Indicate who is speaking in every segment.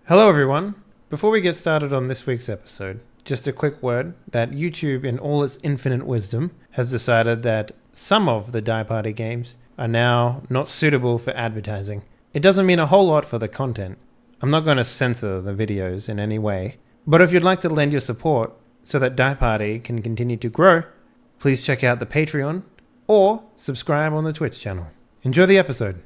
Speaker 1: Hello, everyone. Before we get started on this week's episode, just a quick word that YouTube, in all its infinite wisdom, has decided that some of the Die Party games are now not suitable for advertising. It doesn't mean a whole lot for the content. I'm not going to censor the videos in any way, but if you'd like to lend your support so that Die Party can continue to grow, please check out the Patreon or subscribe on the Twitch channel. Enjoy the episode.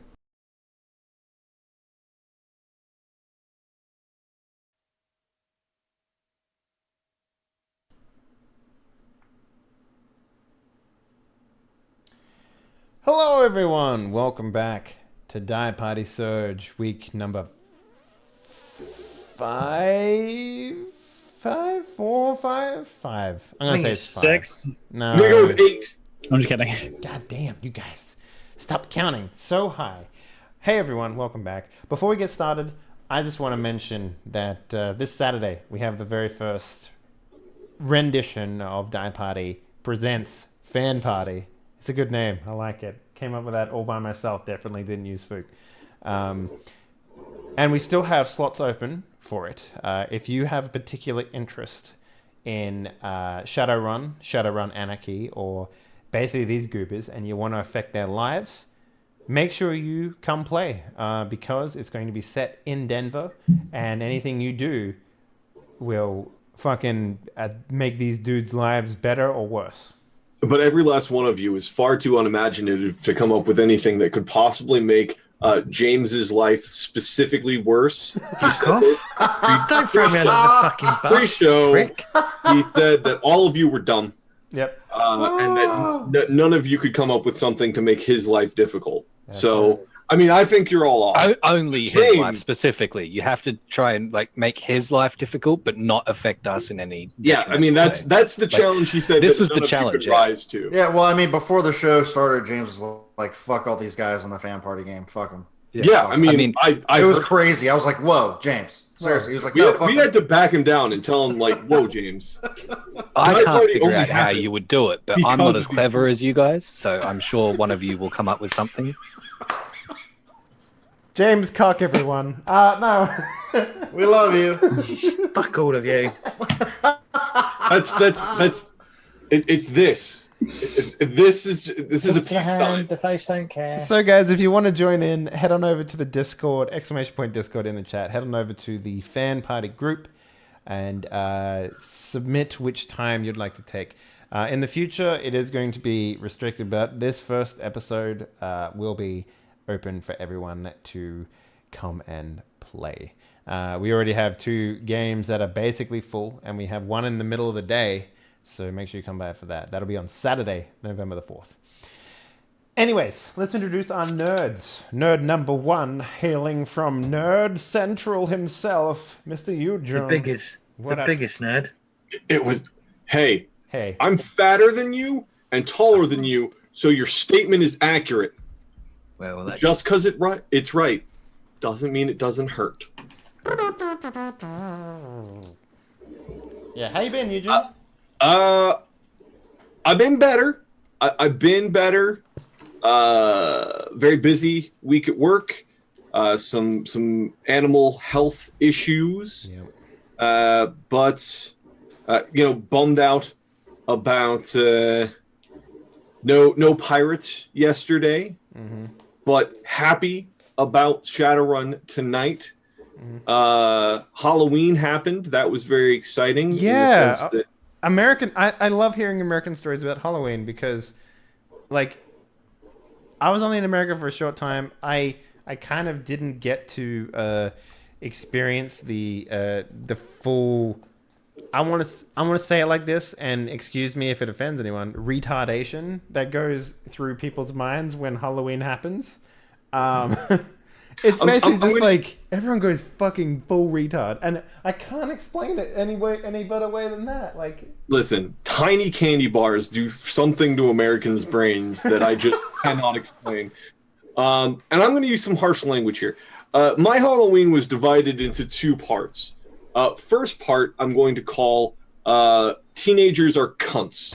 Speaker 1: Hello everyone, welcome back to Die Party Surge, week number five. I'm gonna say it's five.
Speaker 2: 6.
Speaker 1: No,
Speaker 3: I'm gonna go with 8.
Speaker 2: I'm just kidding.
Speaker 1: God damn, you guys, stop counting so high. Hey everyone, welcome back. Before we get started, I just want to mention that this Saturday we have the very first rendition of Die Party Presents Fan Party. It's a good name. I like it. Came up with that all by myself. Definitely didn't use Fook. And we still have slots open for it. If you have a particular interest in Shadowrun Anarchy, or basically these goobers, and you want to affect their lives, make sure you come play because it's going to be set in Denver, and anything you do will fucking make these dudes' lives better or worse.
Speaker 3: But every last one of you is far too unimaginative to come up with anything that could possibly make James's life specifically worse.
Speaker 2: Fuck off. Don't throw me under the fucking bus,
Speaker 3: Pre-show,
Speaker 2: prick.
Speaker 3: he said that all of you were dumb.
Speaker 1: Yep.
Speaker 3: And that none of you could come up with something to make his life difficult.
Speaker 1: That's
Speaker 3: so,
Speaker 1: right.
Speaker 3: I mean, I think you're all off.
Speaker 4: Only his
Speaker 3: James.
Speaker 4: life specifically. You have to try and make his life difficult, but not affect us in any.
Speaker 3: Yeah, I mean, that's the challenge he said
Speaker 4: this
Speaker 3: that
Speaker 4: was
Speaker 3: none
Speaker 4: the
Speaker 3: of you
Speaker 4: challenge,
Speaker 3: could
Speaker 4: yeah.
Speaker 3: rise to.
Speaker 5: Yeah, well, I mean, before the show started, James was like, fuck all these guys in the fan party game. Fuck them.
Speaker 3: Yeah, I mean,
Speaker 5: It was crazy. I was like, whoa, James. Seriously. He was like,
Speaker 3: we,
Speaker 5: no,
Speaker 3: had,
Speaker 5: fuck
Speaker 3: we
Speaker 5: them.
Speaker 3: had to back him down and tell him, like, whoa, James.
Speaker 4: I
Speaker 3: My
Speaker 4: can't
Speaker 3: party
Speaker 4: figure
Speaker 3: only
Speaker 4: out how
Speaker 3: happens
Speaker 4: you would do it, but I'm
Speaker 3: because
Speaker 4: not
Speaker 3: of
Speaker 4: as
Speaker 3: these
Speaker 4: clever as you guys, so I'm sure one of you will come up with something.
Speaker 1: James Cock, everyone. No.
Speaker 5: We love you.
Speaker 2: Fuck all of you.
Speaker 3: It's this. This is a peacetime.
Speaker 2: The face don't care.
Speaker 1: So guys, if you want to join in, head on over to the Discord, !Discord in the chat. Head on over to the fan party group and submit which time you'd like to take. In the future, it is going to be restricted, but this first episode will be open for everyone to come and play. We already have 2 games that are basically full, and we have one in the middle of the day. So make sure you come by for that. That'll be on Saturday, November the 4th. Anyways, let's introduce our nerds. Nerd number 1, hailing from Nerd Central himself, Mr. Eugene.
Speaker 2: The biggest nerd.
Speaker 3: It was, hey,
Speaker 1: Hey.
Speaker 3: I'm fatter than you and taller than you, so your statement is accurate.
Speaker 2: Well, that's
Speaker 3: Just because it's right doesn't mean it doesn't hurt.
Speaker 1: Yeah, how you been, Eugene?
Speaker 3: I've been better. I've been better. Very busy week at work. Some animal health issues.
Speaker 1: Yep.
Speaker 3: But bummed out about no pirates yesterday.
Speaker 1: Mm-hmm.
Speaker 3: But happy about Shadowrun tonight. Halloween happened. That was very exciting.
Speaker 1: Yeah.
Speaker 3: In the sense that
Speaker 1: I love hearing American stories about Halloween because, like, I was only in America for a short time. I kind of didn't get to experience the full. I want to say it like this, and excuse me if it offends anyone. Retardation that goes through people's minds when Halloween happens. It's basically like everyone goes fucking full retard, and I can't explain it any better way than that. Like,
Speaker 3: listen, tiny candy bars do something to Americans' brains that I just cannot explain. And I'm going to use some harsh language here. My Halloween was divided into 2 parts. First part, I'm going to call teenagers are cunts.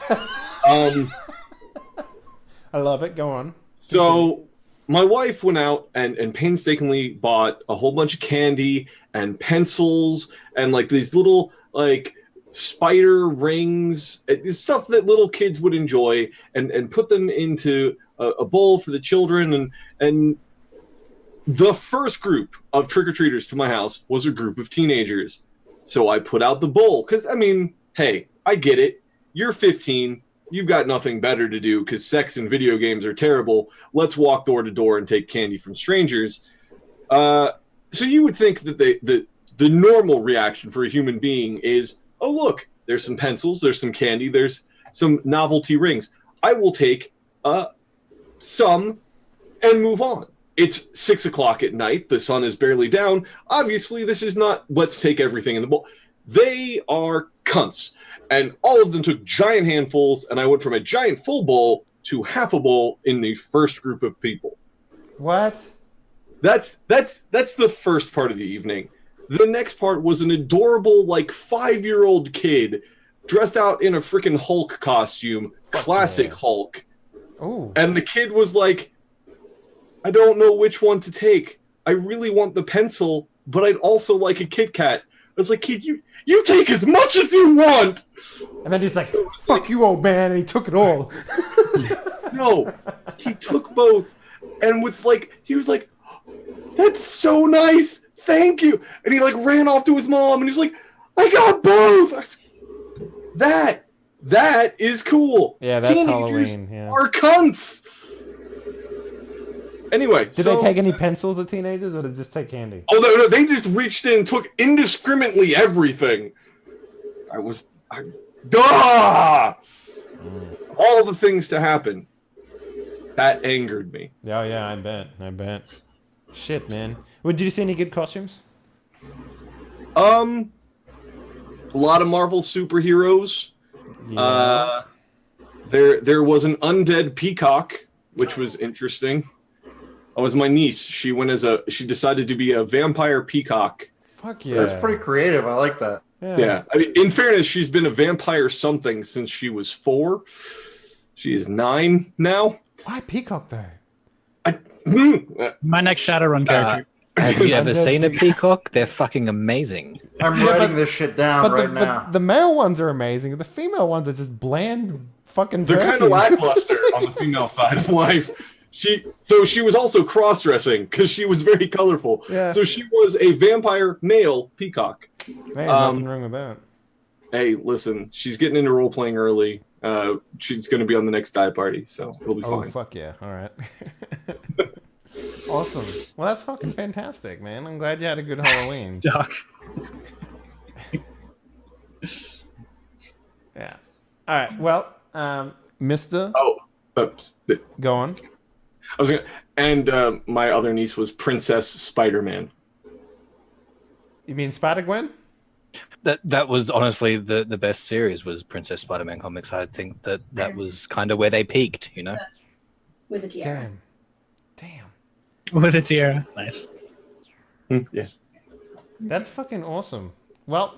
Speaker 1: I love it. Go on.
Speaker 3: So my wife went out and painstakingly bought a whole bunch of candy and pencils and like these little like spider rings, stuff that little kids would enjoy, and put them into a bowl for the children. And the first group of trick-or-treaters to my house was a group of teenagers. So I put out the bowl because, I mean, hey, I get it. You're 15. You've got nothing better to do because sex and video games are terrible. Let's walk door to door and take candy from strangers. So you would think that the normal reaction for a human being is, oh, look, there's some pencils, there's some candy, there's some novelty rings. I will take some and move on. It's 6 o'clock at night. The sun is barely down. Obviously, this is not let's take everything in the bowl. They are cunts. And all of them took giant handfuls, and I went from a giant full bowl to half a bowl in the first group of people.
Speaker 1: What?
Speaker 3: That's the first part of the evening. The next part was an adorable, like, 5-year-old kid dressed out in a freaking Hulk costume, classic Hulk.
Speaker 1: Ooh.
Speaker 3: And the kid was like, I don't know which one to take. I really want the pencil, but I'd also like a Kit Kat. I was like, kid, you take as much as you want.
Speaker 1: And then he's like, fuck you, old man, and he took it all.
Speaker 3: No, he took both. And he was like, that's so nice. Thank you. And he like ran off to his mom and he's like, I got both. That is cool.
Speaker 1: Yeah, that's
Speaker 3: Teenagers
Speaker 1: Halloween. Yeah.
Speaker 3: are cunts. Anyway,
Speaker 1: Did they take any pencils, the teenagers, or did they just take candy?
Speaker 3: Oh no, they just reached in and took indiscriminately everything. All the things to happen. That angered me.
Speaker 1: Oh, yeah, I bet. Shit, man. Well, did you see any good costumes?
Speaker 3: A lot of Marvel superheroes.
Speaker 1: Yeah.
Speaker 3: There was an undead peacock, which was interesting. It was my niece. She decided to be a vampire peacock.
Speaker 1: Fuck yeah.
Speaker 5: That's pretty creative. I like that.
Speaker 3: Yeah. I mean, in fairness, she's been a vampire something since she was 4. She's 9 now.
Speaker 1: Why peacock, though?
Speaker 2: My next Shadowrun character.
Speaker 4: Have you ever seen a peacock? They're fucking amazing.
Speaker 5: I'm writing this shit down right now.
Speaker 1: The male ones are amazing. The female ones are just bland fucking
Speaker 3: They're kind of lackluster on the female side of life. She was also cross-dressing because she was very colorful.
Speaker 1: Yeah.
Speaker 3: So she was a vampire male peacock.
Speaker 1: There's nothing wrong with that.
Speaker 3: Hey, listen, she's getting into role-playing early. She's going to be on the next die party, so it'll be fine.
Speaker 1: Oh, fuck yeah. All right. Awesome. Well, that's fucking fantastic, man. I'm glad you had a good Halloween.
Speaker 2: Doc.
Speaker 1: Yeah. All right. Well, Mr.
Speaker 3: Oh,
Speaker 1: Go on.
Speaker 3: I was gonna, and my other niece was Princess Spider-Man.
Speaker 1: You mean Spider-Gwen?
Speaker 4: That was honestly the best series was Princess Spider-Man comics. I think that was kind of where they peaked, you know.
Speaker 6: With a tiara.
Speaker 1: Damn.
Speaker 2: With a tiara. Nice.
Speaker 3: Yeah.
Speaker 1: That's fucking awesome. Well,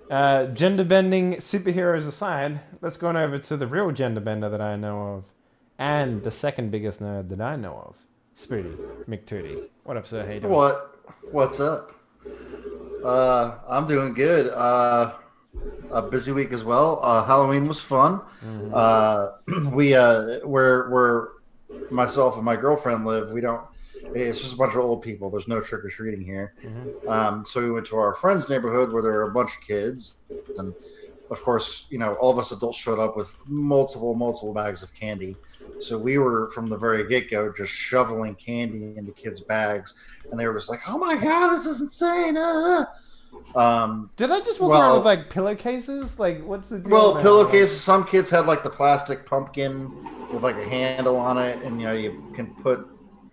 Speaker 1: gender bending superheroes aside, let's go on over to the real gender bender that I know of, and the second biggest nerd that I know of, Spooty McTooty. What up, sir? How you doing?
Speaker 5: What's up? I'm doing good. A busy week as well. Halloween was fun. Mm-hmm. Where myself and my girlfriend live, it's just a bunch of old people. There's no trick-or-treating here. Mm-hmm. So we went to our friend's neighborhood where there are a bunch of kids. And, of course, all of us adults showed up with multiple bags of candy. So we were, from the very get-go, just shoveling candy into kids' bags. And they were just like, oh, my God, this is insane.
Speaker 1: Did I just walk around with, like, pillowcases? Like, what's the deal?
Speaker 5: Well, pillowcases, some kids had, like, the plastic pumpkin with, like, a handle on it. And, you can put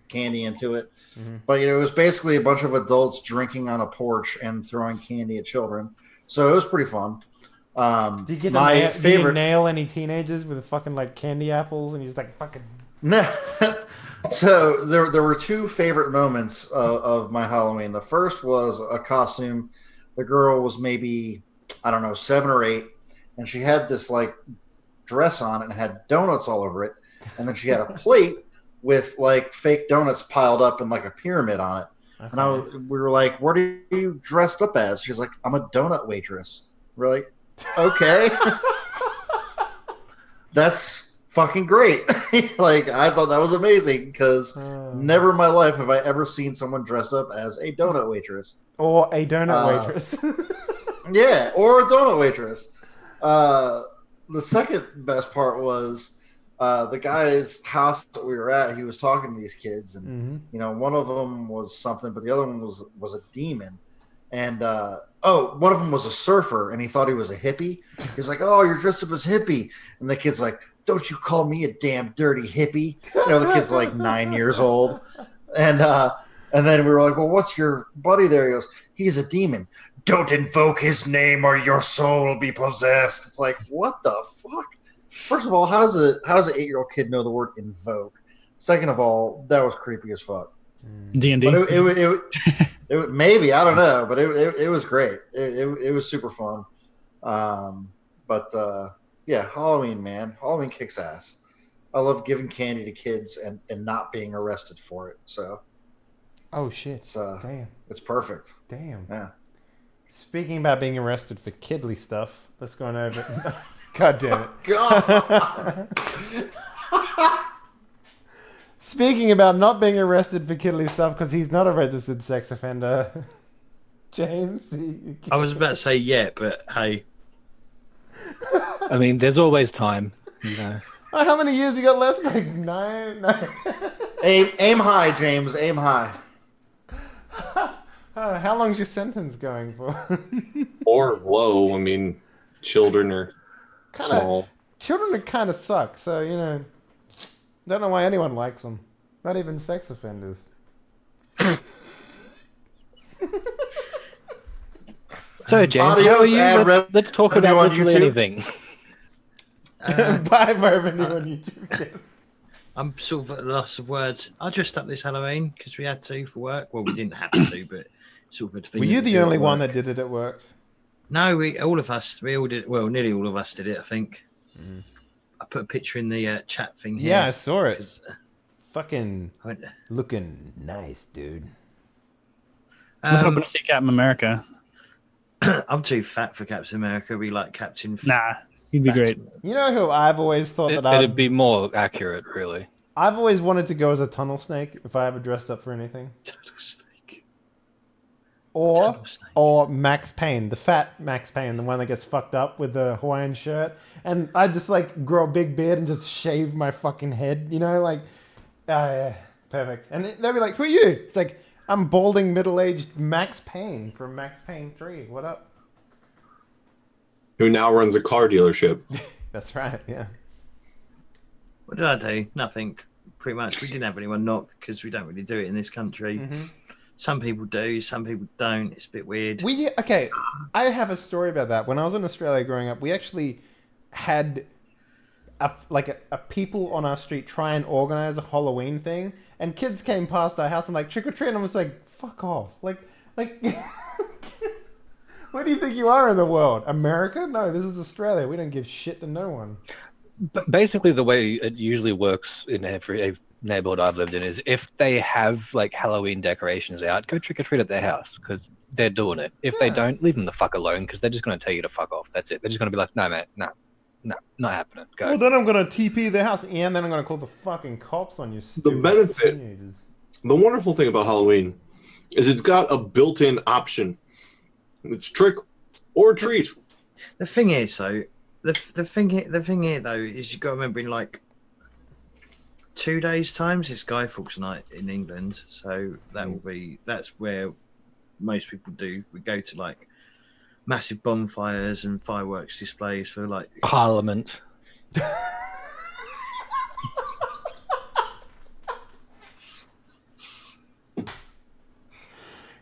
Speaker 5: candy into it. Mm-hmm. But it was basically a bunch of adults drinking on a porch and throwing candy at children. So it was pretty fun.
Speaker 1: Did you nail any teenagers with fucking like candy apples and you just like fucking
Speaker 5: no. So there were two favorite moments of my Halloween. The first was a costume. The girl was maybe, I don't know, 7 or 8, and she had this like dress on and had donuts all over it, and then she had a plate with like fake donuts piled up and like a pyramid on it.
Speaker 1: Okay.
Speaker 5: And we were like, "What are you dressed up as?" She's like, "I'm a donut waitress." We're like, "Okay, that's fucking great." Like, I thought that was amazing because never in my life have I ever seen someone dressed up as a donut waitress
Speaker 1: or a donut waitress.
Speaker 5: Yeah, or a donut waitress. The second best part was the guy's house that we were at. He was talking to these kids, and one of them was something, but the other one was a demon. And one of them was a surfer, and he thought he was a hippie. He's like, "Oh, you're dressed up as hippie," and the kid's like, "Don't you call me a damn dirty hippie?" The kid's like 9 years old, and then we were like, "Well, what's your buddy there?" He goes, "He's a demon. Don't invoke his name or your soul will be possessed." It's like, what the fuck? First of all, how does an 8-year-old kid know the word invoke? Second of all, that was creepy as fuck.
Speaker 6: D&D.
Speaker 5: But it maybe, I don't know, but it was great. It was super fun. Yeah, Halloween, man. Halloween kicks ass. I love giving candy to kids and not being arrested for it. So.
Speaker 1: Oh shit!
Speaker 5: Damn. It's perfect.
Speaker 1: Damn.
Speaker 5: Yeah.
Speaker 1: Speaking about being arrested for kiddly stuff, let's go on over. God damn it.
Speaker 5: God.
Speaker 1: Speaking about not being arrested for kiddly stuff because he's not a registered sex offender. James?
Speaker 2: I was about to say yeah, but hey.
Speaker 4: I mean, there's always time, you know.
Speaker 1: Oh, how many years you got left? Like 9?
Speaker 5: Aim high, James. Aim high.
Speaker 1: How long's your sentence going for?
Speaker 3: Or low. I mean, children are small.
Speaker 1: Children kind of suck, so, don't know why anyone likes them. Not even sex offenders.
Speaker 4: So, James,
Speaker 5: Adios,
Speaker 4: how are you?
Speaker 5: ad
Speaker 4: Let's talk
Speaker 5: revenue
Speaker 4: about
Speaker 5: on
Speaker 4: literally
Speaker 5: YouTube.
Speaker 4: anything.
Speaker 1: Buy revenue on YouTube.
Speaker 2: I'm sort of at a loss of words. I dressed up this Halloween because we had to for work. Well, we didn't have to, but sort of a thing.
Speaker 1: Were you
Speaker 2: to
Speaker 1: the
Speaker 2: do at
Speaker 1: only one
Speaker 2: work.
Speaker 1: that did it at work?
Speaker 2: No, we all did. Well, nearly all of us did it, I think. I put a picture in the chat thing here.
Speaker 1: Yeah, I saw it.
Speaker 2: 'cause,
Speaker 1: Fucking
Speaker 2: I went,
Speaker 1: looking nice, dude.
Speaker 6: I was hoping to see Captain America.
Speaker 2: I'm too fat for Captain America. We like Captain.
Speaker 6: Nah, he'd be great.
Speaker 1: You know who I've always thought that
Speaker 4: It'd be more accurate, really.
Speaker 1: I've always wanted to go as a tunnel snake if I ever dressed up for anything.
Speaker 2: Tunnel snake.
Speaker 1: Or
Speaker 2: Tunnel snake.
Speaker 1: or Max Payne, the fat Max Payne, the one that gets fucked up with the Hawaiian shirt. And I just like grow a big beard and just shave my fucking head, yeah, perfect. And they'll be like, "Who are you?" It's like, "I'm balding middle-aged Max Payne from Max Payne 3. What up?"
Speaker 3: Who now runs a car dealership.
Speaker 1: That's right, yeah.
Speaker 2: What did I do? Nothing. Pretty much. We didn't have anyone knock because we don't really do it in this country. Some people do, some people don't. It's a bit weird.
Speaker 1: Okay, I have a story about that. When I was in Australia growing up, we actually had a people on our street try and organize a Halloween thing, and kids came past our house and like trick or treat, and I was like, "Fuck off!" Like, where do you think you are in the world? America? No, this is Australia. We don't give shit to no one.
Speaker 4: But basically, the way it usually works in every neighborhood I've lived in is if they have like Halloween decorations out, go trick or treat at their house because they're doing it. If they don't, leave them the fuck alone because they're just going to tell you to fuck off. That's it. They're just going to be like, "No, man, no, not happening. Go."
Speaker 1: Well, then I'm gonna TP their house, and then I'm gonna call the fucking cops on you. Stupid
Speaker 3: benefit-
Speaker 1: teenagers.
Speaker 3: The wonderful thing about Halloween is it's got a built-in option. It's trick or treat.
Speaker 2: The thing is, though, the thing here though is you got to remember in like 2 days' time, it's Guy Fawkes Night in England, so that's where most people do. We go to like massive bonfires and fireworks displays for like
Speaker 4: Parliament.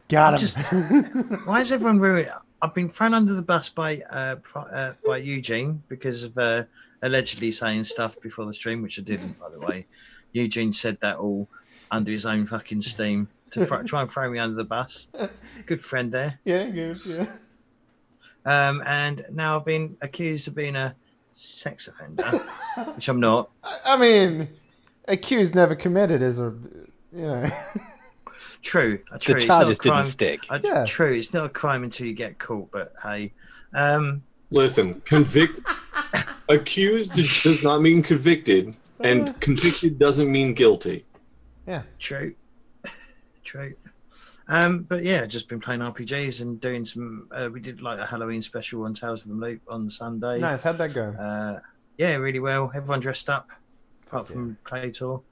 Speaker 1: Got him.
Speaker 2: Why is everyone ruining? I've been thrown under the bus by Eugene because of allegedly saying stuff before the stream, which I didn't, by the way. Eugene said that all under his own fucking steam to try and throw me under the bus. Good friend there.
Speaker 1: Yeah, good. Yeah.
Speaker 2: And now I've been accused of being a sex offender, which I'm not.
Speaker 1: I mean, accused never committed is a, you know.
Speaker 2: True.
Speaker 4: The
Speaker 2: It's not a
Speaker 4: charges
Speaker 2: crime.
Speaker 4: didn't stick.
Speaker 1: Yeah.
Speaker 2: True. It's not a crime until you get caught. But hey,
Speaker 3: Listen, accused does not mean convicted, and convicted doesn't mean guilty.
Speaker 1: Yeah.
Speaker 2: True. But yeah, just been playing RPGs and doing some. We did like a Halloween special on Tales of the Loop on Sunday.
Speaker 1: Nice. How'd that go?
Speaker 2: Yeah, really well. Everyone dressed up, apart from Claytor.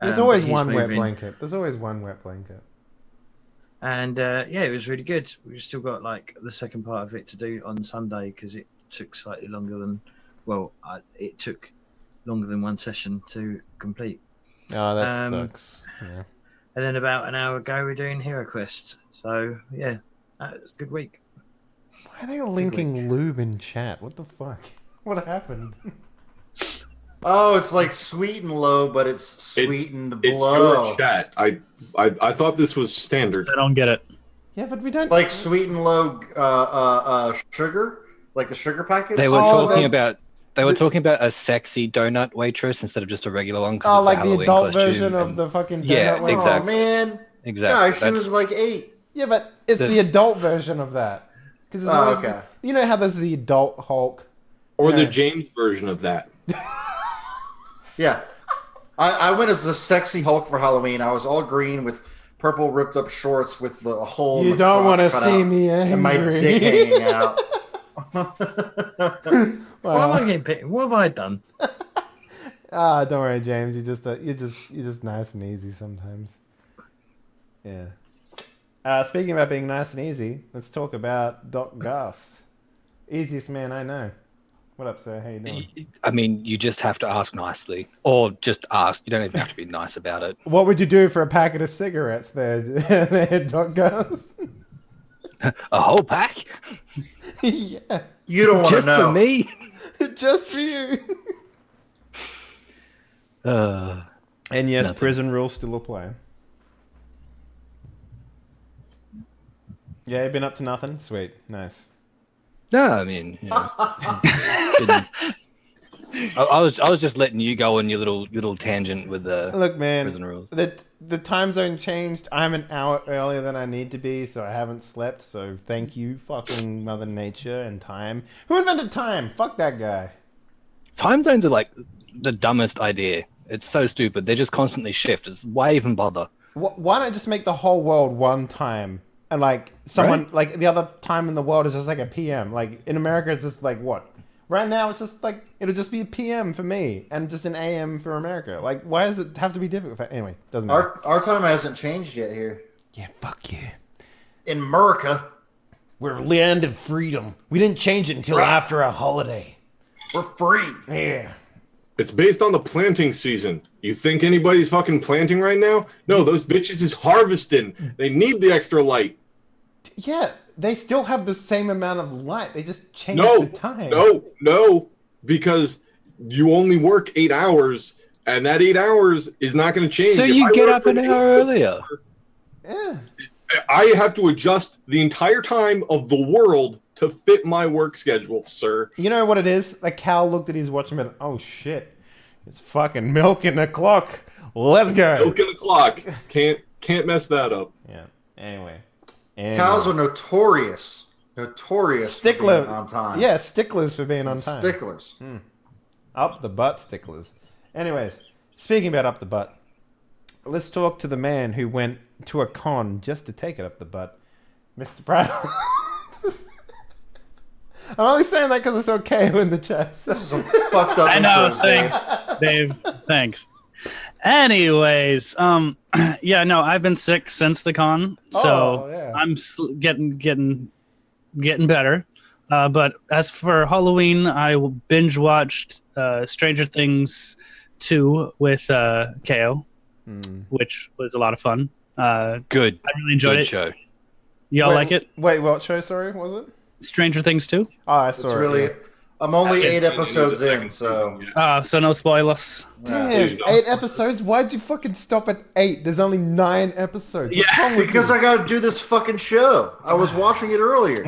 Speaker 1: There's
Speaker 2: but
Speaker 1: always
Speaker 2: he's
Speaker 1: one wet
Speaker 2: moving.
Speaker 1: blanket. There's always one wet blanket.
Speaker 2: And yeah, it was really good. We've still got like the second part of it to do on Sunday because it took slightly longer than. Well, it took longer than one session to complete.
Speaker 1: Oh, that sucks. Yeah.
Speaker 2: And then about an hour ago, we're doing Hero Quest. So yeah, that was a good week.
Speaker 1: Why are they linking lube in chat? What the fuck? What happened?
Speaker 5: Oh, it's like sweet and low, but it's sweetened
Speaker 3: It's
Speaker 5: below.
Speaker 3: your chat. I thought this was standard.
Speaker 6: I don't get it.
Speaker 1: Yeah, but we don't.
Speaker 5: Like sweet and low sugar, like the sugar packets.
Speaker 4: They were
Speaker 1: Oh,
Speaker 4: talking
Speaker 1: the-
Speaker 4: about talking about a sexy donut waitress instead of just a regular one. 'Cause
Speaker 1: Oh,
Speaker 4: it's a
Speaker 1: like the
Speaker 4: Halloween
Speaker 1: adult
Speaker 4: costume
Speaker 1: version of
Speaker 4: and-
Speaker 1: the fucking.
Speaker 4: Yeah,
Speaker 1: donut one?
Speaker 4: exactly.
Speaker 5: Oh man,
Speaker 4: Exactly.
Speaker 5: yeah, she was like 8.
Speaker 1: Yeah, but it's the adult version of that. Because
Speaker 5: okay.
Speaker 1: You know how there's the adult Hulk.
Speaker 3: Or the
Speaker 1: Yeah.
Speaker 3: James version of that.
Speaker 5: Yeah, I went as the sexy Hulk for Halloween. I was all green with purple ripped up shorts with the hole. in
Speaker 1: You
Speaker 5: the
Speaker 1: don't
Speaker 5: crotch
Speaker 1: want to
Speaker 5: cut
Speaker 1: see
Speaker 5: out
Speaker 1: me angry.
Speaker 5: and my dick hanging out.
Speaker 2: Why am I getting picked? What have I done?
Speaker 1: Don't worry, James. You're just nice and easy sometimes. Yeah. Speaking about being nice and easy, let's talk about Doc Gas. Easiest man I know. What up, sir? How you doing?
Speaker 4: I mean, you just have to ask nicely, or just ask. You don't even have to be nice about it.
Speaker 1: What would you do for a packet of cigarettes there, there Doc Gas?
Speaker 4: A whole pack,
Speaker 1: Yeah.
Speaker 5: You don't want to
Speaker 4: just
Speaker 5: know.
Speaker 4: for me.
Speaker 1: Just for you. And yes,
Speaker 4: Nothing.
Speaker 1: prison rules still apply. Yeah, you've been up to nothing? Sweet. Nice.
Speaker 4: No, I mean, you know, didn't- I was just letting you go on your little tangent with the
Speaker 1: Look, man,
Speaker 4: prison rules.
Speaker 1: the time zone changed. I'm an hour earlier than I need to be, so I haven't slept. So thank you, fucking Mother Nature and time. Who invented time? Fuck that guy.
Speaker 4: Time zones are like the dumbest idea. It's so stupid. They just constantly shift. It's why even bother?
Speaker 1: Why not just make the whole world one time? And like someone, like the other time in the world is just like a PM. Like in America, it's just like what? Right now, it's just like it'll just be a PM for me and just an AM for America. Like, why does it have to be difficult? Anyway, doesn't matter.
Speaker 5: Our time hasn't changed yet here
Speaker 1: Yeah, fuck you.
Speaker 5: in America.
Speaker 1: We're land of freedom. We didn't change it until after a holiday.
Speaker 5: We're free.
Speaker 1: Yeah.
Speaker 3: It's based on the planting season. You think anybody's fucking planting right now? No, those bitches is harvesting. They need the extra light.
Speaker 1: Yeah, they still have the same amount of light. They just change
Speaker 3: No,
Speaker 1: the time.
Speaker 3: no, because you only work 8 hours, and that 8 hours is not going to change.
Speaker 4: So
Speaker 3: If
Speaker 4: you
Speaker 3: I
Speaker 4: get
Speaker 3: work
Speaker 4: up an
Speaker 3: for 8
Speaker 4: hour earlier.
Speaker 1: Yeah.
Speaker 3: I have to adjust the entire time of the world to fit my work schedule, sir.
Speaker 1: You know what it is? Like Cal looked at his watch and went, "Oh shit, it's fucking milking the clock. Let's go."
Speaker 3: Milking the clock. Can't mess that up.
Speaker 1: Yeah. Anyway.
Speaker 5: Cows are notorious for
Speaker 1: Stickler
Speaker 5: being on time.
Speaker 1: Yeah, sticklers for being on time.
Speaker 5: Sticklers.
Speaker 1: Up the butt sticklers. Anyways, speaking about up the butt, let's talk to the man who went to a con just to take it up the butt, Mr. Pratt. I'm only saying that because it's okay in the chat. So.
Speaker 5: This is some fucked up
Speaker 6: I know.
Speaker 5: intros, Dave.
Speaker 6: Thanks, Dave. Thanks. Anyways, yeah, no, I've been sick since the con, so
Speaker 1: Oh, yeah.
Speaker 6: I'm getting better. But as for Halloween, I binge watched Stranger Things 2 with KO, which was a lot of fun.
Speaker 4: Good.
Speaker 6: I really enjoyed
Speaker 4: Good
Speaker 6: it.
Speaker 4: show.
Speaker 6: Y'all like it?
Speaker 1: Wait, what show, sorry, was it?
Speaker 6: Stranger Things 2?
Speaker 1: Oh, I saw
Speaker 5: It's
Speaker 1: it.
Speaker 5: really.
Speaker 1: yeah.
Speaker 5: I'm only
Speaker 3: I haven't
Speaker 5: 8
Speaker 3: seen any of
Speaker 5: episodes
Speaker 3: the
Speaker 5: in,
Speaker 3: second
Speaker 5: so
Speaker 3: season yet.
Speaker 6: So no spoilers.
Speaker 1: Damn,
Speaker 3: Please don't.
Speaker 1: 8 episodes? Why'd you fucking stop at 8? There's only 9 episodes. What's wrong with
Speaker 5: because
Speaker 1: you?
Speaker 5: I got to do this fucking show. I was watching it earlier.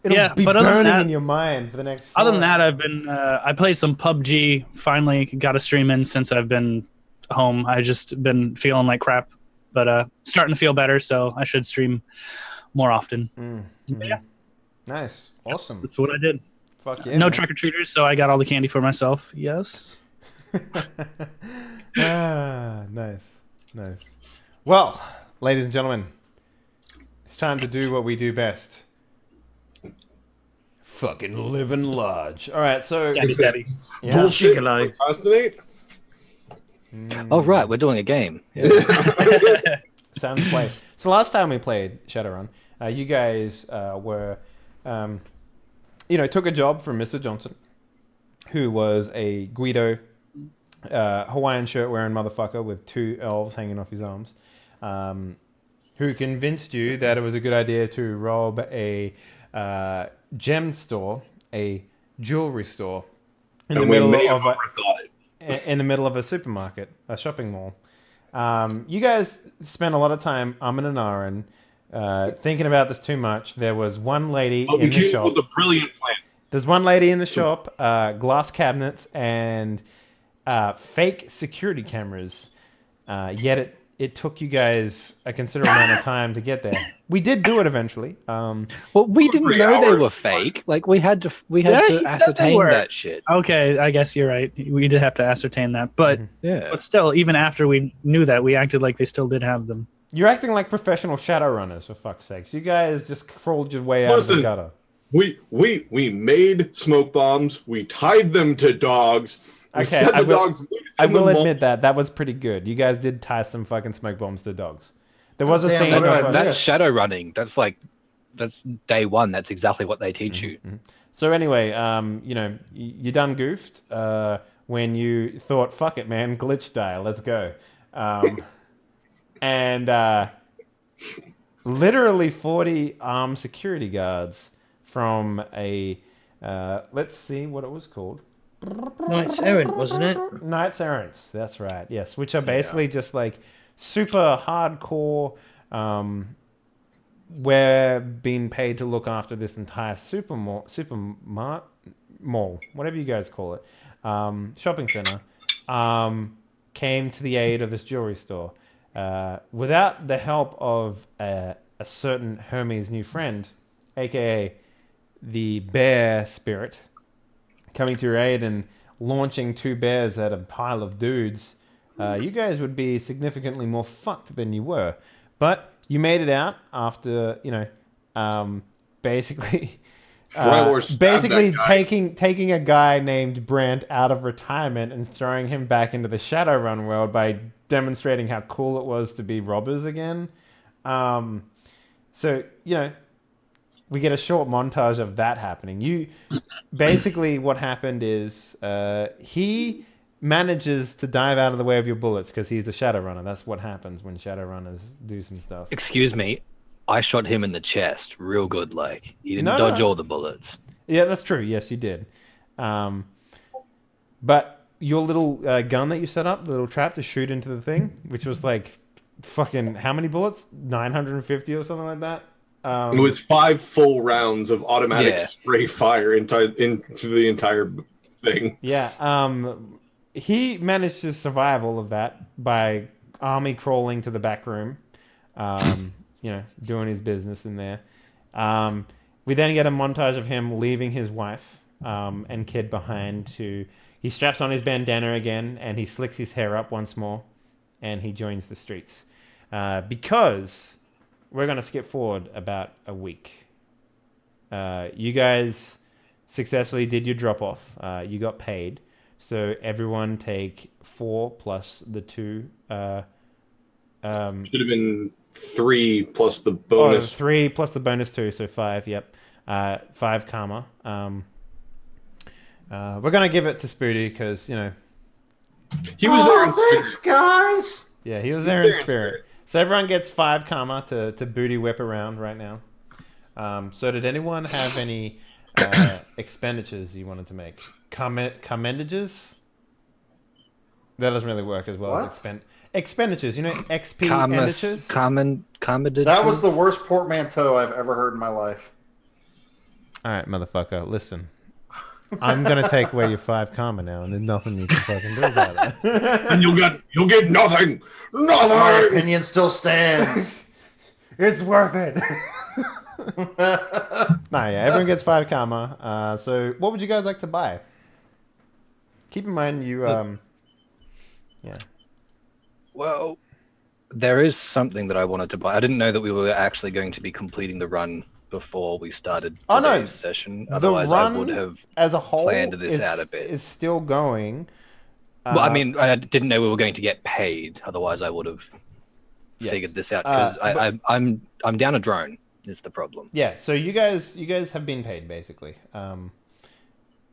Speaker 6: Yeah,
Speaker 1: be
Speaker 6: but other than
Speaker 1: burning
Speaker 6: that-
Speaker 1: in your mind for the next. 4
Speaker 6: Other than that,
Speaker 1: hours.
Speaker 6: I've been I played some PUBG. Finally, got a stream in since I've been home. I just been feeling like crap, but starting to feel better. So I should stream more often. Yeah,
Speaker 1: Nice, awesome.
Speaker 6: that's what I did.
Speaker 1: Fuck yeah.
Speaker 6: No
Speaker 1: man.
Speaker 6: trick or treaters, so I got all the candy for myself. Yes.
Speaker 1: Nice. Well, ladies and gentlemen, it's time to do what we do best. Fucking living large. All right, so
Speaker 6: Stabby.
Speaker 1: yeah.
Speaker 3: Bullshit.
Speaker 2: Gigolo.
Speaker 3: Procrastinate.
Speaker 4: Oh right, we're doing a game. Yeah.
Speaker 1: Sound play. So last time we played Shadowrun, you guys were, took a job from Mr. Johnson, who was a Guido Hawaiian shirt wearing motherfucker with 2 elves hanging off his arms, who convinced you that it was a good idea to rob a gem store, a jewelry store, in the middle of a supermarket, a shopping mall. You guys spent a lot of time umming and ahhing, thinking about this too much. There was one lady in the shop.
Speaker 3: With a brilliant plan.
Speaker 1: There's one lady in the shop, glass cabinets and fake security cameras. Yet it took you guys a considerable amount of time to get there. We did do it eventually.
Speaker 4: Well, we didn't
Speaker 3: 3
Speaker 4: know they
Speaker 3: hours.
Speaker 4: were fake. Like we had to
Speaker 6: Yeah, he said they
Speaker 4: ascertain
Speaker 6: were.
Speaker 4: that shit.
Speaker 6: Okay, I guess you're right. We did have to ascertain that, but
Speaker 4: Yeah.
Speaker 6: but still, even after we knew that, we acted like they still did have them.
Speaker 1: You're acting like professional Shadowrunners, for fuck's sakes. You guys just crawled your way out of the
Speaker 3: Listen.
Speaker 1: gutter.
Speaker 3: We made smoke bombs. We tied them to dogs. We
Speaker 1: Okay,
Speaker 3: set
Speaker 1: I
Speaker 3: the
Speaker 1: will-
Speaker 3: dogs loose
Speaker 1: I
Speaker 3: in the
Speaker 1: will
Speaker 3: mall.
Speaker 1: admit that was pretty good. You guys did tie some fucking smoke bombs to dogs. There was a
Speaker 5: Damn,
Speaker 1: scene
Speaker 5: what
Speaker 1: of
Speaker 5: did I
Speaker 1: a-
Speaker 5: miss?
Speaker 4: That's shadow running. That's day one. That's exactly what they teach you.
Speaker 1: So anyway, you done goofed when you thought, "Fuck it, man, glitch die, let's go," and literally 40 armed security guards from a let's see what it was called.
Speaker 2: Knight's Errant, wasn't it?
Speaker 1: Knights Errants, that's right. Yes, which are basically just like super hardcore. We're being paid to look after this entire mall, whatever you guys call it, shopping center. Came to the aid of this jewelry store. Without the help of a certain Hermes' new friend, aka the bear spirit, coming to your aid and launching 2 bears at a pile of dudes, you guys would be significantly more fucked than you were. But you made it out after, basically
Speaker 3: Drywall stabbed
Speaker 1: basically
Speaker 3: that guy.
Speaker 1: taking a guy named Brent out of retirement and throwing him back into the Shadowrun world by demonstrating how cool it was to be robbers again. So, we get a short montage of that happening. Basically what happened is he manages to dive out of the way of your bullets because he's a Shadowrunner. That's what happens when Shadowrunners do some stuff.
Speaker 4: Excuse me, I shot him in the chest, real good. Like he didn't
Speaker 1: No,
Speaker 4: dodge
Speaker 1: no.
Speaker 4: all the bullets.
Speaker 1: Yeah, that's true. Yes, you did. But your little gun that you set up, the little trap to shoot into the thing, which was like fucking how many bullets? 950 or something like that.
Speaker 3: It was 5 full rounds of automatic
Speaker 4: Yeah.
Speaker 3: spray fire into the entire thing.
Speaker 1: Yeah. He managed to survive all of that by army crawling to the back room, doing his business in there. We then get a montage of him leaving his wife and kid behind. He straps on his bandana again and he slicks his hair up once more, and he joins the streets because we're going to skip forward about a week. You guys successfully did your drop off. You got paid. So everyone take 4 plus the 2.
Speaker 3: Should have been 3 plus the bonus.
Speaker 1: 3 plus the bonus 2, so 5. Yep, 5 karma. We're gonna give it to Spoody because
Speaker 3: He was there in spirit.
Speaker 5: Thanks, guys.
Speaker 1: yeah, he was there in spirit. So everyone gets 5 karma to booty whip around right now. So did anyone have any expenditures you wanted to make? Commendages? That doesn't really work as well as expenditures. XP expenditures?
Speaker 4: Common.
Speaker 5: That was the worst portmanteau I've ever heard in my life.
Speaker 1: All right, motherfucker, listen. I'm gonna take away your 5 karma now, and there's nothing you can fucking do about it.
Speaker 3: And you'll get nothing.
Speaker 5: My
Speaker 3: Nothing.
Speaker 5: opinion still stands.
Speaker 1: It's worth it. Nah, yeah, everyone gets 5 karma. So, what would you guys like to buy? Keep in mind, you yeah.
Speaker 4: Well, there is something that I wanted to buy. I didn't know that we were actually going to be completing the run before we started
Speaker 1: Oh, no.
Speaker 4: today's session.
Speaker 1: The
Speaker 4: Otherwise,
Speaker 1: run
Speaker 4: I would have
Speaker 1: as a whole
Speaker 4: planned this out a bit.
Speaker 1: is still going.
Speaker 4: Well, I mean, I didn't know we were going to get paid. Otherwise, I would have figured this out because I'm down a drone. Is the problem?
Speaker 1: Yeah. So you guys have been paid basically.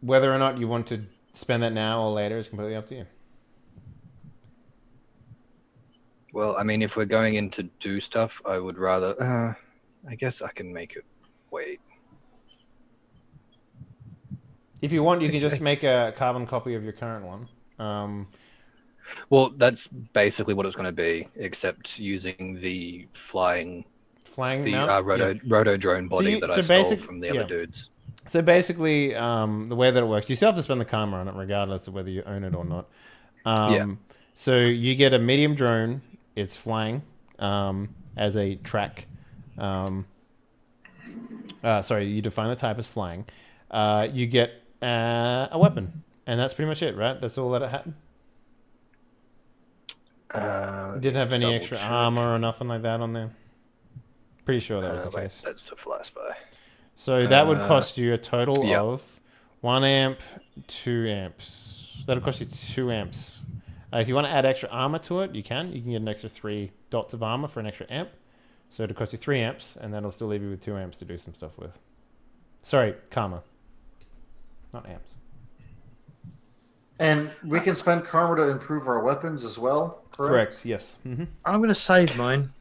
Speaker 1: Whether or not you want to spend that now or later is completely up to you.
Speaker 4: Well, I mean, if we're going in to do stuff, I would rather. I guess I can make it wait.
Speaker 1: If you want, you can just make a carbon copy of your current one.
Speaker 4: Well, that's basically what it's going to be, except using the flying
Speaker 1: mount?
Speaker 4: roto drone body that I stole from the other dudes.
Speaker 1: So basically, the way that it works, you still have to spend the karma on it, regardless of whether you own it or not. So you get a medium drone. It's flying as a track. Sorry, you define the type as flying. You get a weapon, and that's pretty much it, right? That's all that it had. You didn't have any extra armor or nothing like that on there. Pretty sure that was the case.
Speaker 4: That's the fly spy.
Speaker 1: So that would cost you a total of 1 amp, 2 amps. That'll cost you 2 amps. If you want to add extra armor to it, you can. You can get an extra 3 dots of armor for an extra amp. So it'll cost you 3 amps, and that'll still leave you with 2 amps to do some stuff with. Sorry, karma. Not amps.
Speaker 5: And we can spend karma to improve our weapons as well, correct?
Speaker 1: Yes. Mm-hmm.
Speaker 2: I'm going to save mine.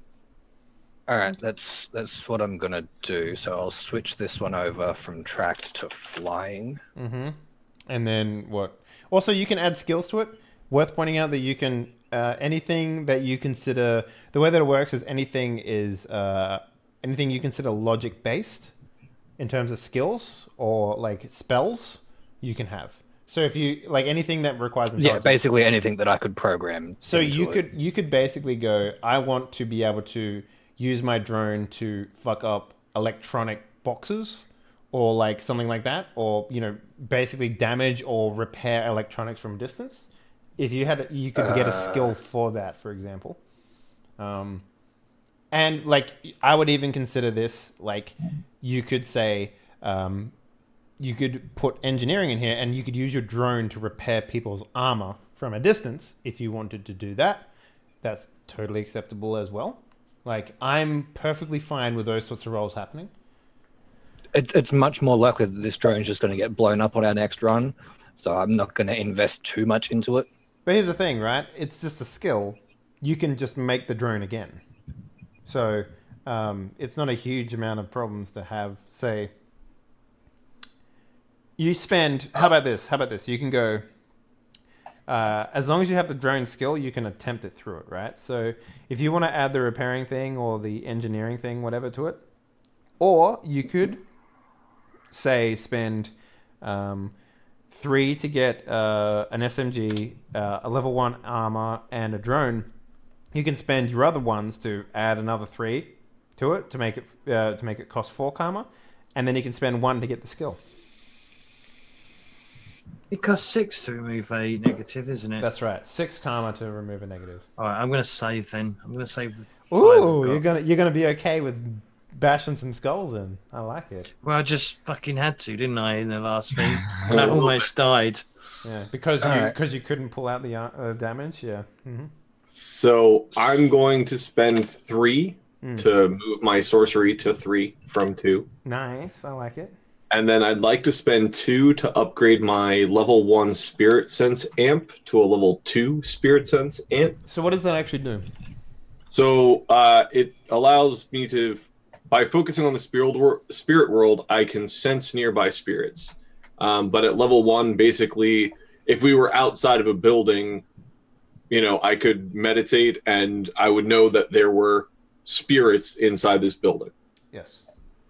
Speaker 4: All right, that's what I'm gonna do. So I'll switch this one over from tracked to flying.
Speaker 1: Mm-hmm. And then what? Also, you can add skills to it. Worth pointing out that you can anything that you consider, the way that it works is anything you consider logic based in terms of skills or like spells, you can have. So if you like anything that requires intelligence,
Speaker 4: basically anything that I could program.
Speaker 1: So you could basically go, I want to be able to use my drone to fuck up electronic boxes or like something like that, or basically damage or repair electronics from a distance. If you had, you could get a skill for that, for example. And like I would even consider this like you could say you could put engineering in here, and you could use your drone to repair people's armor from a distance if you wanted to do that. That's totally acceptable as well. Like, I'm perfectly fine with those sorts of roles happening.
Speaker 4: It's much more likely that this drone is just going to get blown up on our next run, so I'm not going to invest too much into it.
Speaker 1: But here's the thing, right? It's just a skill. You can just make the drone again. So it's not a huge amount of problems to have, say... You spend... How about this? You can go... as long as you have the drone skill, you can attempt it through it, right? So if you want to add the repairing thing or the engineering thing, whatever, to it, or you could, say, spend 3 to get an SMG, a level 1 armor, and a drone. You can spend your other ones to add another 3 to it to make it cost 4 karma, and then you can spend 1 to get the skill.
Speaker 2: It costs 6 to remove a negative, isn't it?
Speaker 1: That's right. 6 karma to remove a negative.
Speaker 2: All right, I'm going to save then. I'm going to save the 5
Speaker 1: Ooh,
Speaker 2: I've got.
Speaker 1: you're gonna be okay with bashing some skulls in. I like it.
Speaker 2: Well, I just fucking had to, didn't I, in the last thing? And I almost died.
Speaker 1: Yeah, because you couldn't pull out the damage. Yeah. Mm-hmm.
Speaker 3: So I'm going to spend 3 to move my sorcery to 3 from 2.
Speaker 1: Nice. I like it.
Speaker 3: And then I'd like to spend 2 to upgrade my level 1 Spirit Sense amp to a level 2 Spirit Sense amp.
Speaker 1: So what does that actually do?
Speaker 3: So it allows me to, by focusing on the spirit world, I can sense nearby spirits. But at level 1, basically, if we were outside of a building, I could meditate and I would know that there were spirits inside this building.
Speaker 1: Yes.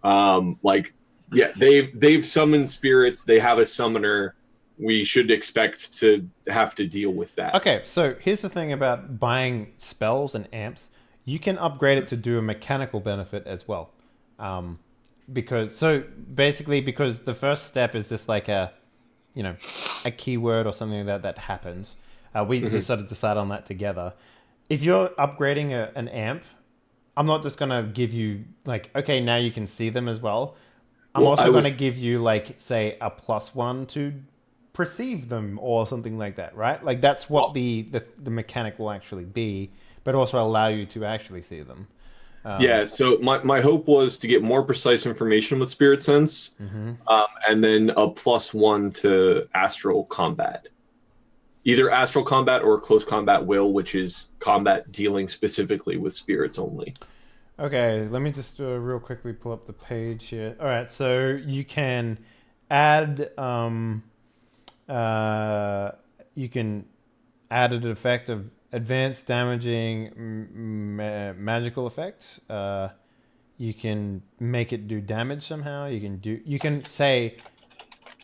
Speaker 3: Like Yeah, they've summoned spirits. They have a summoner. We should expect to have to deal with that.
Speaker 1: Okay, so here's the thing about buying spells and amps. You can upgrade it to do a mechanical benefit as well. Because the first step is just like a keyword or something like that happens. We just sort of decide on that together. If you're upgrading an amp, I'm not just gonna give you like, okay, now you can see them as well. I'm also gonna give you like, say, a +1 to perceive them or something like that, right? Like that's what the mechanic will actually be, but also allow you to actually see them.
Speaker 3: Yeah, so my hope was to get more precise information with Spirit Sense, and then a +1 to Astral Combat. Either Astral Combat or Close Combat Will, which is combat dealing specifically with spirits only.
Speaker 1: Okay, let me just real quickly pull up the page here. All right, so you can add an effect of advanced damaging magical effects. You can make it do damage somehow. You can say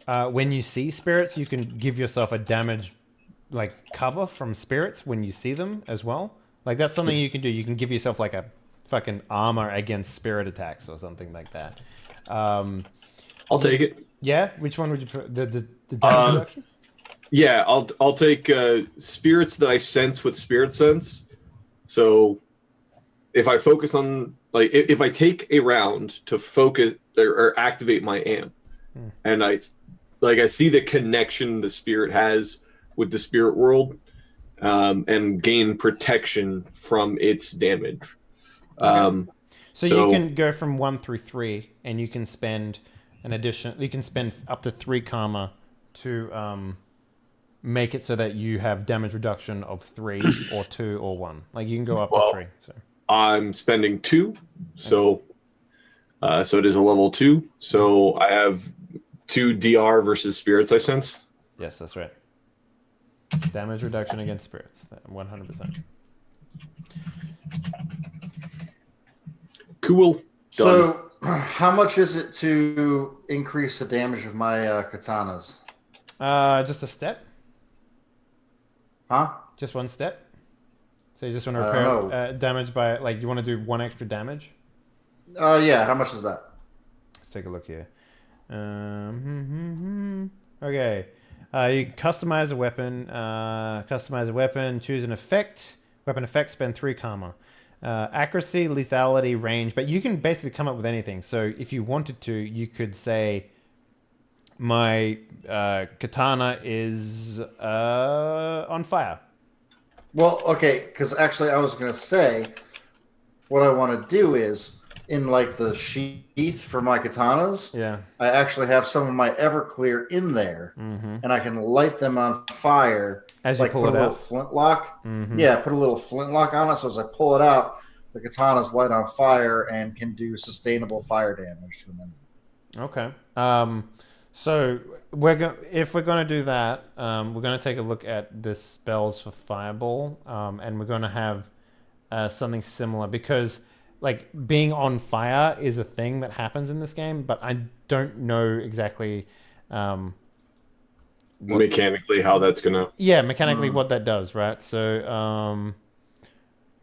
Speaker 1: when you see spirits, you can give yourself a damage like cover from spirits when you see them as well. Like that's something you can do. You can give yourself like a fucking armor against spirit attacks or something like that.
Speaker 3: I'll take it.
Speaker 1: Yeah, which one would you put? The damage reduction?
Speaker 3: Yeah, I'll take spirits that I sense with Spirit Sense. So if I focus on if I take a round to focus or activate my amp, and I see the connection the spirit has with the spirit world, and gain protection from its damage.
Speaker 1: Okay. So you can go from 1 through 3, and you can spend you can spend up to 3 karma to make it so that you have damage reduction of 3 or 2 or 1. Like you can go up to 3. So
Speaker 3: I'm spending 2, so it is a level 2. So I have 2 DR versus spirits I sense.
Speaker 1: Yes, that's right. Damage reduction against spirits, 100%.
Speaker 3: Cool. Done.
Speaker 5: So, how much is it to increase the damage of my katanas?
Speaker 1: Just a step.
Speaker 5: Huh?
Speaker 1: Just 1 step. So you just want to
Speaker 5: I don't
Speaker 1: repair damage by you want to do 1 extra damage.
Speaker 5: Yeah. How much is that?
Speaker 1: Let's take a look here. Okay. You customize a weapon. Choose an effect. Weapon effect. Spend 3 karma. Accuracy, lethality, range. But you can basically come up with anything. So if you wanted to, you could say, my katana is on fire.
Speaker 5: Well, okay, because actually I was going to say what I want to do is in the sheath for my katanas.
Speaker 1: Yeah.
Speaker 5: I actually have some of my Everclear in there, and I can light them on fire.
Speaker 1: As you pull it out.
Speaker 5: Put a little flintlock. Yeah, put a little flintlock on it, so as I pull it out, the katana's light on fire and can do sustainable fire damage to an enemy.
Speaker 1: Okay. So if we're going to do that, we're going to take a look at the spells for Fireball, and we're going to have something similar because being on fire is a thing that happens in this game, but I don't know exactly
Speaker 3: mechanically how that's gonna.
Speaker 1: Yeah, mechanically what that does, right? So,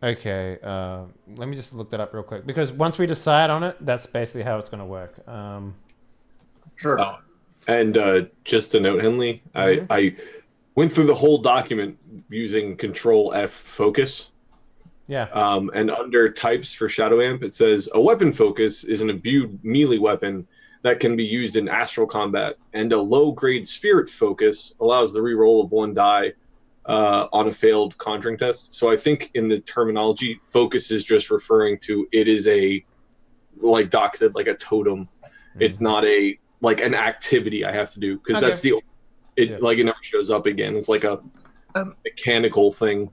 Speaker 1: okay, let me just look that up real quick because once we decide on it, that's basically how it's going to work.
Speaker 5: Sure.
Speaker 3: And just a note, Henley, I went through the whole document using Control F focus.
Speaker 1: Yeah.
Speaker 3: And under types for Shadow Amp, it says a weapon focus is an imbued melee weapon that can be used in astral combat, and a low-grade spirit focus allows the reroll of 1 die on a failed conjuring test. So I think in the terminology, focus is just referring to it is a, like Doc said, like a totem. It's not an activity I have to do because that's it never shows up again. It's like a mechanical thing.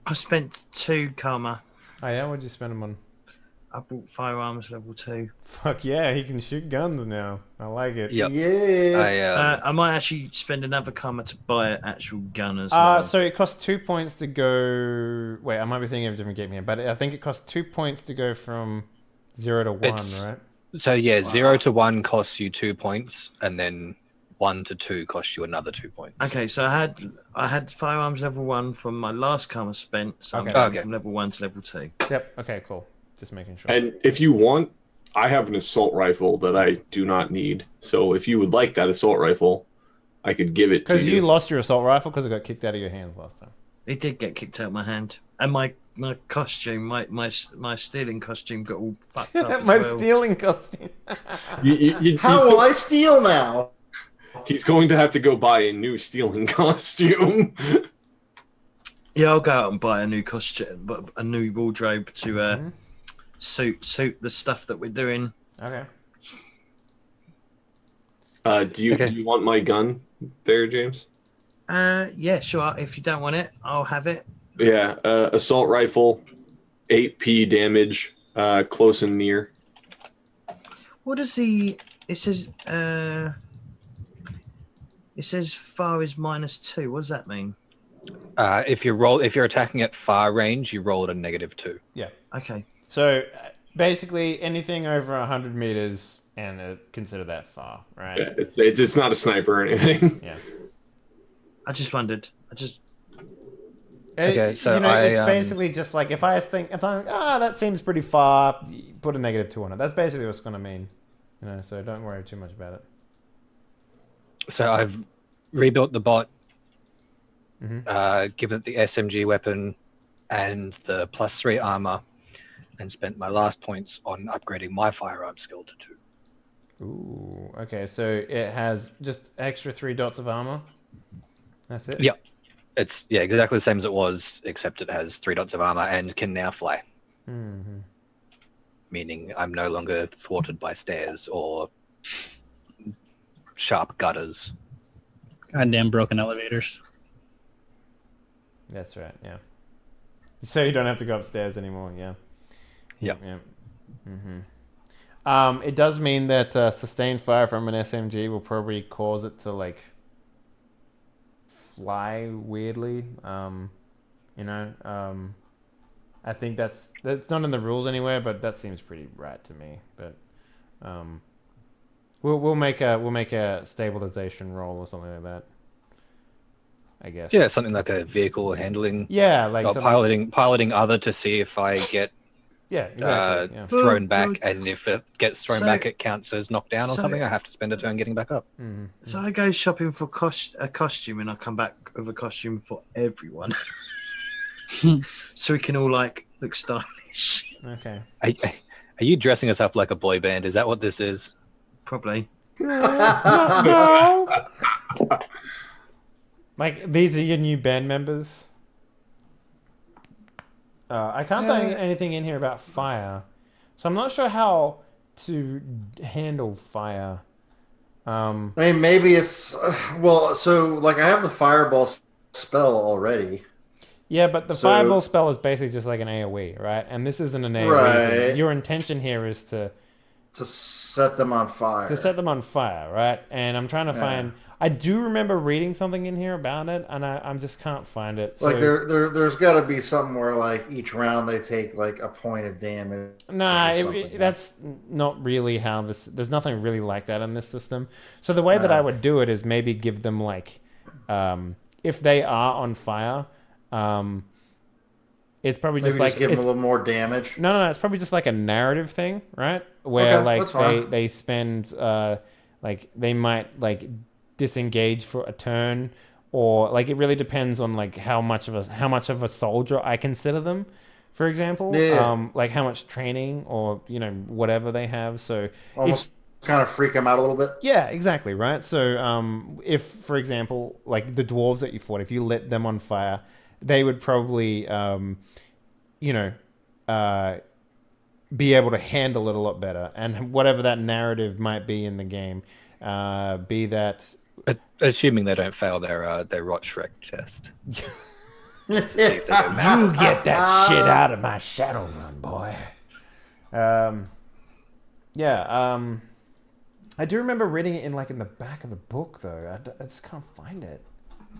Speaker 2: I spent 2 karma.
Speaker 1: Oh yeah, what'd you spend them on?
Speaker 2: I bought firearms level 2.
Speaker 1: Fuck yeah, he can shoot guns now. I like it.
Speaker 4: Yep.
Speaker 5: Yeah.
Speaker 2: I might actually spend another karma to buy an actual gun as well.
Speaker 1: So it costs 2 points to go. Wait, I might be thinking of a different game here, but I think it costs 2 points to go from 0 to 1, right?
Speaker 4: So yeah, 0 to 1 costs you 2 points, and then 1 to 2 costs you another 2 points.
Speaker 2: Okay, so I had firearms level 1 from my last karma spent, so I'm
Speaker 1: Okay.
Speaker 2: going
Speaker 4: Okay.
Speaker 2: from level 1 to level 2.
Speaker 1: Yep. Okay. Cool. Just making sure.
Speaker 3: And if you want, I have an assault rifle that I do not need. So if you would like that assault rifle, I could give it to
Speaker 1: Because you
Speaker 3: you.
Speaker 1: lost your assault rifle because it got kicked out of your hands last time.
Speaker 2: It did get kicked out of my hand, and my costume, my stealing costume, got all fucked up.
Speaker 1: My
Speaker 2: as well.
Speaker 1: stealing costume.
Speaker 5: How will I steal now?
Speaker 3: He's going to have to go buy a new stealing costume.
Speaker 2: Yeah, I'll go out and buy a new costume, but a new wardrobe to suit the stuff that we're doing.
Speaker 1: Okay.
Speaker 3: Do you want my gun there, James?
Speaker 2: Yeah, sure. If you don't want it, I'll have it.
Speaker 3: Yeah, assault rifle, 8p damage, close and near.
Speaker 2: What does it says far is -2. What does that mean?
Speaker 4: If you're attacking at far range, you roll at a -2.
Speaker 1: Yeah.
Speaker 2: Okay.
Speaker 1: So basically, anything over 100 meters, and consider that far, right?
Speaker 3: Yeah, it's not a sniper or anything.
Speaker 1: Yeah.
Speaker 2: I just wondered.
Speaker 4: Okay, so
Speaker 1: it's basically just like if I'm like, that seems pretty far, put a -2 on it. That's basically what it's going to mean. So don't worry too much about it.
Speaker 4: So I've rebuilt the bot,
Speaker 1: Mm-hmm.
Speaker 4: given it the SMG weapon and the +3 armor, and spent my last points on upgrading my firearm skill to 2.
Speaker 1: Ooh, okay. So it has just extra 3 dots of armor. That's it.
Speaker 4: Yeah. It's exactly the same as it was, except it has 3 dots of armor and can now fly.
Speaker 1: Mm-hmm.
Speaker 4: Meaning I'm no longer thwarted by stairs or sharp gutters.
Speaker 6: Goddamn broken elevators.
Speaker 1: That's right. Yeah. So you don't have to go upstairs anymore. Yeah.
Speaker 4: Yep.
Speaker 1: Yeah. Mm-hmm. It does mean that sustained fire from an SMG will probably cause it to like fly weirdly. I think that's not in the rules anywhere, but that seems pretty right to me. But we'll make a stabilization roll or something like that, I guess.
Speaker 4: Yeah, something like a vehicle handling.
Speaker 1: Yeah, like
Speaker 4: Or piloting other to see if I get
Speaker 1: Yeah, exactly. Yeah.
Speaker 4: thrown back, and if it gets thrown
Speaker 2: So-
Speaker 4: back, it counts as knocked down or
Speaker 2: so-
Speaker 4: something. I have to spend a turn getting back up.
Speaker 1: Mm-hmm.
Speaker 2: So I go shopping for a costume, and I come back with a costume for everyone, so we can all like look stylish.
Speaker 1: Okay.
Speaker 4: Are you dressing us up like a boy band? Is that what this is?
Speaker 2: Probably.
Speaker 1: No. Like, these are your new band members? I can't find anything in here about fire. So I'm not sure how to handle fire.
Speaker 5: I mean, maybe it's so like I have the fireball spell already.
Speaker 1: Yeah, but the
Speaker 5: So-
Speaker 1: fireball spell is basically just like an AoE, right? And this isn't an AoE.
Speaker 5: Right.
Speaker 1: Your intention here is to
Speaker 5: set them on fire.
Speaker 1: set them on fire, right? And I'm trying to find. I do remember reading something in here about it, and I just can't find it. So,
Speaker 5: Like there's got to be something where like each round they take like a point of damage.
Speaker 1: Nah,
Speaker 5: or something.
Speaker 1: that's not really how this. There's nothing really like that in this system. So the way that I would do it is maybe give them like, if they are on fire, it's probably
Speaker 5: Maybe
Speaker 1: just like
Speaker 5: give them a little more damage.
Speaker 1: no. It's probably just like a narrative thing, right? Where
Speaker 5: Okay, that's fine.
Speaker 1: they spend like they might like disengage for a turn, or like it really depends on like how much of a soldier I consider them, for example.
Speaker 5: Yeah.
Speaker 1: Like how much training or whatever they have. So
Speaker 5: Almost kind of freak them out a little bit.
Speaker 1: yeah, exactly, right? So if, for example, like the dwarves that you fought, if you lit them on fire, they would probably, be able to handle it a lot better. And whatever that narrative might be in the game, be that...
Speaker 4: Assuming they don't fail their rot Shrek test.
Speaker 1: You get that shit out of my Shadowrun, boy. I do remember reading it in the back of the book, though. I just can't find it.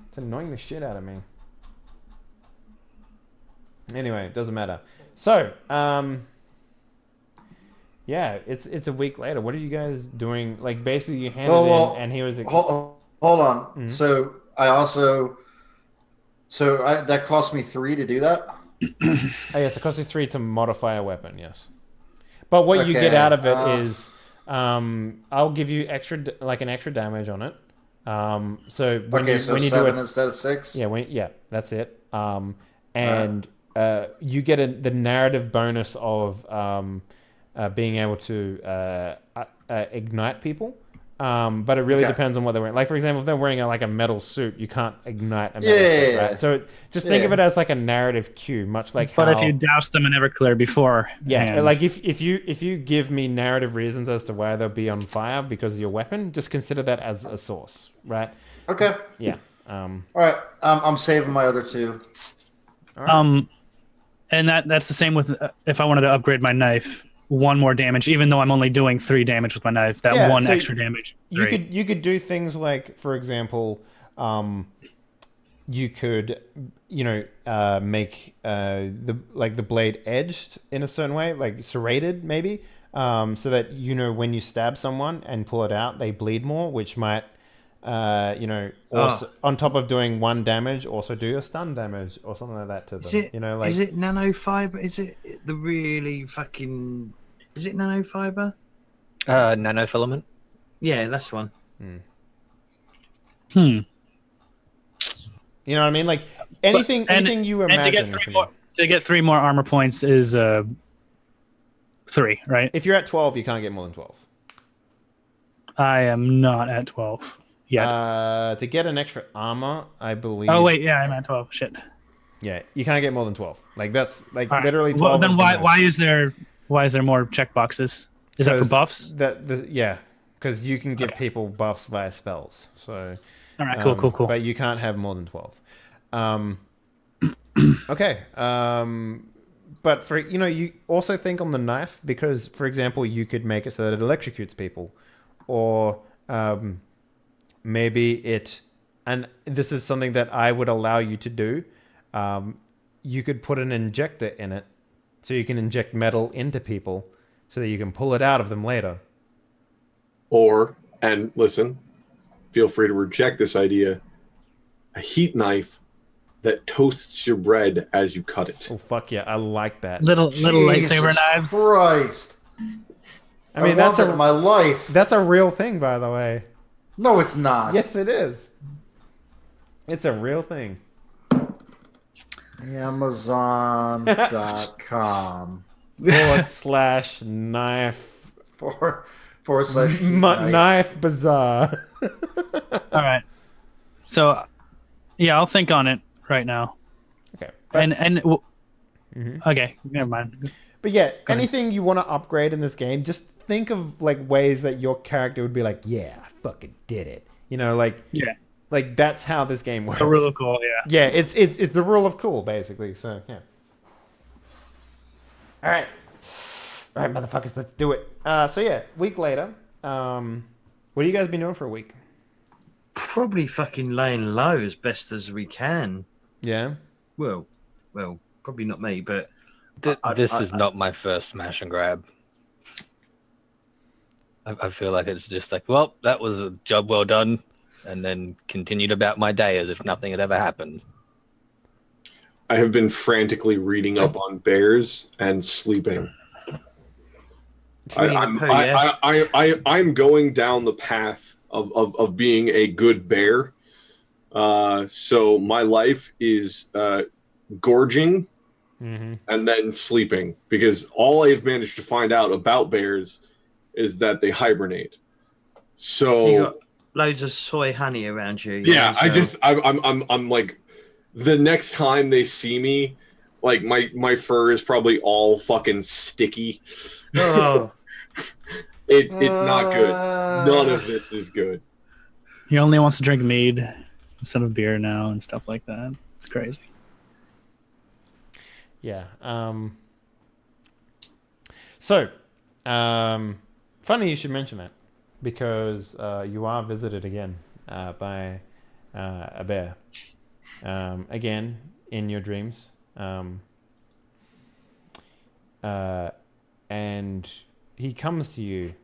Speaker 1: It's annoying the shit out of me. Anyway, it doesn't matter. So, yeah, it's a week later. What are you guys doing? Like, basically, you handed in, and he was.
Speaker 5: Hold on.
Speaker 1: Mhm.
Speaker 5: So that cost me 3 to do that.
Speaker 1: Oh yes, it costs you 3 to modify a weapon. Yes, but what you get out
Speaker 5: Okay.
Speaker 1: of it is, I'll give you an extra damage on it. So
Speaker 5: Okay, so
Speaker 1: when you do
Speaker 5: 7
Speaker 1: it,
Speaker 5: instead of 6.
Speaker 1: yeah, that's it.
Speaker 5: Alright.
Speaker 1: And you get the narrative bonus of being able to ignite people. But it really
Speaker 5: Okay.
Speaker 1: depends on what they're wearing. Like, for example, if they're wearing like a metal suit, you can't ignite a metal
Speaker 5: Yeah.
Speaker 1: suit, right? So just think of
Speaker 5: Yeah.
Speaker 1: it as like a narrative cue, much like
Speaker 6: But
Speaker 1: how.
Speaker 6: if you douse them in Everclear before,
Speaker 1: Yeah, like if you give me narrative reasons as to why they'll be on fire because of your weapon, just consider that as a source, right?
Speaker 5: Okay.
Speaker 1: Yeah.
Speaker 5: All right. I'm saving my other 2.
Speaker 1: All right.
Speaker 6: And that's the same with if I wanted to upgrade my knife, 1 more damage, even though I'm only doing 3 damage with my knife. That
Speaker 1: Yeah,
Speaker 6: 1
Speaker 1: so
Speaker 6: extra damage.
Speaker 1: You could do things like, for example, you could, make the blade edged in a certain way, like serrated maybe, so that when you stab someone and pull it out, they bleed more, which might, also on top of doing 1 damage, also do a stun damage or something like that to them.
Speaker 2: Is it nanofiber? Is it the really fucking? Is it nanofiber?
Speaker 4: Nanofilament.
Speaker 2: Yeah, that's one.
Speaker 1: You know what I mean? Like anything you imagine.
Speaker 6: And to get 3 more armor points is 3, right?
Speaker 1: If you're at 12, you can't get more than 12.
Speaker 6: I am not at 12 yet.
Speaker 1: To get an extra armor, I believe.
Speaker 6: Oh wait, yeah, I'm at 12. Shit.
Speaker 1: Yeah, you can't get more than 12. Like that's like
Speaker 6: All right.
Speaker 1: literally 12.
Speaker 6: Well, then
Speaker 1: is the most.
Speaker 6: why is there more checkboxes? Is that for buffs?
Speaker 1: Yeah, because you can give people buffs via spells. So.
Speaker 6: All right, cool.
Speaker 1: But you can't have more than 12. Okay. But for you also think on the knife because, for example, you could make it so that it electrocutes people, or maybe and this is something that I would allow you to do. You could put an injector in it, so you can inject metal into people, so that you can pull it out of them later.
Speaker 3: And listen, feel free to reject this idea. A heat knife that toasts your bread as you cut it.
Speaker 1: Oh fuck yeah, I like that.
Speaker 6: Little
Speaker 5: Jesus
Speaker 6: lightsaber knives.
Speaker 5: Christ.
Speaker 1: I mean,
Speaker 5: that's in my life.
Speaker 1: That's a real thing, by the way.
Speaker 5: No, it's not.
Speaker 1: Yes, it is. It's a real thing.
Speaker 5: Amazon.com
Speaker 1: /knife
Speaker 5: /knife
Speaker 1: bazaar.
Speaker 6: All right. So, yeah, I'll think on it right now.
Speaker 1: Okay.
Speaker 6: Okay, never mind.
Speaker 1: But yeah, anything you want to upgrade in this game, just think of like ways that your character would be like, yeah, I fucking did it. Like that's how this game works.
Speaker 6: A rule of cool,
Speaker 1: Yeah,
Speaker 6: yeah.
Speaker 1: it's the rule of cool, basically. So yeah. All right, motherfuckers, let's do it. So yeah, week later. What have you guys been doing for a week?
Speaker 2: Probably fucking laying low as best as we can.
Speaker 1: Yeah.
Speaker 2: Well, probably not me, but
Speaker 4: This is not my first smash and grab. I feel like it's just like, well, that was a job well done, and then continued about my day as if nothing had ever happened.
Speaker 3: I have been frantically reading up on bears and sleeping. I'm going down the path of being a good bear. So my life is gorging and then sleeping, because all I've managed to find out about bears is that they hibernate. So
Speaker 2: you got loads of soy honey around you.
Speaker 3: Yeah, I'm like, the next time they see me, like my fur is probably all fucking sticky.
Speaker 2: Oh.
Speaker 3: It's not good. None of this is good.
Speaker 6: He only wants to drink mead instead of beer now and stuff like that. It's crazy.
Speaker 1: Yeah. So, funny you should mention that, because you are visited again by a bear. Again, in your dreams. And he comes to you,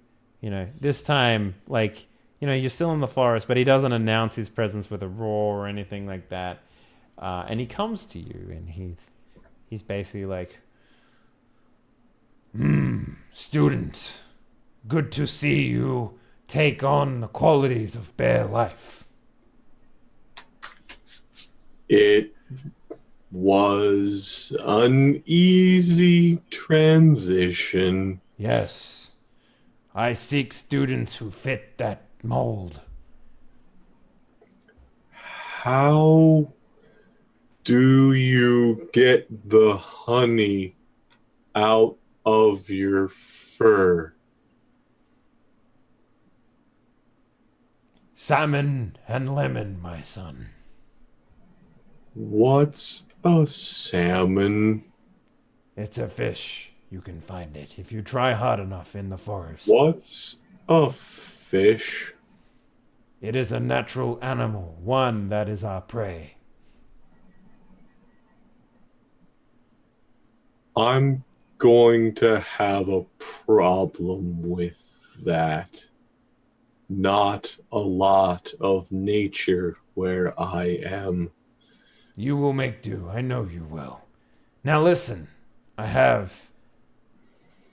Speaker 1: this time, like, you're still in the forest, but he doesn't announce his presence with a roar or anything like that. And he comes to you, and he's basically like, student, good to see you take on the qualities of bear life.
Speaker 3: It was an easy transition.
Speaker 1: Yes, I seek students who fit that mold.
Speaker 3: How do you get the honey out of your fur?
Speaker 1: Salmon and lemon, my son.
Speaker 3: What's a salmon?
Speaker 1: It's a fish. You can find it if you try hard enough in the forest.
Speaker 3: What's a fish?
Speaker 1: It is a natural animal, one that is our prey.
Speaker 3: I'm going to have a problem with that. Not a lot of nature where I am.
Speaker 1: You will make do. I know you will. Now listen, I have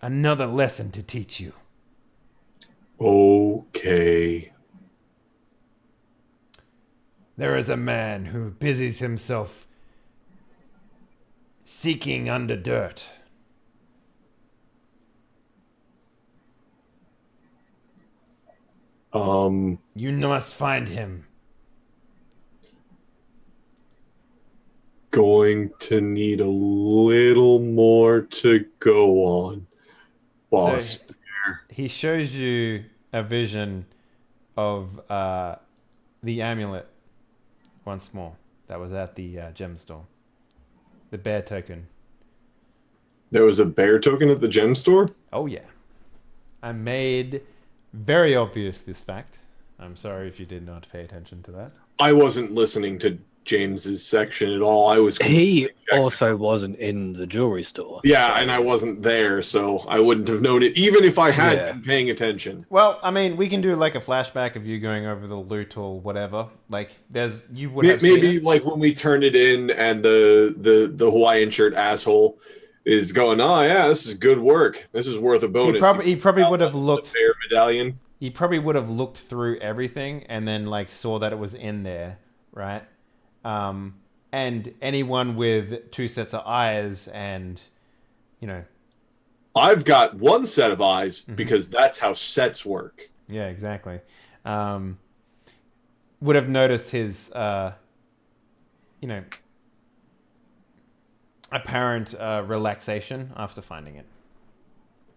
Speaker 1: another lesson to teach you.
Speaker 3: Okay.
Speaker 1: There is a man who busies himself seeking under dirt. You must find him.
Speaker 3: Going to need a little more to go on, boss.
Speaker 1: So he shows you a vision of the amulet once more that was at the gem store. The bear token.
Speaker 3: There was a bear token at the gem store?
Speaker 1: Oh, yeah. I made very obvious this fact. I'm sorry if you did not pay attention to that.
Speaker 3: I wasn't listening to James's section at all. I was
Speaker 4: He also wasn't in the jewelry store.
Speaker 3: Yeah, and I wasn't there, so I wouldn't have known it, even if I had been paying attention.
Speaker 1: Well, I mean, we can do like a flashback of you going over the loot or whatever. Like, you would have
Speaker 3: maybe
Speaker 1: seen it.
Speaker 3: like when we turn it in, and the Hawaiian shirt asshole is going, "Oh yeah, this is good work. This is worth a bonus."
Speaker 1: He probably would have looked.
Speaker 3: Bear medallion.
Speaker 1: He probably would have looked through everything and then like saw that it was in there, right? And anyone with two sets of eyes and,
Speaker 3: I've got one set of eyes because that's how sets work.
Speaker 1: Yeah, exactly. Would have noticed his, apparent relaxation after finding it.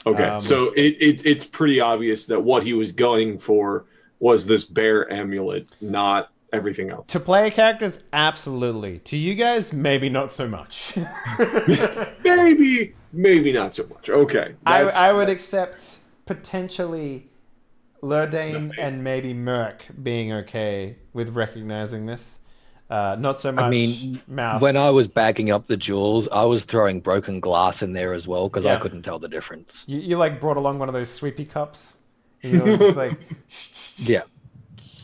Speaker 3: Okay, so it's pretty obvious that what he was going for was this bear amulet, not everything else.
Speaker 1: To player characters, absolutely. To you guys, maybe not so much.
Speaker 3: maybe not so much. Okay.
Speaker 1: I would accept potentially Lurdane and maybe Merc being okay with recognizing this. Not so much.
Speaker 4: I mean,
Speaker 1: Mouse.
Speaker 4: when I was bagging up the jewels, I was throwing broken glass in there as well because I couldn't tell the difference.
Speaker 1: You like brought along one of those sweepy cups. And you were just like,
Speaker 4: yeah.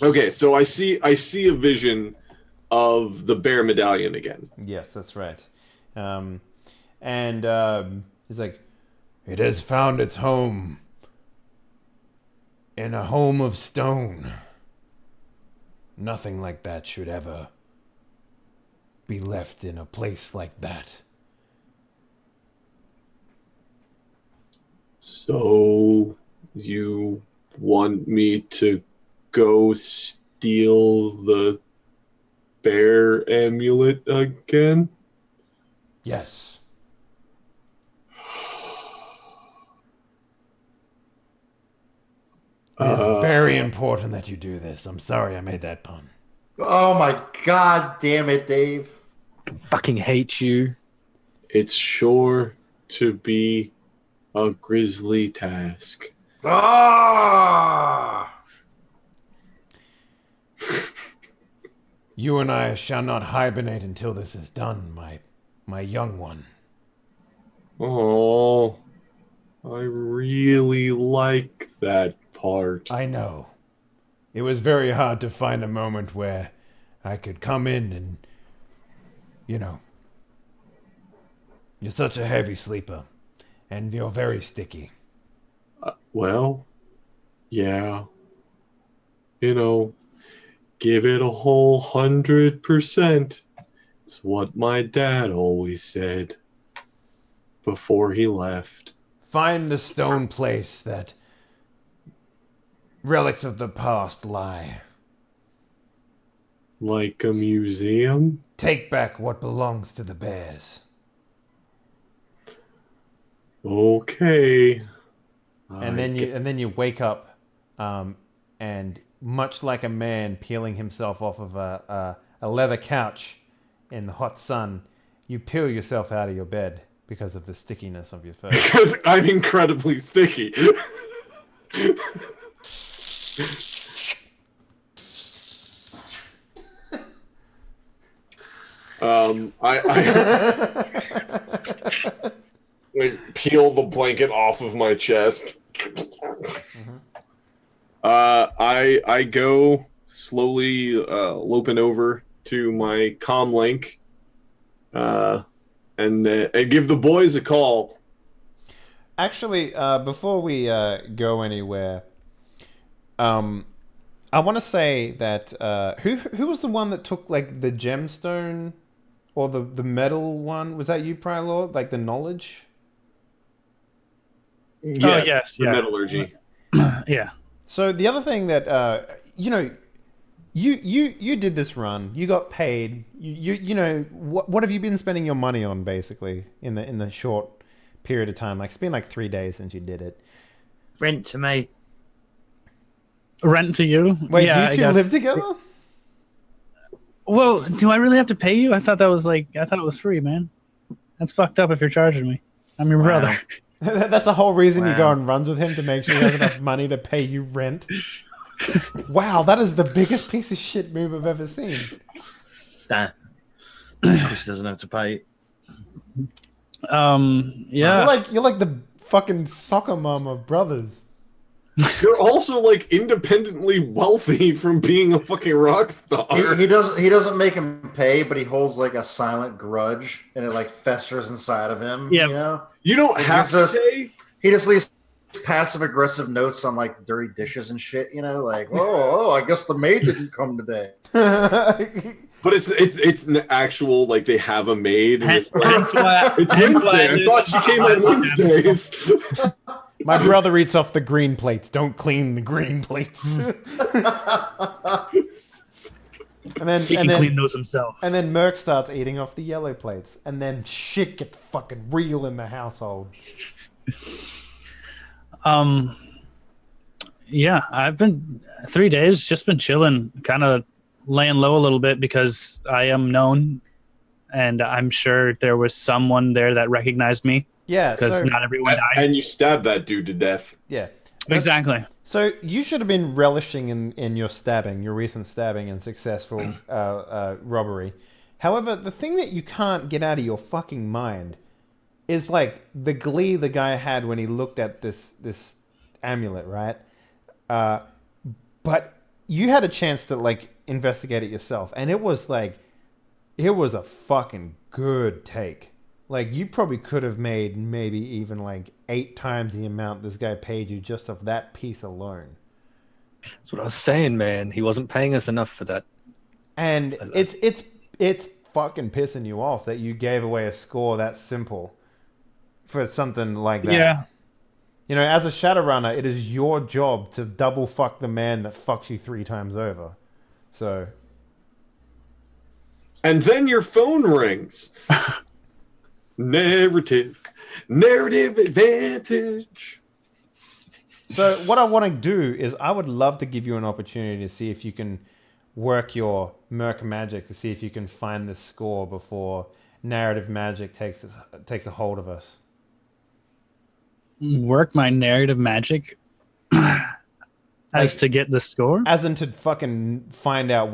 Speaker 3: Okay, so I see a vision of the bear medallion again.
Speaker 1: Yes, that's right. He's like, it has found its home in a home of stone. Nothing like that should ever be left in a place like that.
Speaker 3: So you want me to go steal the bear amulet again?
Speaker 1: Yes. It is very important that you do this. I'm sorry I made that pun.
Speaker 5: Oh my god damn it, Dave.
Speaker 4: Fucking hate you.
Speaker 3: It's sure to be a grisly task.
Speaker 5: Ah!
Speaker 1: You and I shall not hibernate until this is done, my young one.
Speaker 3: Oh, I really like that part.
Speaker 1: I know. It was very hard to find a moment where I could come in and, you know, you're such a heavy sleeper, and you're very sticky.
Speaker 3: Well, yeah. You know, give it a whole 100%. It's what my dad always said before he left.
Speaker 1: Find the stone place that relics of the past lie.
Speaker 3: Like a museum?
Speaker 1: Take back what belongs to the bears.
Speaker 3: Okay.
Speaker 1: And then you wake up, and much like a man peeling himself off of a leather couch in the hot sun, you peel yourself out of your bed because of the stickiness of your fur.
Speaker 3: Because I'm incredibly sticky. I peel the blanket off of my chest. I go slowly loping over to my comm link and give the boys a call.
Speaker 1: Actually, before we go anywhere, I want to say that who was the one that took like the gemstone or the metal one? Was that you, Prior Lord? Like the knowledge?
Speaker 3: Yeah,
Speaker 6: Oh, yes,
Speaker 3: the
Speaker 6: yeah.
Speaker 3: metallurgy.
Speaker 6: Yeah.
Speaker 1: So the other thing that you did this run, you got paid. You know what have you been spending your money on basically in the short period of time? Like it's been like 3 days since you did it.
Speaker 2: Rent to me.
Speaker 6: Rent to you?
Speaker 1: Wait,
Speaker 6: yeah,
Speaker 1: do you two live together?
Speaker 6: Well, do I really have to pay you? I thought it was free, man. That's fucked up if you're charging me. I'm your brother.
Speaker 1: That's the whole reason you go
Speaker 2: Wow.
Speaker 1: on runs with him, to make sure he has enough money to pay you rent. Wow, that is the biggest piece of shit move I've ever seen.
Speaker 2: Damn. Chris doesn't have to pay.
Speaker 6: Yeah.
Speaker 1: You're like the fucking soccer mom of brothers.
Speaker 3: You're also like independently wealthy from being a fucking rock star.
Speaker 5: He doesn't make him pay, but he holds like a silent grudge, and it like festers inside of him.
Speaker 6: Yeah.
Speaker 5: You know,
Speaker 3: You don't have to pay.
Speaker 5: he just leaves passive aggressive notes on like dirty dishes and shit. You know, like I guess the maid didn't come today.
Speaker 3: But it's an actual, like, they have a maid. And it's like,
Speaker 6: Hence why,
Speaker 3: it's
Speaker 6: hence why
Speaker 3: Wednesday. I thought she came on Wednesdays.
Speaker 1: My brother eats off the green plates. Don't clean the green plates.
Speaker 6: he can clean those himself.
Speaker 1: And then Merc starts eating off the yellow plates. And then shit gets fucking real in the household.
Speaker 6: Yeah, I've been 3 days, just been chilling, kind of laying low a little bit because I am known, and I'm sure there was someone there that recognized me.
Speaker 1: Yeah,
Speaker 6: because
Speaker 1: so,
Speaker 6: not everyone died.
Speaker 3: And you stabbed that dude to death.
Speaker 1: yeah.
Speaker 6: Exactly.
Speaker 1: So you should have been relishing in your stabbing, your recent stabbing and successful robbery. However, the thing that you can't get out of your fucking mind is like the glee the guy had when he looked at this amulet, right? But you had a chance to like investigate it yourself, and it was a fucking good take. Like you probably could have made maybe even like 8 times the amount this guy paid you just of that piece alone.
Speaker 4: That's what I was saying, man. He wasn't paying us enough for that.
Speaker 1: And it's fucking pissing you off that you gave away a score that simple for something like that.
Speaker 6: Yeah.
Speaker 1: You know, as a Shadowrunner, it is your job to double fuck the man that fucks you 3 times over. So.
Speaker 3: And then your phone rings. Narrative advantage.
Speaker 1: So what I want to do is I would love to give you an opportunity to see if you can work your Merc magic to see if you can find this score before narrative magic takes a hold of us.
Speaker 6: Work my narrative magic as to get the score?
Speaker 1: As in to fucking find out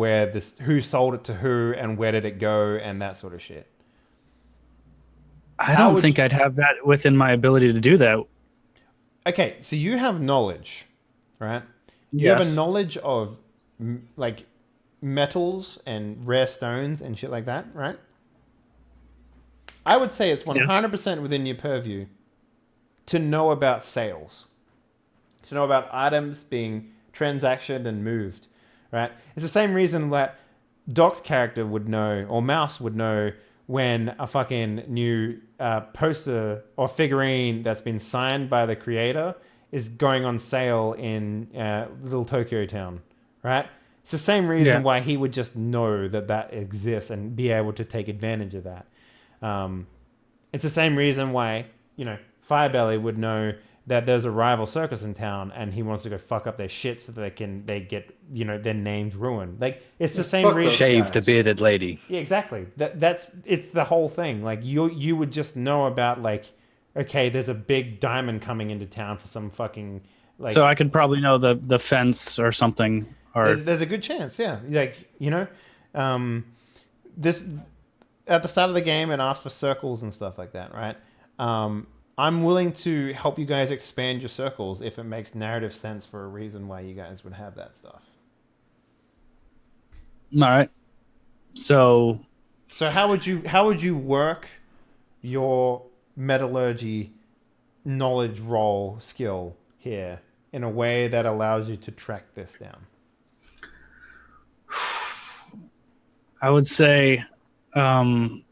Speaker 1: who sold it to who and where did it go and that sort of shit.
Speaker 6: I don't think I'd have that within my ability to do that.
Speaker 1: Okay, so you have knowledge, right? You have a
Speaker 6: Yes.
Speaker 1: knowledge of like metals and rare stones and shit like that, right? I would say it's 100% within your purview to know about sales, to know about items being transactioned and moved, right? It's the same reason that Doc's character would know, or Mouse would know, when a fucking new poster or figurine that's been signed by the creator is going on sale in Little Tokyo Town, right? It's the same reason why he would just know that that exists and be able to take advantage of that. It's the same reason why, Firebelly would know that there's a rival circus in town and he wants to go fuck up their shit so that they get, their names ruined. Like, it's the same
Speaker 5: fuck
Speaker 1: reason.
Speaker 5: those
Speaker 4: Shave the
Speaker 5: guys.
Speaker 4: bearded lady.
Speaker 1: Yeah, exactly. It's the whole thing. Like, you would just know about, like, okay, there's a big diamond coming into town for some fucking, like,
Speaker 6: So I could probably know the fence or something. Or
Speaker 1: there's a good chance, yeah. Like, this at the start of the game it asks for circles and stuff like that, right? I'm willing to help you guys expand your circles if it makes narrative sense for a reason why you guys would have that stuff.
Speaker 6: all right. So
Speaker 1: how would you work your metallurgy knowledge roll skill here in a way that allows you to track this down?
Speaker 6: I would say,
Speaker 1: I'm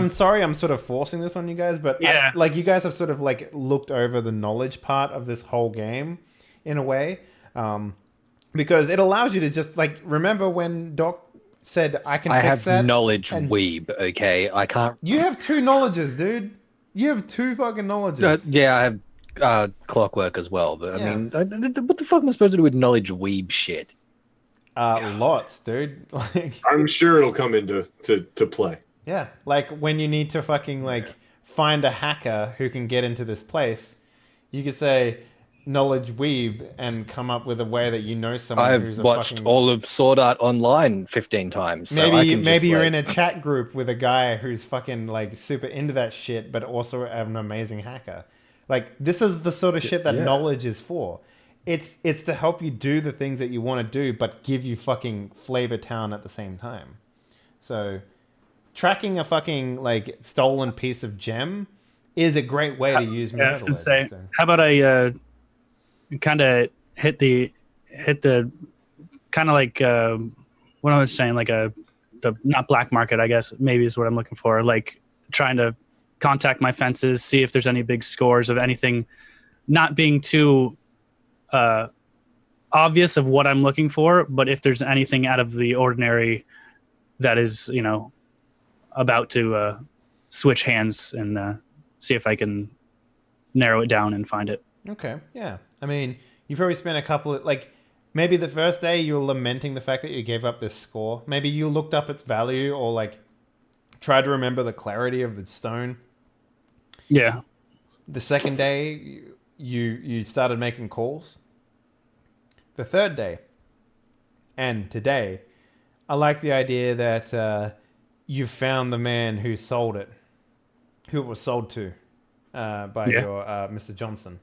Speaker 1: sorry I'm sort of forcing this on you guys, but
Speaker 6: Yeah.
Speaker 1: you guys have sort of like looked over the knowledge part of this whole game in a way, because it allows you to just like remember when Doc said I can
Speaker 4: I
Speaker 1: fix
Speaker 4: have
Speaker 1: that.
Speaker 4: knowledge
Speaker 1: and-
Speaker 4: weeb, okay? I can't...
Speaker 1: You have 2 knowledges, dude. You have 2 fucking knowledges.
Speaker 4: yeah, I have clockwork as well, but
Speaker 1: Yeah.
Speaker 4: I mean, what the fuck am I supposed to do with knowledge weeb shit?
Speaker 1: Lots, dude. Like,
Speaker 3: I'm sure it'll come into to play.
Speaker 1: yeah, like when you need to fucking like find a hacker who can get into this place, you could say knowledge weeb and come up with a way that someone who's
Speaker 4: I've
Speaker 1: a
Speaker 4: watched
Speaker 1: fucking...
Speaker 4: all of Sword Art Online 15 times. So I
Speaker 1: Maybe
Speaker 4: can just,
Speaker 1: you're
Speaker 4: like-
Speaker 1: in a chat group with a guy who's fucking like super into that shit, but also an amazing hacker. Like, this is the sort of shit that
Speaker 4: Yeah.
Speaker 1: knowledge is for. It's to help you do the things that you want to do, but give you fucking Flavor Town at the same time. So, tracking a fucking like stolen piece of gem is a great way to use
Speaker 6: yeah, I was gonna say,
Speaker 1: metallurgy. So.
Speaker 6: how about I kind of hit the kind of like what I was saying, like the not black market, I guess maybe is what I'm looking for. Like trying to contact my fences, see if there's any big scores of anything, not being too obvious of what I'm looking for, but if there's anything out of the ordinary that is, about to switch hands and see if I can narrow it down and find it.
Speaker 1: Okay, yeah. I mean, you probably spent a couple of, like, maybe the first day you were lamenting the fact that you gave up this score. Maybe you looked up its value or, like, tried to remember the clarity of the stone.
Speaker 6: Yeah.
Speaker 1: The second day, you started making calls. The third day, and today, I like the idea that you found the man who sold it, who it was sold to by your Mr. Johnson.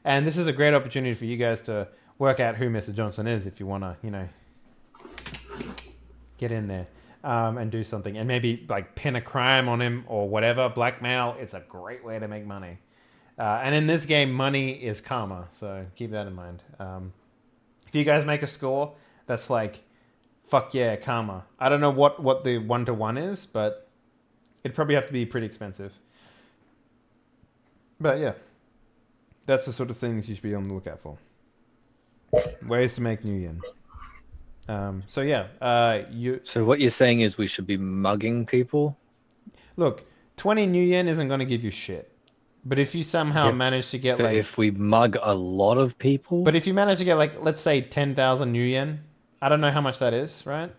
Speaker 1: And this is a great opportunity for you guys to work out who Mr. Johnson is if you want to, get in there and do something. And maybe, like, pin a crime on him or whatever, blackmail. It's a great way to make money. And in this game, money is karma, so keep that in mind. If you guys make a score that's like, fuck yeah, karma. I don't know what the 1-to-1 is, but it'd probably have to be pretty expensive. But yeah, that's the sort of things you should be on the lookout for. Ways to make new yen. So yeah,
Speaker 4: So what you're saying is we should be mugging people?
Speaker 1: look, 20 new yen isn't going to give you shit. But if you somehow manage to get
Speaker 4: But
Speaker 1: like...
Speaker 4: if we mug a lot of people?
Speaker 1: But if you manage to get, like, let's say 10,000 new yen, I don't know how much that is, right?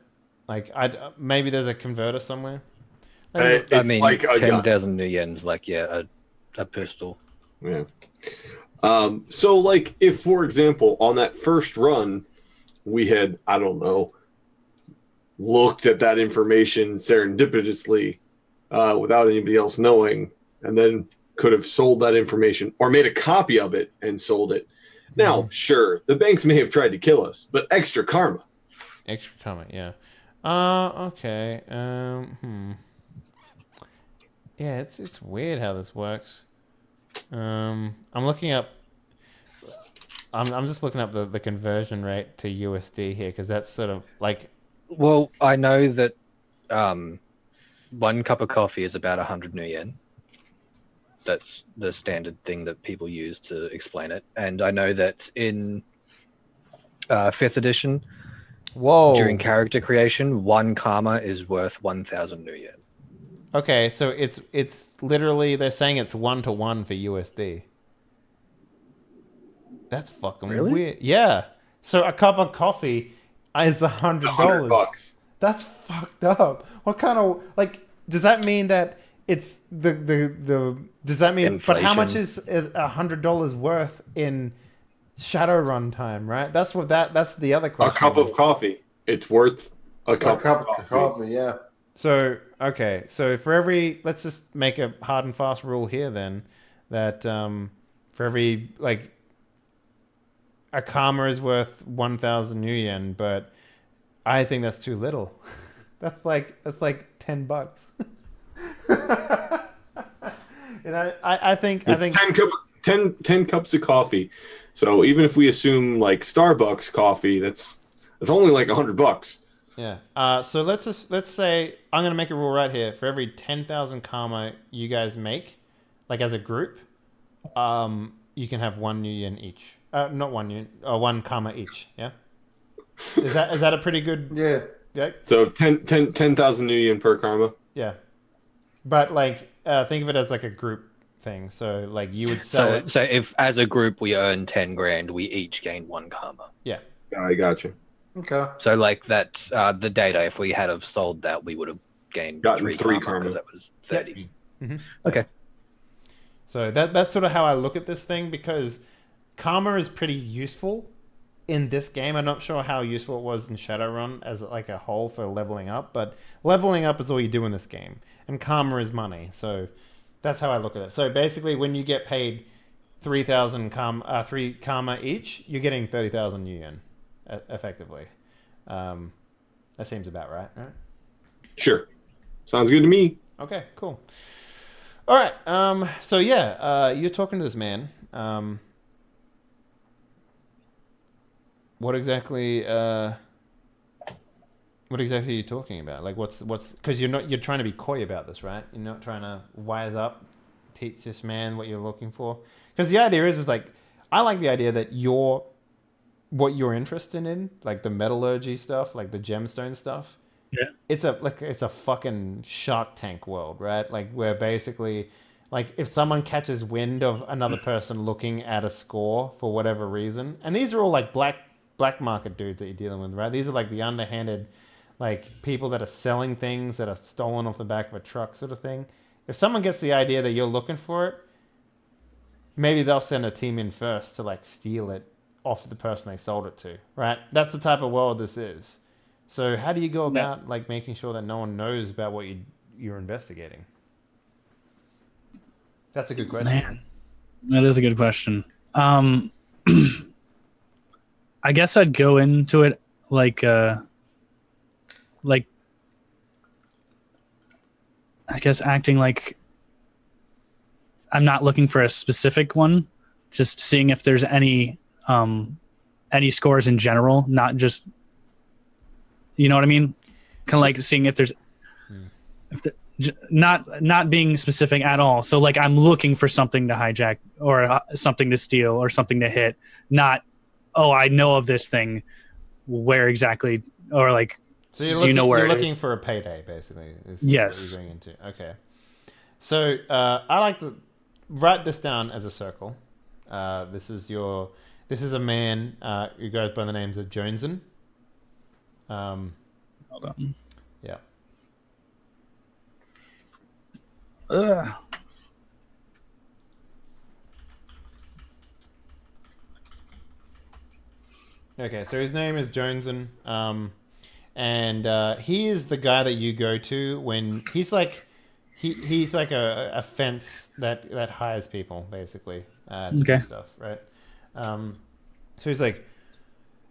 Speaker 1: Like, maybe there's a converter somewhere.
Speaker 3: It's
Speaker 4: I mean,
Speaker 3: like a gun.
Speaker 4: 10,000 new yens, like, yeah, a pistol.
Speaker 3: Yeah. So, like, if, for example, on that first run, we had, I don't know, looked at that information serendipitously without anybody else knowing, and then could have sold that information or made a copy of it and sold it. Now, sure, the banks may have tried to kill us, but extra karma.
Speaker 1: Extra karma, yeah. Okay. Yeah, it's weird how this works. I'm looking up. I'm just looking up the conversion rate to USD here because that's sort of like.
Speaker 4: Well, I know that 1 cup of coffee is about 100 new yen. That's the standard thing that people use to explain it. And I know that in 5th edition, during character creation, 1 karma is worth 1,000 new yen.
Speaker 1: Okay, so it's literally they're saying it's 1-to-1 for USD. That's fucking
Speaker 4: Really?
Speaker 1: weird. Yeah. So a cup of coffee is $100. That's fucked up. What kind of like does that mean that it's the does that mean
Speaker 4: Inflation.
Speaker 1: but how much is $100 worth in Shadowrun time, right? That's the other
Speaker 3: A
Speaker 1: question.
Speaker 3: cup of coffee. It's worth a cup
Speaker 5: of
Speaker 3: of
Speaker 5: coffee, yeah.
Speaker 1: So okay, so for every let's just make a hard and fast rule here then that for every like a karma is worth 1,000 new yen, but I think that's too little. That's like $10. And I think
Speaker 3: 10 cups of coffee. So even if we assume like Starbucks coffee, that's only like $100.
Speaker 1: Yeah. So let's say I'm gonna make a rule right here. For every 10,000 karma you guys make, like as a group, you can have 1 new yen each. Not 1 yen, 1 karma each. Yeah. Is that a pretty good?
Speaker 5: Yeah.
Speaker 1: Yeah.
Speaker 3: So 10,000 new yen per karma.
Speaker 1: Yeah. But like, think of it as like a group thing. So like you would sell it.
Speaker 4: So if as a group we earn 10 grand, we each gain 1 karma.
Speaker 1: Yeah.
Speaker 3: I got you.
Speaker 5: Okay.
Speaker 4: So like that's the data. If we had have sold that, we would have gained
Speaker 3: Gotten
Speaker 4: 3
Speaker 3: karma.
Speaker 4: because that was 30.
Speaker 1: Mm-hmm.
Speaker 4: Okay.
Speaker 1: So that's sort of how I look at this thing because karma is pretty useful in this game. I'm not sure how useful it was in Shadowrun as like a whole for leveling up, but leveling up is all you do in this game, and karma is money. So that's how I look at it. So basically, when you get paid 3,000 3 karma each, you're getting 30,000 new yen, effectively. That seems about right?
Speaker 3: Sure. Sounds good to me.
Speaker 1: Okay, cool. All right. So yeah, you're talking to this man. What exactly are you talking about? Like, what's because you're trying to be coy about this, right? You're not trying to wise up, teach this man what you're looking for. Because the idea is like, I like the idea that what you're interested in, like the metallurgy stuff, like the gemstone stuff.
Speaker 6: Yeah.
Speaker 1: It's a fucking Shark Tank world, right? Like where basically, like if someone catches wind of another person looking at a score for whatever reason, and these are all like black market dudes that you're dealing with, right? These are like the underhanded, like people that are selling things that are stolen off the back of a truck sort of thing. If someone gets the idea that you're looking for it, maybe they'll send a team in first to like steal it off the person they sold it to, right? That's the type of world this is. So how do you go about like making sure that no one knows about what you're investigating? That's a good question.
Speaker 6: Man, that is a good question. I guess I'd go into it like I guess acting like I'm not looking for a specific one, just seeing if there's any scores in general, not just, you know what I mean? Kind of like seeing if there's not being specific at all. So like I'm looking for something to hijack or something to steal or something to hit, not, oh, I know of this thing, where exactly, or like,
Speaker 1: so you're
Speaker 6: do
Speaker 1: looking,
Speaker 6: you know where
Speaker 1: you're
Speaker 6: it
Speaker 1: looking
Speaker 6: is?
Speaker 1: for a payday, basically. Is
Speaker 6: Yes.
Speaker 1: what you're going into. Okay. So I like to write this down as a circle. This is a man who goes by the names of Joneson.
Speaker 6: Hold on.
Speaker 1: Yeah.
Speaker 6: Ugh.
Speaker 1: Okay, so his name is Joneson, and he is the guy that you go to when he's like He's like a fence that hires people basically to do
Speaker 6: Okay.
Speaker 1: stuff, right? So he's like,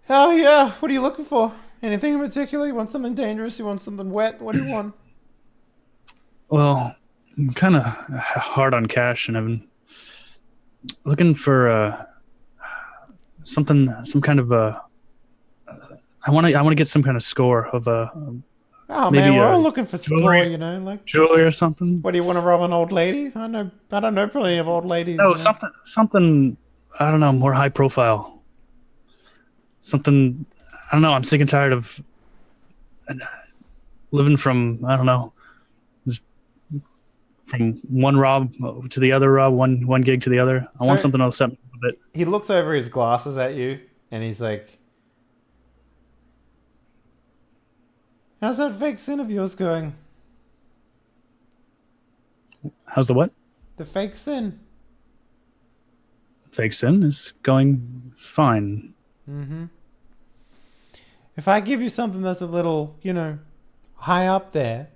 Speaker 1: oh yeah, what are you looking for? Anything in particular? You want something dangerous? You want something wet? What do you want?
Speaker 6: Well, I'm kind of hard on cash, and I'm looking for some kind of I want to get some kind of score of
Speaker 1: Oh
Speaker 6: maybe
Speaker 1: man, we're all looking for score,
Speaker 6: jewelry.
Speaker 1: you know, like.
Speaker 6: jewelry or something.
Speaker 1: What do you want to rob an old lady? I don't know plenty of old ladies.
Speaker 6: No,
Speaker 1: you know?
Speaker 6: something. I don't know, more high profile. Something. I don't know. I'm sick and tired of living from I don't know, just from one rob to the other rob, one gig to the other. I want
Speaker 1: So-
Speaker 6: something else up with it.
Speaker 1: He looks over his glasses at you, and he's like, "How's that fake sin of yours going?
Speaker 6: How's the what?
Speaker 1: The fake sin."
Speaker 6: Fake sin is going. It's fine.
Speaker 1: Mm-hmm. If I give you something that's a little, you know, high up there,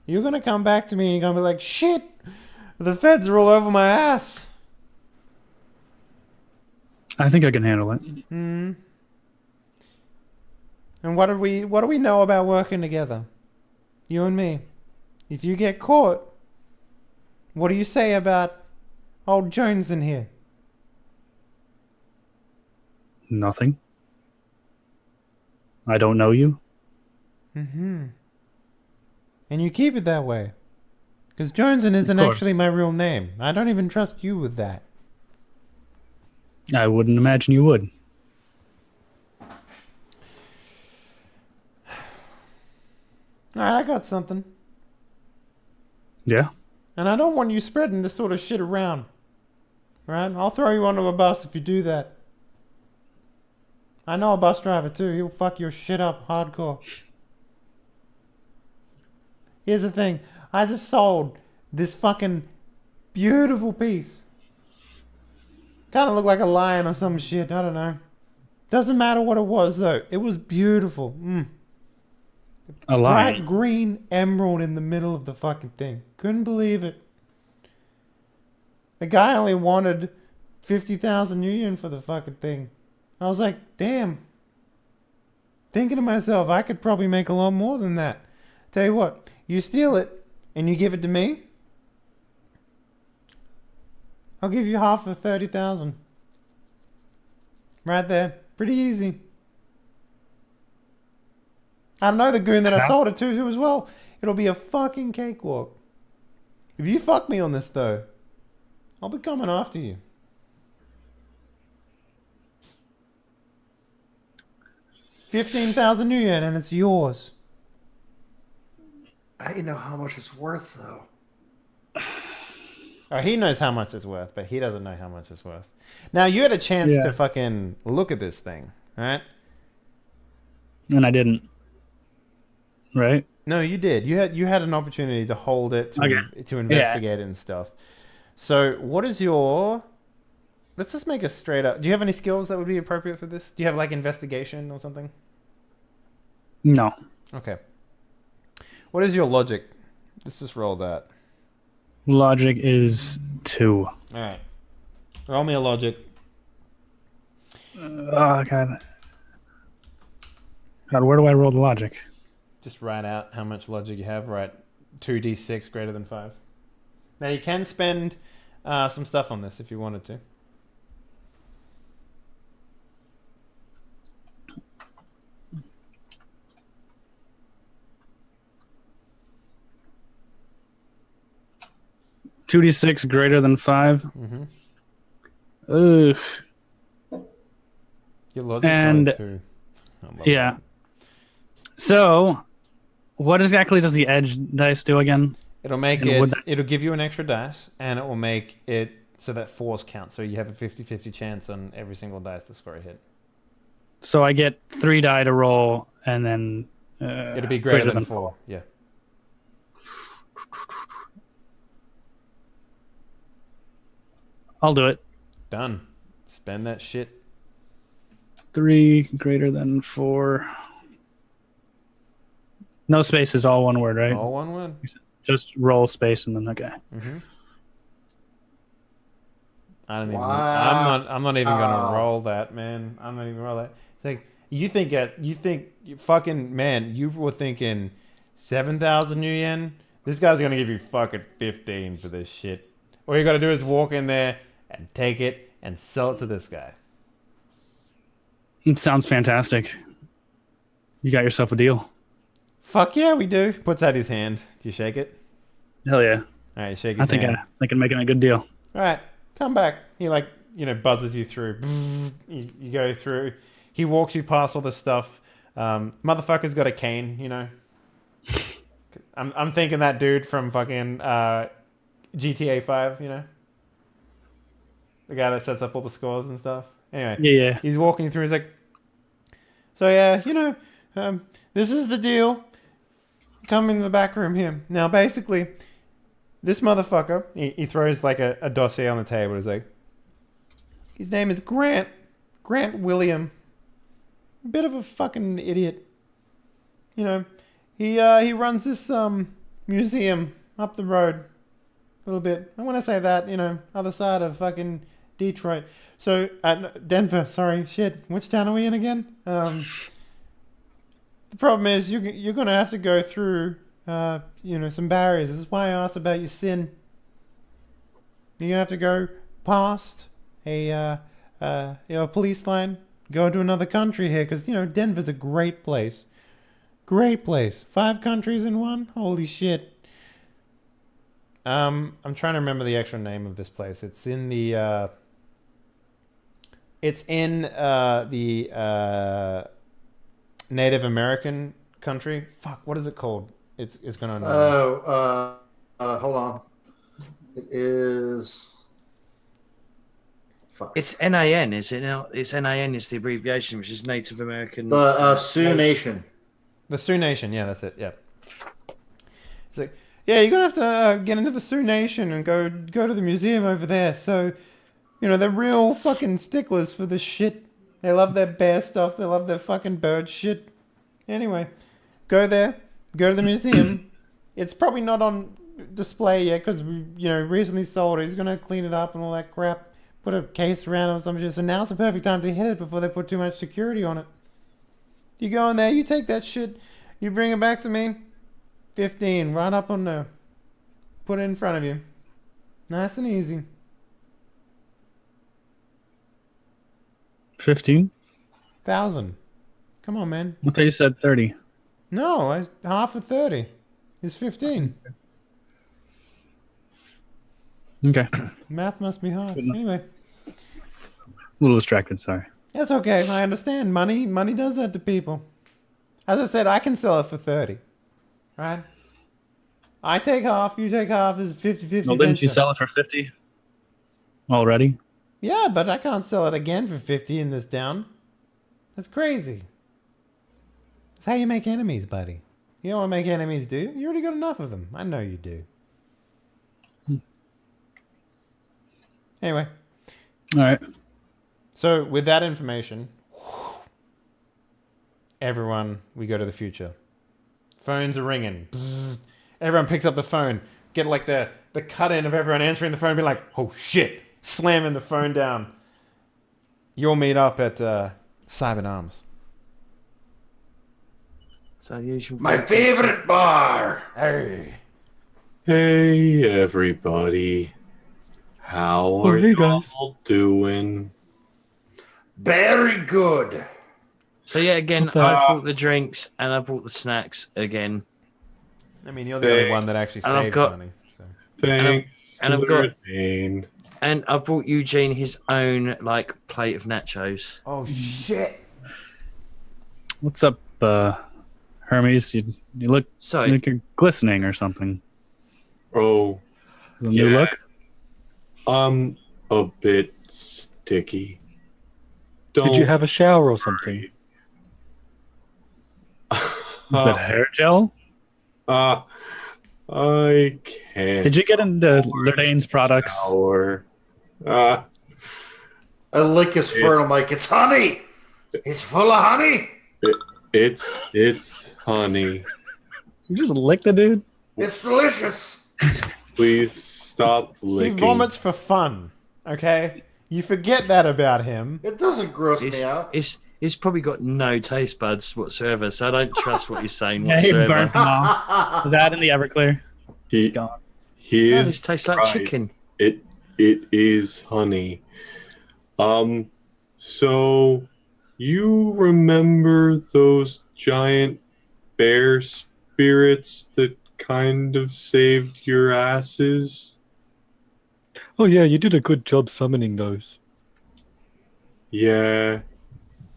Speaker 1: you're gonna come back to me and you're gonna be like, "Shit, the feds are all over my ass."
Speaker 6: I think I can handle it.
Speaker 1: Hmm. And what do we know about working together? You and me. If you get caught, what do you say about old Jones in here?
Speaker 6: Nothing. I don't know you.
Speaker 1: Mm-hmm. And you keep it that way. Because Joneson isn't
Speaker 6: Of course.
Speaker 1: actually my real name. I don't even trust you with that.
Speaker 6: I wouldn't imagine you would.
Speaker 1: Alright, I got something.
Speaker 6: Yeah.
Speaker 1: And I don't want you spreading this sort of shit around. Right? I'll throw you onto a bus if you do that. I know a bus driver too. He'll fuck your shit up hardcore. Here's the thing. I just sold this fucking beautiful piece. Kind of looked like a lion or some shit. I don't know. Doesn't matter what it was though. It was beautiful.
Speaker 6: A
Speaker 1: Bright
Speaker 6: lion.
Speaker 1: green emerald in the middle of the fucking thing. Couldn't believe it. The guy only wanted 50,000 yuan for the fucking thing. I was like, damn. Thinking to myself, I could probably make a lot more than that. Tell you what, you steal it and you give it to me, I'll give you half of 30,000. Right there. Pretty easy. I know the goon that I
Speaker 6: How?
Speaker 1: sold it to as well. It'll be a fucking cakewalk. If you fuck me on this though, I'll be coming after you. 15,000 yuan and it's yours.
Speaker 5: How do you know how much it's worth, though?
Speaker 1: Oh, he knows how much it's worth, but he doesn't know how much it's worth. Now, you had a chance
Speaker 6: Yeah.
Speaker 1: to fucking look at this thing, right?
Speaker 6: And I didn't. Right?
Speaker 1: No, you did. You had an opportunity to hold it, to investigate it and stuff. So, what is your... Let's just make a straight up... Do you have any skills that would be appropriate for this? Do you have, like, investigation or something?
Speaker 6: No.
Speaker 1: Okay. What is your logic? Let's just roll that.
Speaker 6: Logic is 2.
Speaker 1: All right. Roll me a logic.
Speaker 6: Oh, God. God, where do I roll the logic?
Speaker 1: Just write out how much logic you have. Write 2d6 greater than 5. Now, you can spend some stuff on this if you wanted to.
Speaker 6: Two D6 greater than 5.
Speaker 1: Mm-hmm.
Speaker 6: Ugh.
Speaker 1: Your logic's
Speaker 6: And-
Speaker 1: only 2. I love
Speaker 6: Yeah.
Speaker 1: that.
Speaker 6: So, what exactly does the edge dice do again?
Speaker 1: It'll make
Speaker 6: And would
Speaker 1: it.
Speaker 6: that-
Speaker 1: It'll give you an extra dice, and it will make it so that 4s count. So you have a 50-50 chance on every single dice to score a hit.
Speaker 6: So I get 3 die to roll, and then
Speaker 1: It'll be greater than 4. Yeah.
Speaker 6: I'll do it.
Speaker 1: Done. Spend that shit.
Speaker 6: 3 greater than 4. No spaces, all one word, right?
Speaker 1: All one word.
Speaker 6: Just roll space and then okay.
Speaker 1: Mm-hmm. I don't even.
Speaker 5: Wow.
Speaker 1: I'm not even gonna roll that, man. I'm not even roll that. It's like you think you fucking man. You were thinking 7,000 new yen. This guy's gonna give you fucking 15 for this shit. All you gotta do is walk in there and take it and sell it to this guy.
Speaker 6: It sounds fantastic. You got yourself a deal.
Speaker 1: Fuck yeah, we do. Puts out his hand. Do you shake it?
Speaker 6: Hell yeah.
Speaker 1: All right, shake
Speaker 6: I
Speaker 1: his
Speaker 6: think
Speaker 1: hand.
Speaker 6: I'm making a good deal.
Speaker 1: All right, come back. He buzzes you through. You go through. He walks you past all this stuff. Motherfucker's got a cane, you know. I'm thinking that dude from fucking GTA 5, you know. The guy that sets up all the scores and stuff. Anyway,
Speaker 6: Yeah.
Speaker 1: he's walking you through. He's like, so yeah, this is the deal. Come in the back room here. Now, basically, this motherfucker, he throws like a dossier on the table. He's like, his name is Grant William. Bit of a fucking idiot. You know, he runs this museum up the road a little bit. And when I say that, other side of fucking Detroit. So, Denver, sorry, shit. Which town are we in again? The problem is you're going to have to go through, some barriers. This is why I asked about your sin. You're going to have to go past a police line, go to another country here, because, Denver's a great place. Great place. 5 countries in one? Holy shit. I'm trying to remember the actual name of this place. It's in the... Native American country. Fuck, what is it called? It's gonna.
Speaker 5: Hold on. It is. Fuck.
Speaker 2: It's NAN, is it now? It's NAN is the abbreviation, which is Native American.
Speaker 5: The Sioux Nation.
Speaker 1: The Sioux Nation. Yeah, that's it. Yeah. It's like, yeah, you're gonna have to get into the Sioux Nation and go to the museum over there. So, they're real fucking sticklers for this shit. They love their bear stuff. They love their fucking bird shit. Anyway, go there. Go to the museum. It's probably not on display yet because we, recently sold it. He's gonna clean it up and all that crap. Put a case around it or some shit. So now's the perfect time to hit it before they put too much security on it. You go in there. You take that shit. You bring it back to me. 15. Right up on there. Put it in front of you. Nice and easy.
Speaker 6: 15,000.
Speaker 1: Come on, man.
Speaker 6: I thought you said 30.
Speaker 1: No, half of 30 is 15.
Speaker 6: Okay.
Speaker 1: Math must be hard.
Speaker 6: Good enough.
Speaker 1: Anyway,
Speaker 6: A little distracted, sorry.
Speaker 1: that's okay. I understand. Money does that to people. As I said, I can sell it for 30. Right? I take half, you take half, is 50-50
Speaker 6: Well, didn't you
Speaker 1: venture.
Speaker 6: sell it for 50 already?
Speaker 1: Yeah, but I can't sell it again for 50 in this town. That's crazy. That's how you make enemies, buddy. You don't want to make enemies, do you? You already got enough of them. I know you do. Anyway,
Speaker 6: All right.
Speaker 1: so with that information, everyone, we go to the future. Phones are ringing. Bzzz. Everyone picks up the phone. Get like the cut in of everyone answering the phone, be like, oh shit. Slamming the phone down. You'll meet up at Cyber Arms.
Speaker 2: So usual.
Speaker 5: My favorite bar.
Speaker 1: Hey.
Speaker 3: Hey, everybody. How are
Speaker 4: hey,
Speaker 3: you
Speaker 4: guys.
Speaker 3: all doing?
Speaker 5: Very good.
Speaker 2: So yeah, again,
Speaker 4: What the-
Speaker 2: I've bought the drinks and I've bought the snacks again.
Speaker 1: I mean, you're the only one that actually
Speaker 2: And I've
Speaker 1: saves
Speaker 2: got-
Speaker 1: money. So.
Speaker 3: Thanks,
Speaker 2: and I've got-
Speaker 3: Lorraine.
Speaker 2: And I brought Eugene his own plate of nachos.
Speaker 1: Oh shit!
Speaker 6: What's up, Hermes? You look
Speaker 2: So
Speaker 6: like you're glistening or something.
Speaker 3: Oh,
Speaker 6: Is it a new
Speaker 3: Yeah.
Speaker 6: look?
Speaker 3: I'm a bit sticky.
Speaker 4: Did you have a shower or something?
Speaker 6: Is that hair gel?
Speaker 3: I can't.
Speaker 6: Did you get into Lorraine's products?
Speaker 3: Shower.
Speaker 5: I lick his fur and I'm like, it's honey. It's full of honey.
Speaker 3: It's honey.
Speaker 6: You just lick the dude?
Speaker 5: It's delicious.
Speaker 3: Please stop
Speaker 1: He
Speaker 3: licking.
Speaker 1: vomits for fun. Okay, you forget that about him.
Speaker 5: It doesn't gross me out.
Speaker 2: He's probably got no taste buds whatsoever, so I don't trust what he's saying
Speaker 6: Yeah, he
Speaker 2: whatsoever.
Speaker 6: burnt them all. That and the Everclear.
Speaker 3: He
Speaker 6: Gone.
Speaker 3: he
Speaker 2: No,
Speaker 3: is
Speaker 2: this tastes like
Speaker 3: right.
Speaker 2: chicken.
Speaker 3: It is honey. So you remember those giant bear spirits that kind of saved your asses?
Speaker 4: Oh yeah, you did a good job summoning those.
Speaker 3: Yeah.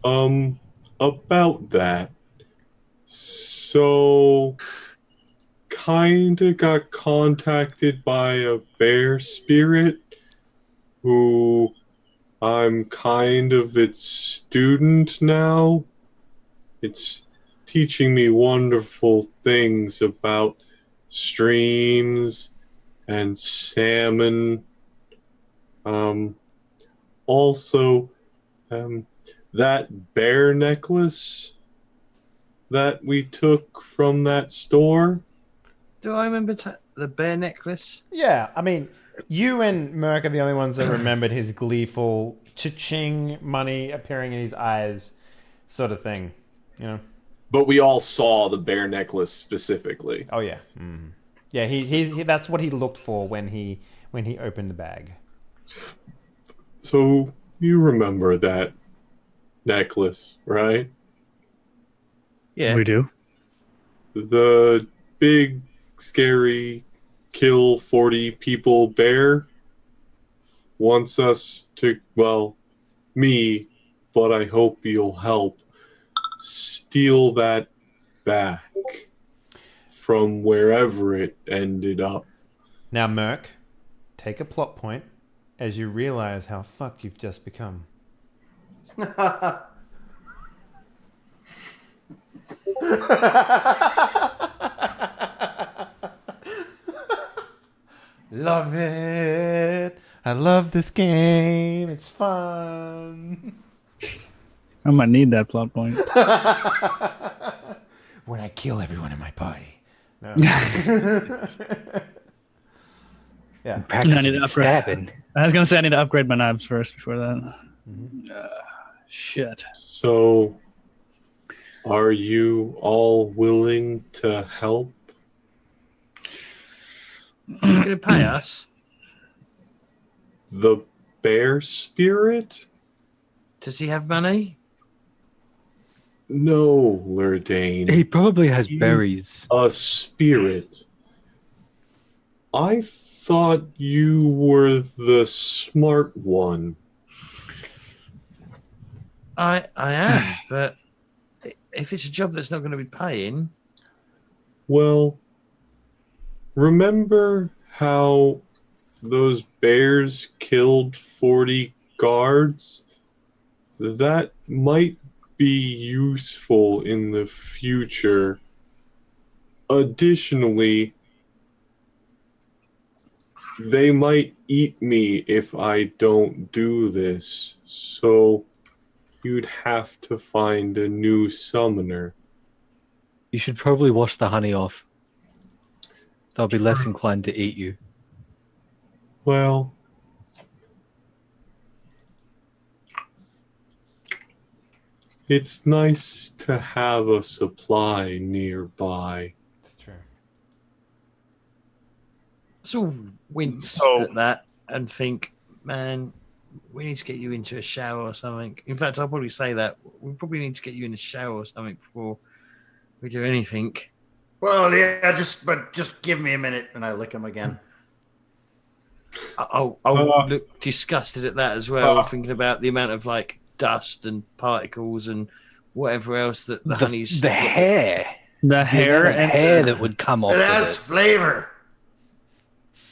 Speaker 3: About that. So kinda got contacted by a bear spirit who I'm kind of its student now. It's teaching me wonderful things about streams and salmon. Also, that bear necklace that we took from that store.
Speaker 2: Do I remember the bear necklace?
Speaker 1: Yeah, I mean, you and Merc are the only ones that remembered his gleeful cha-ching money appearing in his eyes sort of thing, you know?
Speaker 3: But we all saw the bear necklace specifically.
Speaker 1: Oh, yeah. Yeah, he that's what he looked for when he opened the bag.
Speaker 3: So you remember that necklace, right?
Speaker 2: Yeah.
Speaker 6: We do.
Speaker 3: The big, scary, kill 40 people bear wants us to, well, me, but I hope you'll help, steal that back from wherever it ended up.
Speaker 1: Now, Merc, take a plot point as you realize how fucked you've just become. Love it. I love this game. It's fun.
Speaker 6: I might need that plot point.
Speaker 1: When I kill everyone in my party. No. Yeah.
Speaker 4: Practice
Speaker 6: I need to upgrade.
Speaker 4: stabbing.
Speaker 6: I was gonna say I need to upgrade my knives first before that. Shit.
Speaker 3: So, are you all willing to help?
Speaker 2: You're going to pay us?
Speaker 3: The bear spirit?
Speaker 2: Does he have money?
Speaker 3: No, Lurdane.
Speaker 4: He probably has berries.
Speaker 3: A spirit. I thought you were the smart one.
Speaker 2: I am, but if it's a job that's not going to be paying,
Speaker 3: Well, remember how those bears killed 40 guards? That might be useful in the future. Additionally, they might eat me if I don't do this, so you'd have to find a new summoner.
Speaker 4: You should probably wash the honey off. They'll be less inclined to eat you.
Speaker 3: Well, it's nice to have a supply nearby.
Speaker 1: It's true.
Speaker 2: sort of wince at that and think, man, we need to get you into a shower or something. In fact, I'll probably say that. We probably need to get you in a shower or something before we do anything.
Speaker 5: Well, yeah, just give me a minute, and I lick him again.
Speaker 2: I'll look disgusted at that as well, thinking about the amount of like dust and particles and whatever else that the honey's...
Speaker 4: The hair.
Speaker 6: The hair
Speaker 4: and hair that would come off
Speaker 5: It
Speaker 4: of
Speaker 5: has
Speaker 4: it.
Speaker 5: flavor.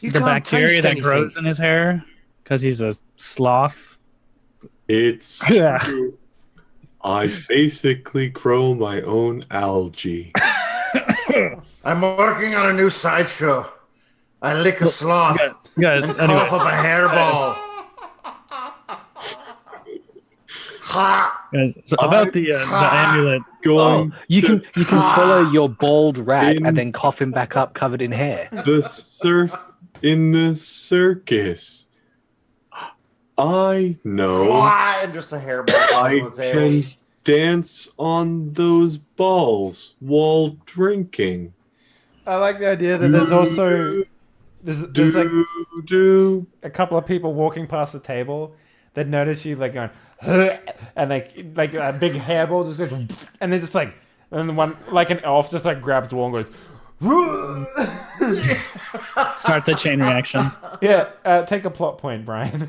Speaker 2: You
Speaker 6: The
Speaker 2: can't
Speaker 6: bacteria
Speaker 2: taste
Speaker 6: that
Speaker 2: anything.
Speaker 6: grows in his hair because he's a sloth.
Speaker 3: It's
Speaker 6: Yeah.
Speaker 3: true. I basically grow my own algae.
Speaker 5: I'm working on a new sideshow. I lick a sloth
Speaker 6: Guys,
Speaker 5: and
Speaker 6: anyway,
Speaker 5: cough up a hairball.
Speaker 6: So about the amulet.
Speaker 3: Going
Speaker 4: You can swallow your bald rat and then cough him back up covered in hair.
Speaker 3: the surf in the circus. I know.
Speaker 5: And just a hairball.
Speaker 3: I can dance on those balls while drinking.
Speaker 1: I like the idea that there's also there's like
Speaker 3: do.
Speaker 1: a couple of people walking past the table that notice you like going and like a big hairball just goes and then just like and one like an elf just like grabs the wall and goes
Speaker 6: Starts a chain reaction.
Speaker 1: yeah. Take a plot point, Brian.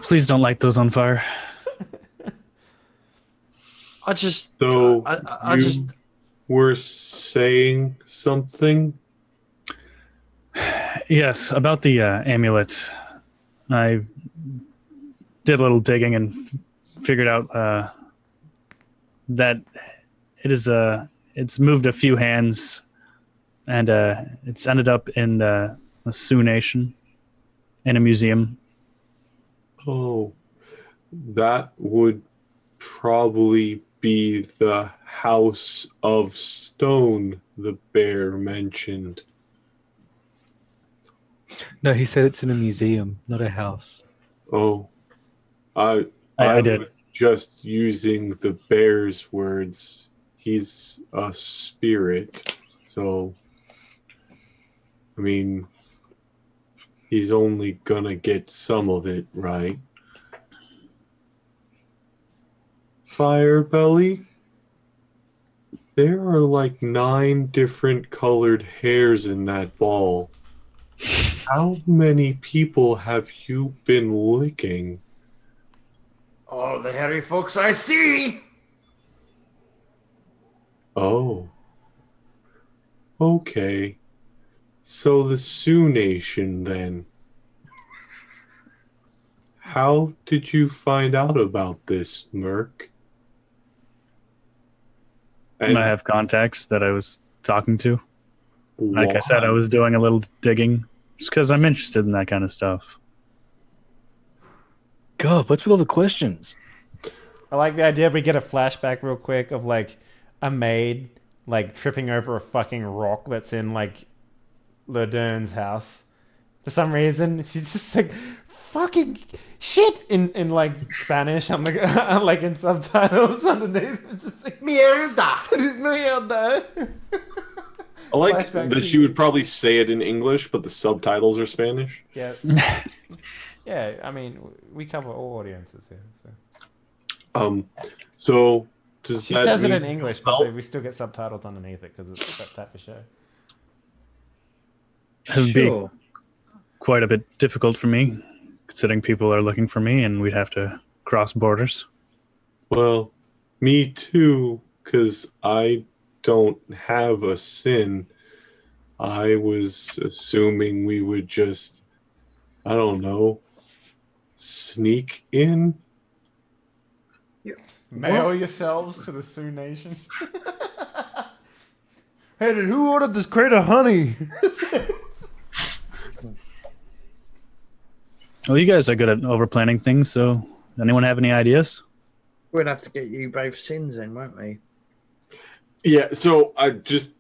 Speaker 6: Please don't light those on fire.
Speaker 2: I just.
Speaker 3: So
Speaker 2: I
Speaker 3: you
Speaker 2: just.
Speaker 3: were saying something?
Speaker 6: Yes, about the amulet. I did a little digging and figured out that it is it's moved a few hands, and it's ended up in the Sioux Nation in a museum.
Speaker 3: Oh, that would probably be the House of Stone the bear mentioned.
Speaker 4: No, he said it's in a museum, not a house.
Speaker 3: Oh, I
Speaker 6: did.
Speaker 3: was just using the bear's words. He's a spirit, so I mean, he's only gonna get some of it, right? Firebelly? There are like 9 different colored hairs in that ball. How many people have you been licking?
Speaker 5: Oh, the hairy folks I see.
Speaker 3: Oh. Okay. So the Sioux Nation, then. How did you find out about this, Merc? And
Speaker 6: I have contacts that I was talking to. Like I said, I
Speaker 3: why?
Speaker 6: was doing a little digging just because I'm interested in that kind of stuff.
Speaker 4: God, what's with all the questions?
Speaker 1: I like the idea we get a flashback real quick of like a maid like tripping over a fucking rock that's in like Ledern's house. For some reason, she's just like fucking shit in like Spanish. I'm like like in subtitles underneath. It's just like
Speaker 5: Mierda.
Speaker 1: mierda.
Speaker 3: I like
Speaker 1: Flashback
Speaker 3: that
Speaker 1: to
Speaker 3: she would probably say it in English, but the subtitles are Spanish.
Speaker 1: Yeah. Yeah, I mean, we cover all audiences here. So.
Speaker 3: So does
Speaker 1: She
Speaker 3: that
Speaker 1: says it
Speaker 3: mean
Speaker 1: in English, but we still get subtitles underneath it because it's that type of show.
Speaker 6: It would be quite a bit difficult for me, considering people are looking for me and we'd have to cross borders.
Speaker 3: Well, me too, because I don't have a sin. I was assuming we would just, I don't know, sneak in.
Speaker 1: Mail yourselves to the Sioux Nation. Hey, who ordered this crate of honey?
Speaker 6: Well, you guys are good at over planning things, so anyone have any ideas?
Speaker 2: We'd have to get you both sins in, won't we?
Speaker 3: Yeah, so I just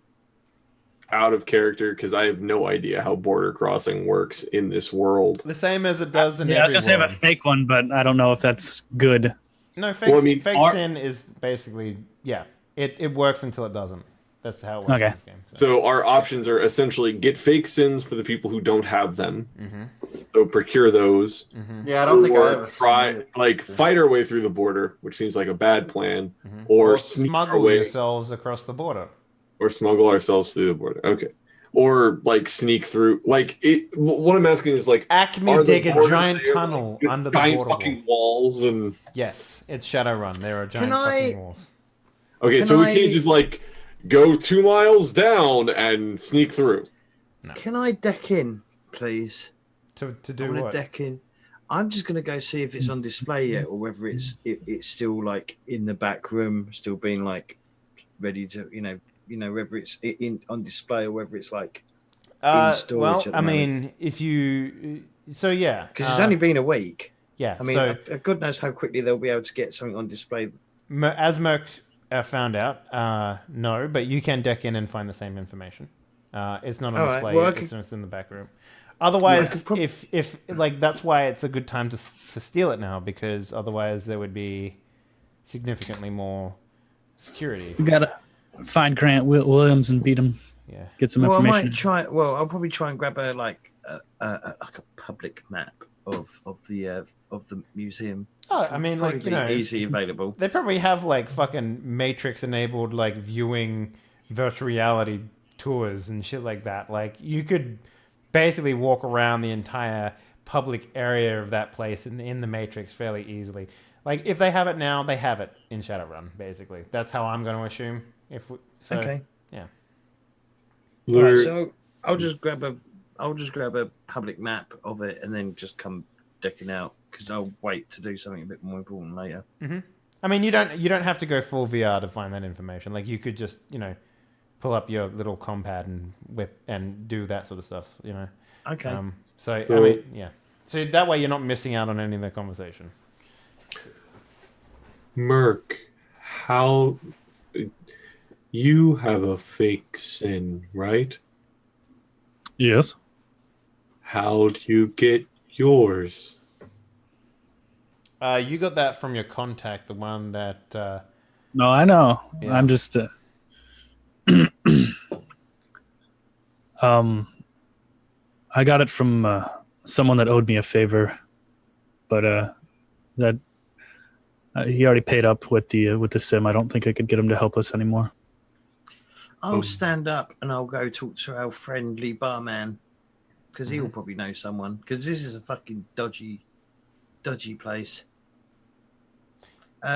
Speaker 3: out of character because I have no idea how border crossing works in this world.
Speaker 1: The same as it does in
Speaker 6: Yeah, I was
Speaker 1: every
Speaker 6: gonna say I have
Speaker 1: world.
Speaker 6: a fake one, but I don't know if that's good.
Speaker 1: No, fake,
Speaker 3: Well, I mean,
Speaker 1: fake sin is basically, yeah, it works until it doesn't. That's how it works
Speaker 6: Okay.
Speaker 1: in this game.
Speaker 3: So our options are essentially get fake sins for the people who don't have them. So procure those.
Speaker 5: Yeah, I don't think I
Speaker 3: Or
Speaker 5: have a
Speaker 3: try
Speaker 5: sin.
Speaker 3: like fight our way through the border, which seems like a bad plan, or sneak our
Speaker 1: smuggle
Speaker 3: way,
Speaker 1: yourselves across the border.
Speaker 3: or smuggle ourselves through the border. Okay, or like sneak through. Like it. What I'm asking is like,
Speaker 1: Acme
Speaker 3: are the
Speaker 1: dig a
Speaker 3: borders
Speaker 1: giant
Speaker 3: there,
Speaker 1: tunnel
Speaker 3: just
Speaker 1: under the
Speaker 3: giant
Speaker 1: border
Speaker 3: fucking
Speaker 1: wall.
Speaker 3: walls and.
Speaker 1: Yes, it's Shadowrun. There are giant
Speaker 2: Can
Speaker 1: fucking
Speaker 2: I-
Speaker 1: walls.
Speaker 3: Okay,
Speaker 2: Can
Speaker 3: so we
Speaker 2: I-
Speaker 3: can't just like go 2 miles down and sneak through.
Speaker 2: Can I deck in, please?
Speaker 1: To
Speaker 2: I
Speaker 1: do
Speaker 2: want to
Speaker 1: what?
Speaker 2: deck in. I'm just gonna go see if it's on display yet, or whether it's still like in the back room, still being like ready to, whether it's in on display or whether it's like in storage.
Speaker 1: Well,
Speaker 2: at the
Speaker 1: I
Speaker 2: moment.
Speaker 1: mean, if you, so yeah,
Speaker 2: Because it's only been a week.
Speaker 1: Yeah.
Speaker 2: I mean, God knows how quickly they'll be able to get something on display.
Speaker 1: As Merc found out, no, but you can deck in and find the same information. It's not on
Speaker 2: All right,
Speaker 1: display
Speaker 2: well,
Speaker 1: yet, it's just in the back room. Otherwise,
Speaker 2: Yeah,
Speaker 1: if like that's why it's a good time to steal it now, because otherwise there would be significantly more security.
Speaker 6: We gotta find Grant Williams and beat him.
Speaker 1: Yeah.
Speaker 6: Get some
Speaker 2: Well, I
Speaker 6: information.
Speaker 2: might try. Well, I'll probably try and grab a public map of the museum.
Speaker 1: Oh, I mean, like,
Speaker 2: Probably easily available.
Speaker 1: They probably have like fucking Matrix enabled like viewing virtual reality tours and shit like that. Like you could basically walk around the entire public area of that place in the Matrix fairly easily. Like if they have it now, they have it in Shadowrun. Basically, that's how I'm going to assume.
Speaker 2: Okay.
Speaker 1: Yeah.
Speaker 2: Right, so I'll just grab a public map of it and then just come decking out because I'll wait to do something a bit more important later.
Speaker 1: Mm-hmm. I mean, you don't have to go full VR to find that information. Like you could just pull up your little compad and whip and do that sort of stuff.
Speaker 2: Okay.
Speaker 1: I mean, yeah. So that way you're not missing out on any of the conversation.
Speaker 3: Merc, how you have a fake sin, right?
Speaker 6: Yes.
Speaker 3: How do you get yours?
Speaker 1: You got that from your contact, the one that.
Speaker 6: No, I know.
Speaker 1: Yeah.
Speaker 6: I'm just. I got it from someone that owed me a favor, but that he already paid up with the sim. I don't think I could get him to help us anymore.
Speaker 2: I'll stand up and I'll go talk to our friendly barman because he'll probably know someone. Because this is a fucking dodgy place.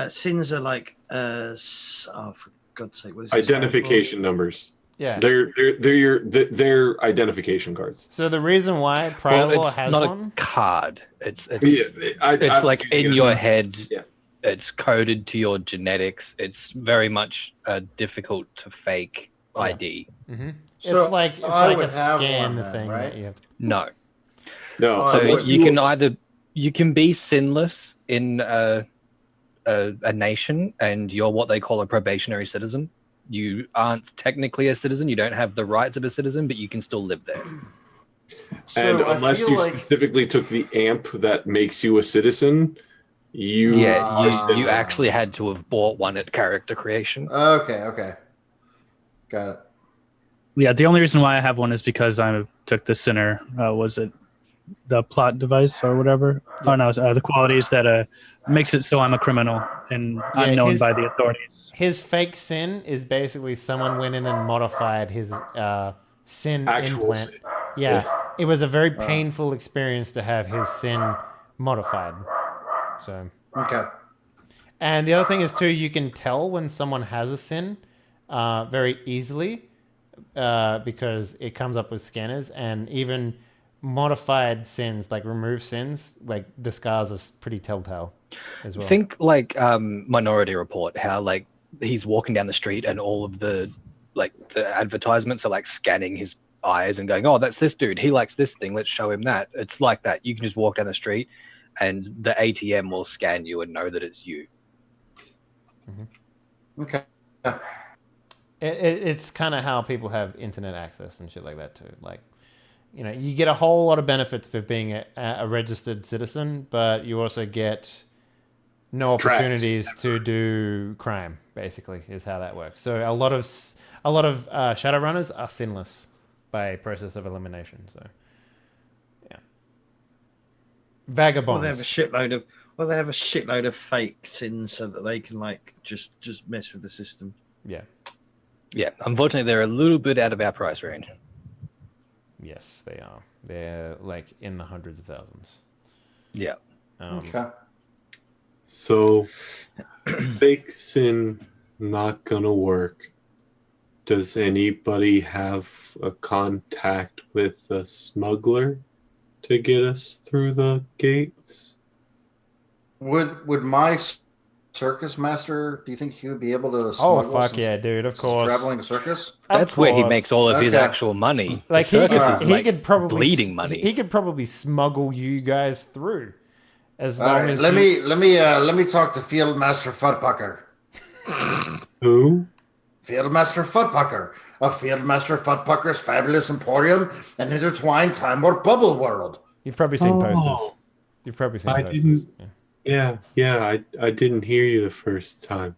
Speaker 2: Sins are like, for God's sake, what is it?
Speaker 3: Identification numbers.
Speaker 1: Yeah.
Speaker 3: They're identification cards.
Speaker 1: So the reason why Prior Law
Speaker 4: it's
Speaker 1: has
Speaker 4: not
Speaker 1: one.
Speaker 4: a card. It's
Speaker 3: I
Speaker 4: like in your head.
Speaker 3: Yeah.
Speaker 4: It's coded to your genetics. It's very much difficult to fake ID.
Speaker 1: Mm-hmm.
Speaker 5: So
Speaker 1: it's like
Speaker 5: I would
Speaker 1: a
Speaker 5: have
Speaker 1: scan
Speaker 5: one then,
Speaker 1: thing
Speaker 5: right?
Speaker 1: that you have to.
Speaker 4: No.
Speaker 3: No.
Speaker 5: Oh,
Speaker 4: So
Speaker 5: unless
Speaker 4: you can be sinless in a nation, and you're what they call a probationary citizen. You aren't technically a citizen. You don't have the rights of a citizen, but you can still live there.
Speaker 3: And
Speaker 5: So I
Speaker 3: unless
Speaker 5: feel
Speaker 3: you
Speaker 5: like-
Speaker 3: specifically took the amp that makes you a citizen, you
Speaker 4: You actually had to have bought one at character creation.
Speaker 5: Okay. Got it.
Speaker 6: Yeah, the only reason why I have one is because I took the Sinner. Was it the plot device or whatever? Oh no, the qualities that makes it so I'm a criminal and I'm known by the authorities.
Speaker 1: His fake sin is basically someone went in and modified his sin
Speaker 3: Actual
Speaker 1: implant.
Speaker 3: sin.
Speaker 1: Yeah, it was a very painful experience to have his sin modified. So.
Speaker 5: Okay.
Speaker 1: And the other thing is too, you can tell when someone has a sin very easily because it comes up with scanners, and even modified sins, like removed sins, like the scars are pretty telltale as well.
Speaker 4: Think like Minority Report, how like he's walking down the street and all of the advertisements are like scanning his eyes and going, oh, that's this dude. He likes this thing. Let's show him that. It's like that. You can just walk down the street and the ATM will scan you and know that it's you.
Speaker 5: Okay.
Speaker 1: It's kind of how people have internet access and shit like that too. Like, you get a whole lot of benefits for being a registered citizen, but you also get no opportunities to do crime. Basically, is how that works. So a lot of Shadowrunners are sinless by process of elimination. So, yeah, vagabonds.
Speaker 2: Well, they have a shitload of fake sins so that they can like just mess with the system.
Speaker 4: Yeah, unfortunately, they're a little bit out of our price range.
Speaker 1: Yes, they are. They're like in the hundreds of thousands.
Speaker 4: Yeah.
Speaker 5: Okay.
Speaker 3: So, fake sin not gonna work. Does anybody have a contact with a smuggler to get us through the gates?
Speaker 5: Would my circus master? Do you think he would be able to?
Speaker 1: Oh
Speaker 5: smuggle
Speaker 1: fuck
Speaker 5: since
Speaker 1: yeah, dude! Of
Speaker 5: he's
Speaker 1: course.
Speaker 5: traveling a circus.
Speaker 4: That's
Speaker 1: Of
Speaker 4: where he
Speaker 1: course.
Speaker 4: makes all of his
Speaker 5: Okay.
Speaker 4: actual money.
Speaker 1: Like
Speaker 4: The circus is
Speaker 1: he
Speaker 4: like
Speaker 1: could probably
Speaker 4: bleeding money.
Speaker 1: He could probably smuggle you guys through. As
Speaker 5: All
Speaker 1: long
Speaker 5: right,
Speaker 1: as
Speaker 5: let
Speaker 1: you-
Speaker 5: let me talk to Fieldmaster Futpucker.
Speaker 3: Who?
Speaker 5: Fieldmaster Futpucker of Fieldmaster Futpucker's Fabulous Emporium and Intertwined Time Warp Bubble World.
Speaker 1: You've probably seen posters.
Speaker 3: Oh,
Speaker 1: You've probably seen
Speaker 3: I
Speaker 1: posters.
Speaker 3: didn't.
Speaker 1: Yeah.
Speaker 3: Yeah. I didn't hear you the first time.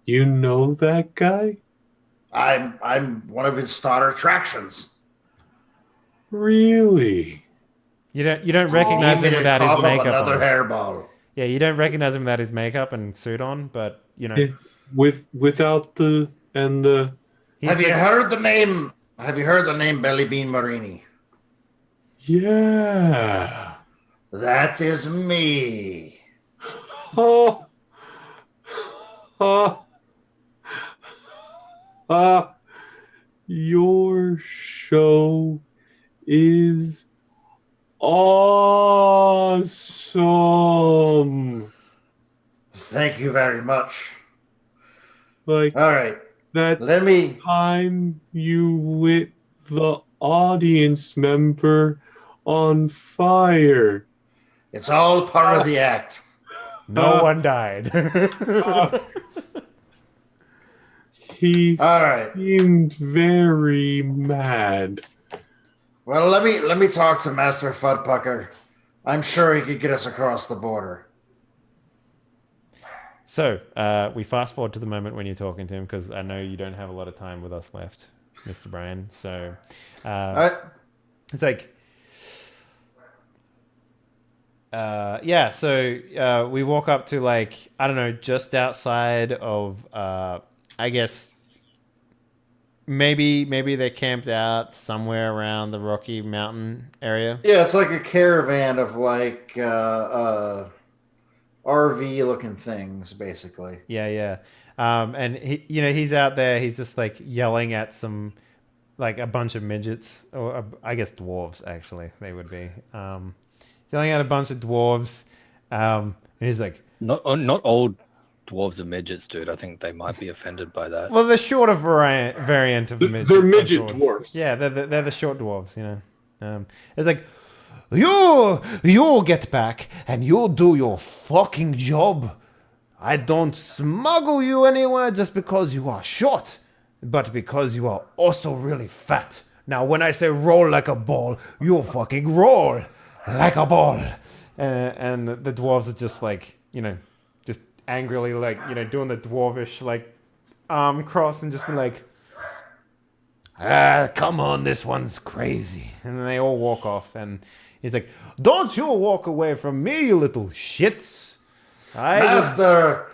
Speaker 3: You know that guy?
Speaker 5: I'm one of his star attractions.
Speaker 3: Really?
Speaker 1: You don't recognize
Speaker 5: Need me
Speaker 1: him
Speaker 5: to
Speaker 1: without his
Speaker 5: cough up
Speaker 1: makeup
Speaker 5: another
Speaker 1: on.
Speaker 5: hairball.
Speaker 1: Yeah, you don't recognize him without his makeup and suit on, but you know.
Speaker 3: Yeah. Without the and the.
Speaker 1: he's
Speaker 5: Have you
Speaker 1: the-
Speaker 5: heard the name? Have you heard the name Belly Bean Marini?
Speaker 3: Yeah.
Speaker 5: That is me.
Speaker 3: Oh. Your show is awesome.
Speaker 5: Thank you very much.
Speaker 3: Like
Speaker 5: All right,
Speaker 3: that
Speaker 5: let me.
Speaker 3: time you lit the audience member on fire.
Speaker 5: It's all part of the act.
Speaker 1: no one died.
Speaker 3: He
Speaker 5: All right.
Speaker 3: seemed very mad.
Speaker 5: Well, let me talk to Master Fudpucker. I'm sure he could get us across the border.
Speaker 1: So we fast forward to the moment when you're talking to him because I know you don't have a lot of time with us left, Mr. Brian. So
Speaker 5: All right.
Speaker 1: it's like, yeah. So we walk up to like I don't know, just outside of I guess maybe they're camped out somewhere around the Rocky Mountain area.
Speaker 5: Yeah, it's like a caravan of like RV looking things, basically.
Speaker 1: Yeah. And he, he's out there. He's just like yelling at some, like a bunch of midgets, or I guess dwarves. Actually, they would be. Yelling at a bunch of dwarves, and he's like,
Speaker 4: Not all dwarves are midgets, dude. I think they might be offended by that.
Speaker 1: "Well, the shorter variant of midget.
Speaker 3: They're midget
Speaker 1: of
Speaker 3: dwarfs.
Speaker 1: Yeah, they're the short dwarves. It's like, you'll get back and you'll do your fucking job. I don't smuggle you anywhere just because you are short, but because you are also really fat. Now, when I say roll like a ball, you'll fucking roll like a ball." And the dwarves are just like, just angrily, like, doing the dwarvish, like, arm cross and just be like, come on, this one's crazy. And then they all walk off, and he's like, "Don't you walk away from me, you little shits.
Speaker 5: Master,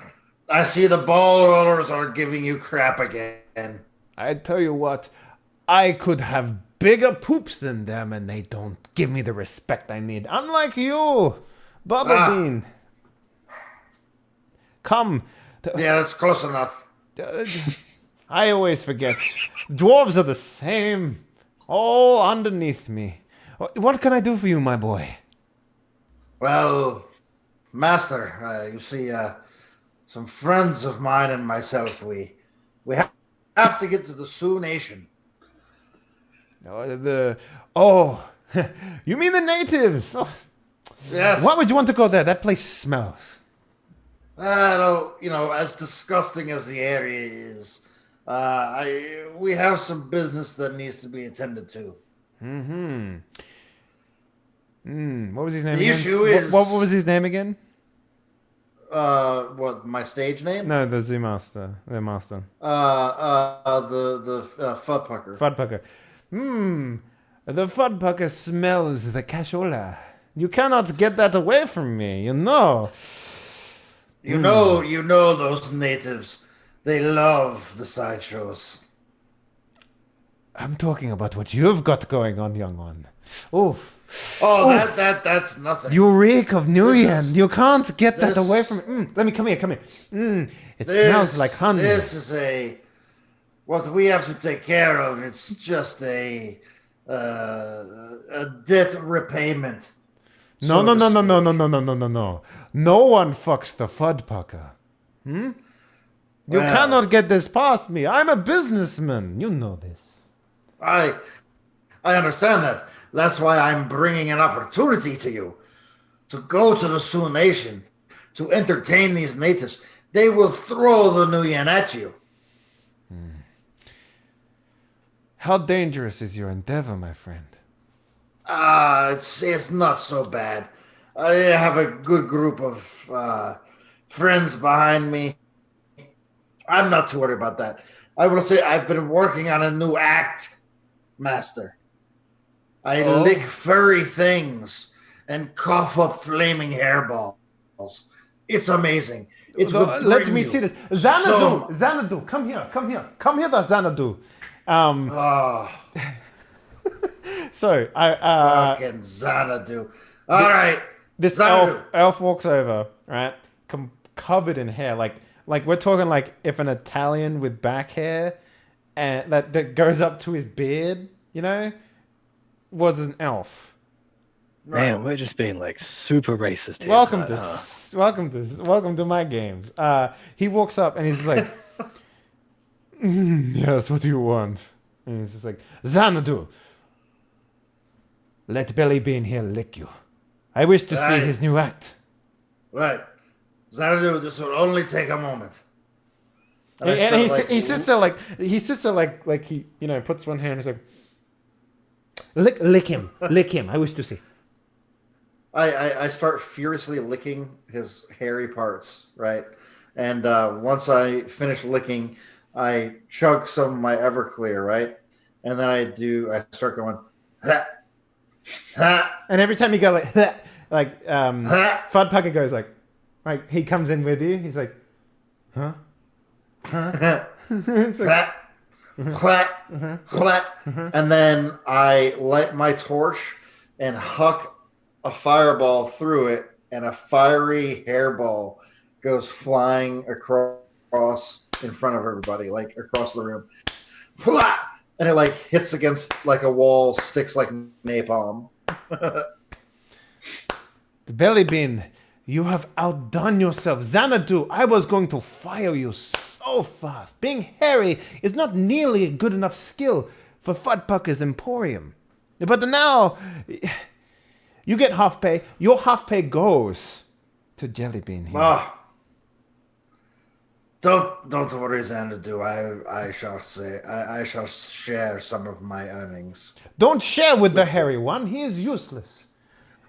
Speaker 5: I see the ball rollers are giving you crap again.
Speaker 1: I tell you what, I could have bigger poops than them, and they don't give me the respect I need. Unlike you, Bubba Bean. Come.
Speaker 5: Yeah, that's close enough.
Speaker 1: I always forget. Dwarves are the same. All underneath me. What can I do for you, my boy?
Speaker 5: Well, Master, you see, some friends of mine and myself, we have to get to the Sioux Nation.
Speaker 1: You mean the natives? Oh,
Speaker 5: Yes.
Speaker 1: why would you want to go there? That place smells.
Speaker 5: As disgusting as the area is, we have some business that needs to be attended to.
Speaker 1: What was his name
Speaker 5: The
Speaker 1: again?
Speaker 5: issue is-
Speaker 1: What was his name again?
Speaker 5: What, my stage name?
Speaker 1: No, the Zoo Master. The Master.
Speaker 5: The Fudpucker.
Speaker 1: Fudpucker. The Fudpucker smells the cashola. You cannot get that away from me, you know.
Speaker 5: You know those natives. They love the sideshows.
Speaker 1: I'm talking about what you've got going on, young one. Oof.
Speaker 5: Oh, that's nothing.
Speaker 1: You reek of Nuyen.
Speaker 5: is-
Speaker 1: You can't get that
Speaker 5: this-
Speaker 1: away from me. Let me come here. It smells like honey.
Speaker 5: This is what we have to take care of. It's just a debt repayment.
Speaker 1: No.
Speaker 5: so to speak.
Speaker 1: No one fucks the Fudpucker. You
Speaker 5: Well-
Speaker 1: cannot get this past me. I'm a businessman. You know this.
Speaker 5: I understand that. That's why I'm bringing an opportunity to you. to go to the Sioux Nation to entertain these natives. They will throw the Nuyen at you.
Speaker 1: How dangerous is your endeavor, my friend?
Speaker 5: It's not so bad. I have a good group of friends behind me. I'm not too worried about that. I will say I've been working on a new act, Master. I lick furry things and cough up flaming hairballs. It's amazing. It will
Speaker 1: Let
Speaker 5: bring
Speaker 1: me
Speaker 5: you
Speaker 1: see this.
Speaker 5: so-
Speaker 1: Xanadu, come here. Come here, Xanadu. So
Speaker 5: Fucking Xanadu. All right.
Speaker 1: this
Speaker 5: Xanadu.
Speaker 1: elf walks over, right? Covered in hair, like we're talking like if an Italian with back hair and that goes up to his beard, you know, was an elf.
Speaker 4: Man, we're just being like super racist here.
Speaker 1: Welcome
Speaker 4: tonight,
Speaker 1: welcome to my games. He walks up and he's like, yes, what do you want? And he's just like, Xanadu, let Belly Bean here lick you. I wish to see
Speaker 5: Right.
Speaker 1: his new act.
Speaker 5: Right. Xanadu, this will only take a moment. I
Speaker 1: And
Speaker 5: start,
Speaker 1: he
Speaker 5: like,
Speaker 1: sits there like he, you know, puts one hand and he's like, lick him. I wish to see.
Speaker 5: I start furiously licking his hairy parts, right? And once I finish licking, I chug some of my Everclear, right? And then I start going, ha, ha,
Speaker 1: And every time you go like
Speaker 5: ha,
Speaker 1: Fudpucker goes like he comes in with you. He's like, huh? It's like,
Speaker 5: ha, quack, quack. And then I light my torch and huck a fireball through it, and a fiery hairball goes flying across in front of everybody, like across the room. And it like hits against like a wall, sticks like napalm.
Speaker 1: the Belly Bean, you have outdone yourself. Xanadu, I was going to fire you so fast. Being hairy is not nearly a good enough skill for Fudpucker's Emporium. But now, you get half pay. Your half pay goes to Jellybean here.
Speaker 5: Ah. Don't worry, Xanadu. I shall say I shall share some of my earnings.
Speaker 1: Don't share with the hairy one. He is useless.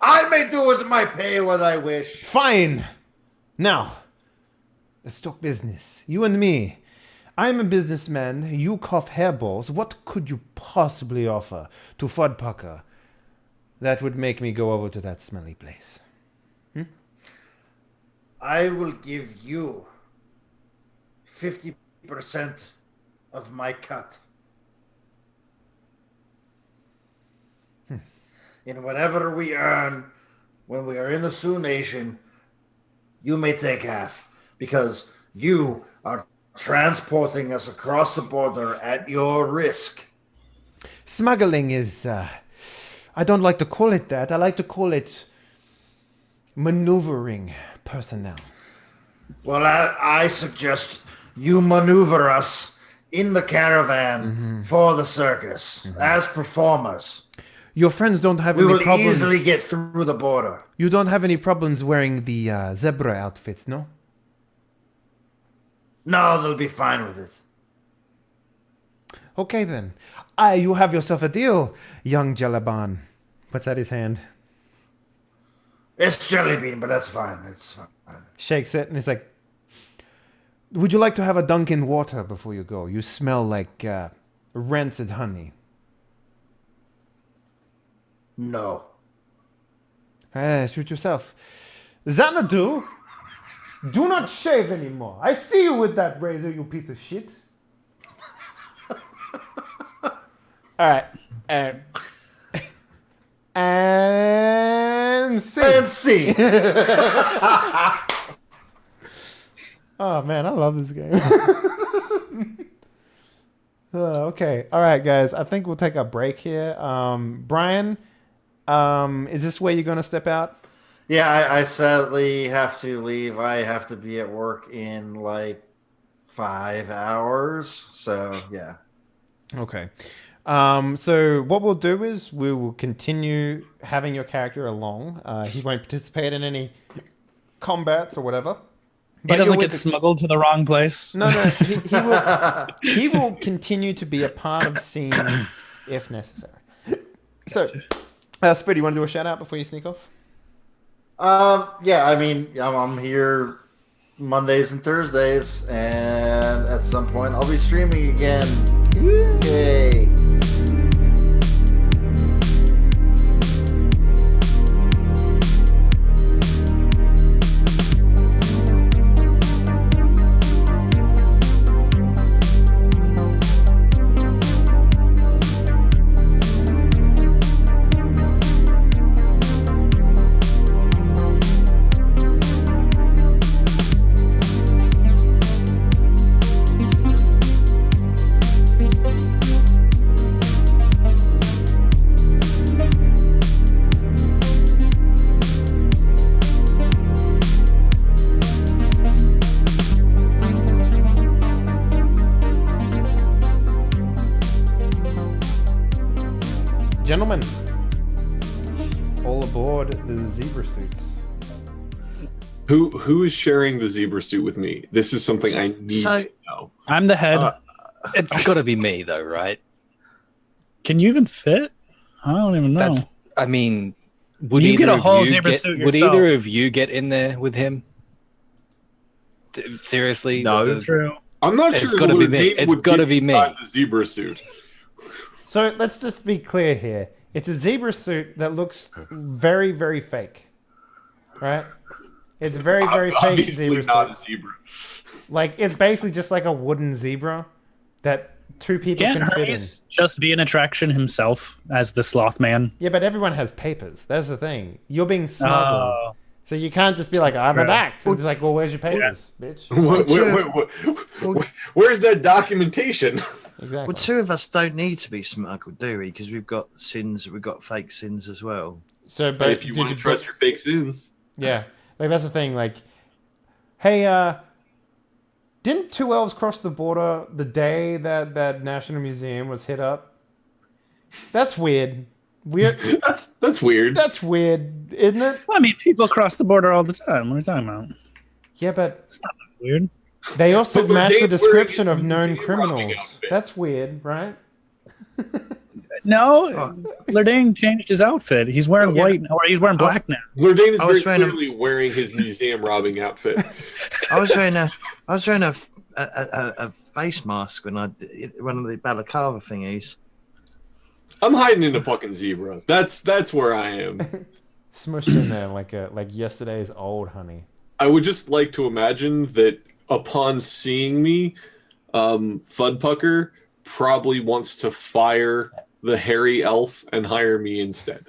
Speaker 5: I may do with my pay what I wish.
Speaker 1: Fine. Now, let's talk business. You and me. I'm a businessman. You cough hairballs. What could you possibly offer to Fudpucker that would make me go over to that smelly place?
Speaker 5: I will give you 50% of my cut. In whatever we earn when we are in the Sioux Nation, you may take half because you are transporting us across the border at your risk.
Speaker 1: Smuggling is, I don't like to call it that. I like to call it maneuvering personnel.
Speaker 5: Well, I suggest you maneuver us in the caravan for the circus as performers.
Speaker 1: Your friends don't have
Speaker 5: We
Speaker 1: any
Speaker 5: will
Speaker 1: problems.
Speaker 5: easily get through the border.
Speaker 1: You don't have any problems wearing the zebra outfits, no?
Speaker 5: No, they'll be fine with it.
Speaker 1: Okay then. You have yourself a deal, young Jalaban. Puts out his hand,
Speaker 5: It's Jellybean, but that's fine. It's fine.
Speaker 1: shakes it, and he's like, would you like to have a dunk in water before you go? You smell like rancid honey.
Speaker 5: No.
Speaker 1: Shoot yourself. Xanadu, do not shave anymore. I see you with that razor, you piece of shit. All right. And see.
Speaker 5: And see.
Speaker 1: Oh man, I love this game. Okay. All right, guys. I think we'll take a break here. Brian, is this where you're going to step out?
Speaker 5: Yeah, I sadly have to leave. I have to be at work in like 5 hours. So, yeah.
Speaker 1: Okay. So what we'll do is we will continue having your character along. He won't participate in any combats or whatever.
Speaker 6: He
Speaker 1: But
Speaker 6: doesn't
Speaker 1: you're
Speaker 6: get
Speaker 1: with
Speaker 6: smuggled to the wrong place.
Speaker 1: No, he will continue to be a part of scenes if necessary. So, Spud, you want to do a shout out before you sneak off?
Speaker 5: Yeah, I mean, I'm here Mondays and Thursdays, and at some point I'll be streaming again. Yay!
Speaker 1: Gentlemen, all aboard the zebra suits.
Speaker 3: Who is sharing the zebra suit with me? This is something I need to know.
Speaker 6: I'm the head.
Speaker 4: It's got to be me, though, right?
Speaker 6: Can you even fit? I don't even know.
Speaker 4: I mean, would
Speaker 6: You get
Speaker 4: either
Speaker 6: a
Speaker 4: of
Speaker 6: whole
Speaker 4: you
Speaker 6: zebra
Speaker 4: get-
Speaker 6: suit
Speaker 4: Would
Speaker 6: yourself.
Speaker 4: either of you get in there with him? Seriously?
Speaker 2: No.
Speaker 6: True.
Speaker 3: I'm not
Speaker 4: It's
Speaker 3: sure
Speaker 4: gotta
Speaker 3: the
Speaker 4: be me.
Speaker 3: Lieutenant
Speaker 4: It's
Speaker 3: would
Speaker 4: gotta
Speaker 3: get
Speaker 4: be me.
Speaker 3: inside the zebra suit.
Speaker 1: So let's just be clear here. It's a zebra suit that looks very, very fake. Right? It's very, very fake
Speaker 3: Obviously
Speaker 1: zebra
Speaker 3: not a
Speaker 1: suit.
Speaker 3: zebra.
Speaker 1: Like, it's basically just like a wooden zebra that two people
Speaker 6: Can't
Speaker 1: can fit in.
Speaker 6: Hermes just be an attraction himself as the sloth man?
Speaker 1: Yeah, but everyone has papers. That's the thing. You're being smuggled.
Speaker 6: Oh.
Speaker 1: So you can't just be like, I'm an
Speaker 6: True.
Speaker 1: act. And it's like, well, where's your papers, bitch?
Speaker 3: Where's that documentation?
Speaker 1: Exactly.
Speaker 2: Well, two of us don't need to be smuggled, do we? Because we've got sins, we've got fake sins as well.
Speaker 1: So, but
Speaker 3: If you want to trust your fake sins.
Speaker 1: yeah, like that's the thing. Like, hey, didn't two elves cross the border the day that National Museum was hit up? That's weird. Weird.
Speaker 3: That's weird.
Speaker 1: That's weird, isn't it?
Speaker 6: I mean, people cross the border all the time. What are you talking about?
Speaker 1: Yeah, but
Speaker 6: It's not that weird.
Speaker 1: they also
Speaker 3: But
Speaker 1: match the
Speaker 3: Dave's wearing
Speaker 1: description
Speaker 3: his
Speaker 1: of known
Speaker 3: museum robbing
Speaker 1: criminals.
Speaker 3: outfit.
Speaker 1: That's weird, right?
Speaker 6: No, Lerdane changed his outfit. He's wearing white, or he's wearing black now.
Speaker 3: Lordane is
Speaker 2: I
Speaker 3: very
Speaker 2: was trying to-
Speaker 3: clearly wearing his museum robbing outfit.
Speaker 2: I was wearing a face mask when I did one of the balaclava thingies.
Speaker 3: I'm hiding in a fucking zebra. That's where I am.
Speaker 1: Smushed in there like yesterday's old honey.
Speaker 3: I would just like to imagine that upon seeing me, Fudpucker probably wants to fire the hairy elf and hire me instead.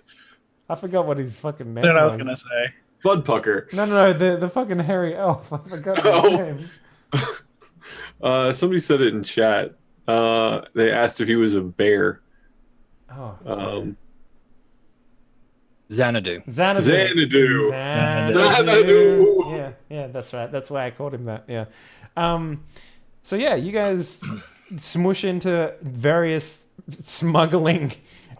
Speaker 1: I forgot what his fucking name
Speaker 6: That's what I was
Speaker 1: was.
Speaker 6: gonna say.
Speaker 3: Fudpucker.
Speaker 1: No, the fucking hairy elf. I forgot his
Speaker 3: Oh.
Speaker 1: name.
Speaker 3: Somebody said it in chat. They asked if he was a bear.
Speaker 1: Oh.
Speaker 4: Xanadu.
Speaker 1: Xanadu.
Speaker 3: Xanadu.
Speaker 1: Xanadu. Yeah, that's right. That's why I called him that. Yeah. So yeah, you guys smush into various smuggling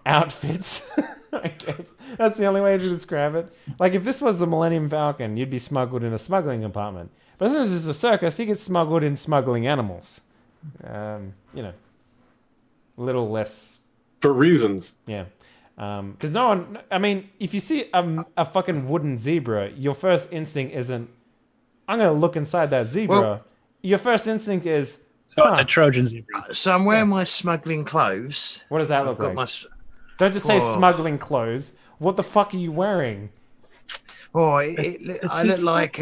Speaker 1: outfits. I guess that's the only way to describe it. Like if this was the Millennium Falcon, you'd be smuggled in a smuggling compartment. But this is a circus. You get smuggled in smuggling animals. A little less.
Speaker 3: For reasons.
Speaker 1: Yeah. Because no one, I mean, if you see a fucking wooden zebra, your first instinct isn't, I'm going to look inside that zebra.
Speaker 2: Well-
Speaker 1: Your first instinct is,
Speaker 6: So it's a Trojan zebra.
Speaker 2: So I'm wearing my smuggling clothes.
Speaker 1: what does that
Speaker 2: I've
Speaker 1: look
Speaker 2: got
Speaker 1: like?
Speaker 2: my.
Speaker 1: Don't just say
Speaker 2: Whoa.
Speaker 1: smuggling clothes. What the fuck are you wearing?
Speaker 2: Oh, I look like.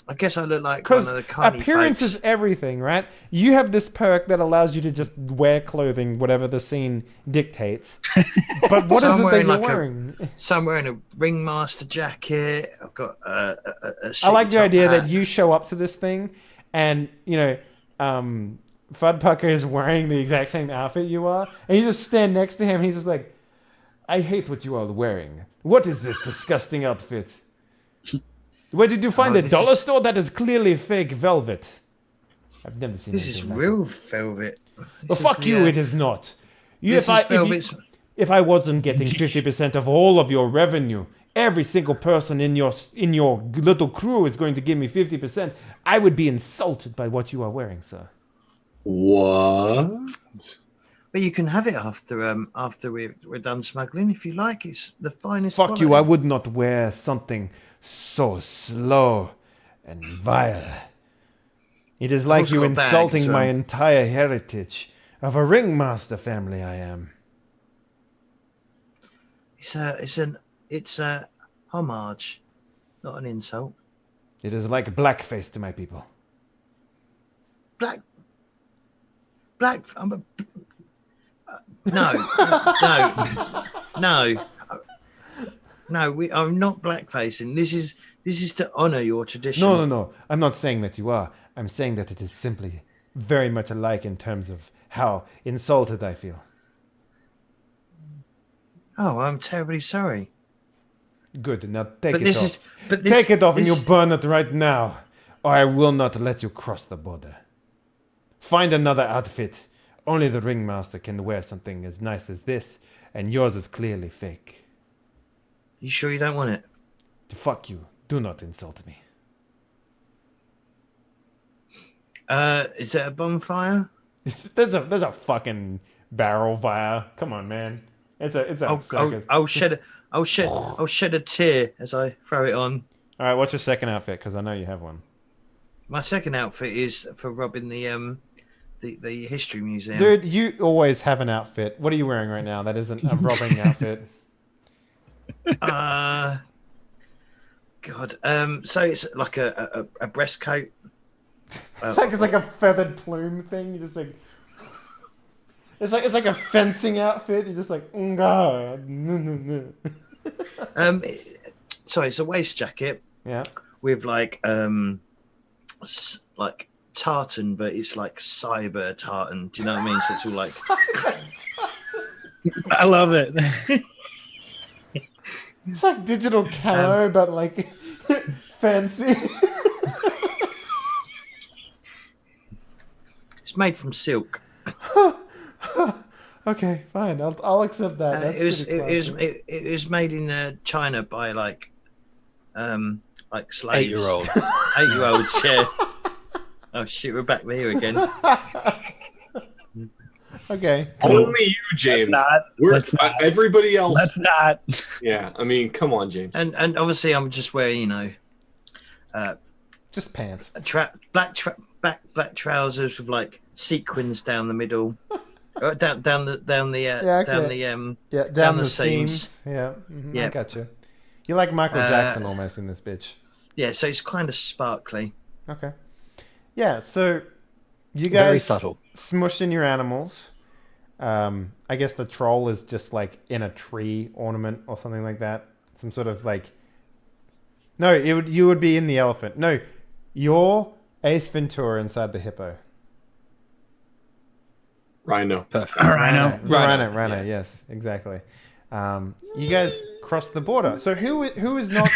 Speaker 2: I guess I look like one
Speaker 1: Because
Speaker 2: of the carny
Speaker 1: appearance
Speaker 2: folks.
Speaker 1: is everything, right? You have this perk that allows you to just wear clothing, whatever the scene dictates. But what
Speaker 2: So
Speaker 1: is
Speaker 2: I'm
Speaker 1: it that
Speaker 2: wearing
Speaker 1: you're
Speaker 2: like a-
Speaker 1: wearing?
Speaker 2: So I'm wearing a ringmaster jacket. I've got a
Speaker 1: I like the
Speaker 2: shitty top
Speaker 1: idea
Speaker 2: hat.
Speaker 1: that you show up to this thing and, Fudpucker is wearing the exact same outfit you are. And you just stand next to him. And he's just like, I hate what you are wearing. What is this disgusting outfit? Where did you find
Speaker 2: Oh,
Speaker 1: a
Speaker 2: this
Speaker 1: dollar
Speaker 2: is-
Speaker 1: store? That is clearly fake velvet. I've never seen
Speaker 2: This is
Speaker 1: anything like
Speaker 2: real velvet.
Speaker 1: Well,
Speaker 2: This is
Speaker 1: fuck
Speaker 2: the,
Speaker 1: you, it is not. If I wasn't getting 50% of all of your revenue, every single person in your little crew is going to give me 50%. I would be insulted by what you are wearing, sir.
Speaker 3: What?
Speaker 2: But you can have it after we're done smuggling if you like. It's the finest.
Speaker 1: Fuck
Speaker 2: quality.
Speaker 1: you, I would not wear something so slow and vile. It is like
Speaker 2: also
Speaker 1: you
Speaker 2: got a bag
Speaker 1: insulting
Speaker 2: as
Speaker 1: my
Speaker 2: well.
Speaker 1: entire heritage of a ringmaster family I am.
Speaker 2: It's a homage, not an insult.
Speaker 1: It is like blackface to my people.
Speaker 2: Black. I'm a. No. I'm not blackfacing. This is to honor your tradition.
Speaker 1: No. I'm not saying that you are. I'm saying that it is simply very much alike in terms of how insulted I feel.
Speaker 2: Oh, I'm terribly sorry.
Speaker 1: Good. Now take
Speaker 2: But
Speaker 1: it
Speaker 2: this
Speaker 1: off.
Speaker 2: is. But this,
Speaker 1: Take it off and
Speaker 2: this-
Speaker 1: you burn it right now, or I will not let you cross the border. Find another outfit. Only the ringmaster can wear something as nice as this, and yours is clearly fake.
Speaker 2: You sure you don't want it?
Speaker 1: Fuck you. Do not insult me.
Speaker 2: Is it a bonfire?
Speaker 1: There's a fucking barrel fire. Come on, man. It's a circus.
Speaker 2: I'll shed a tear as I throw it on.
Speaker 1: All right, what's your second outfit? Because I know you have one.
Speaker 2: My second outfit is for robbing the history museum.
Speaker 1: Dude, you always have an outfit. What are you wearing right now? That isn't a robbing outfit.
Speaker 2: God. So it's like a breast coat.
Speaker 1: It's like a feathered plume thing. You just like. It's like a fencing outfit. You're just like, no.
Speaker 2: Sorry, it's a waist jacket
Speaker 1: Yeah.
Speaker 2: with like tartan, but it's like cyber tartan. Do you know what I mean? So it's all like
Speaker 6: I love it.
Speaker 1: It's like digital camo, but like fancy.
Speaker 2: it's made from silk.
Speaker 1: Okay, fine. I'll accept that. That's
Speaker 2: It was made in China by like slaves.
Speaker 4: 8-year-old.
Speaker 2: 8-year-olds. Yeah. Oh shit, we're back there again.
Speaker 1: Okay.
Speaker 3: Only you, James.
Speaker 6: Let's not.
Speaker 3: Everybody else.
Speaker 6: Let's not.
Speaker 3: Yeah, I mean, come on, James.
Speaker 2: And obviously I'm just wearing
Speaker 1: Just pants.
Speaker 2: black trousers with like sequins down the middle. down the
Speaker 1: seams. Yeah. I
Speaker 2: Yeah.
Speaker 1: gotcha. You're like Michael Jackson almost in this bitch.
Speaker 2: Yeah, so it's kind of sparkly.
Speaker 1: Okay. Yeah, so you
Speaker 4: Very
Speaker 1: guys
Speaker 4: subtle.
Speaker 1: smushed in your animals. I guess the troll is just like in a tree ornament or something like that. Some sort of like. No, you would be in the elephant. No, you're Ace Ventura inside the hippo.
Speaker 3: Rhino.
Speaker 4: Perfect.
Speaker 6: Rhino.
Speaker 1: Rhino. Yes, exactly. You guys crossed the border. So who is not?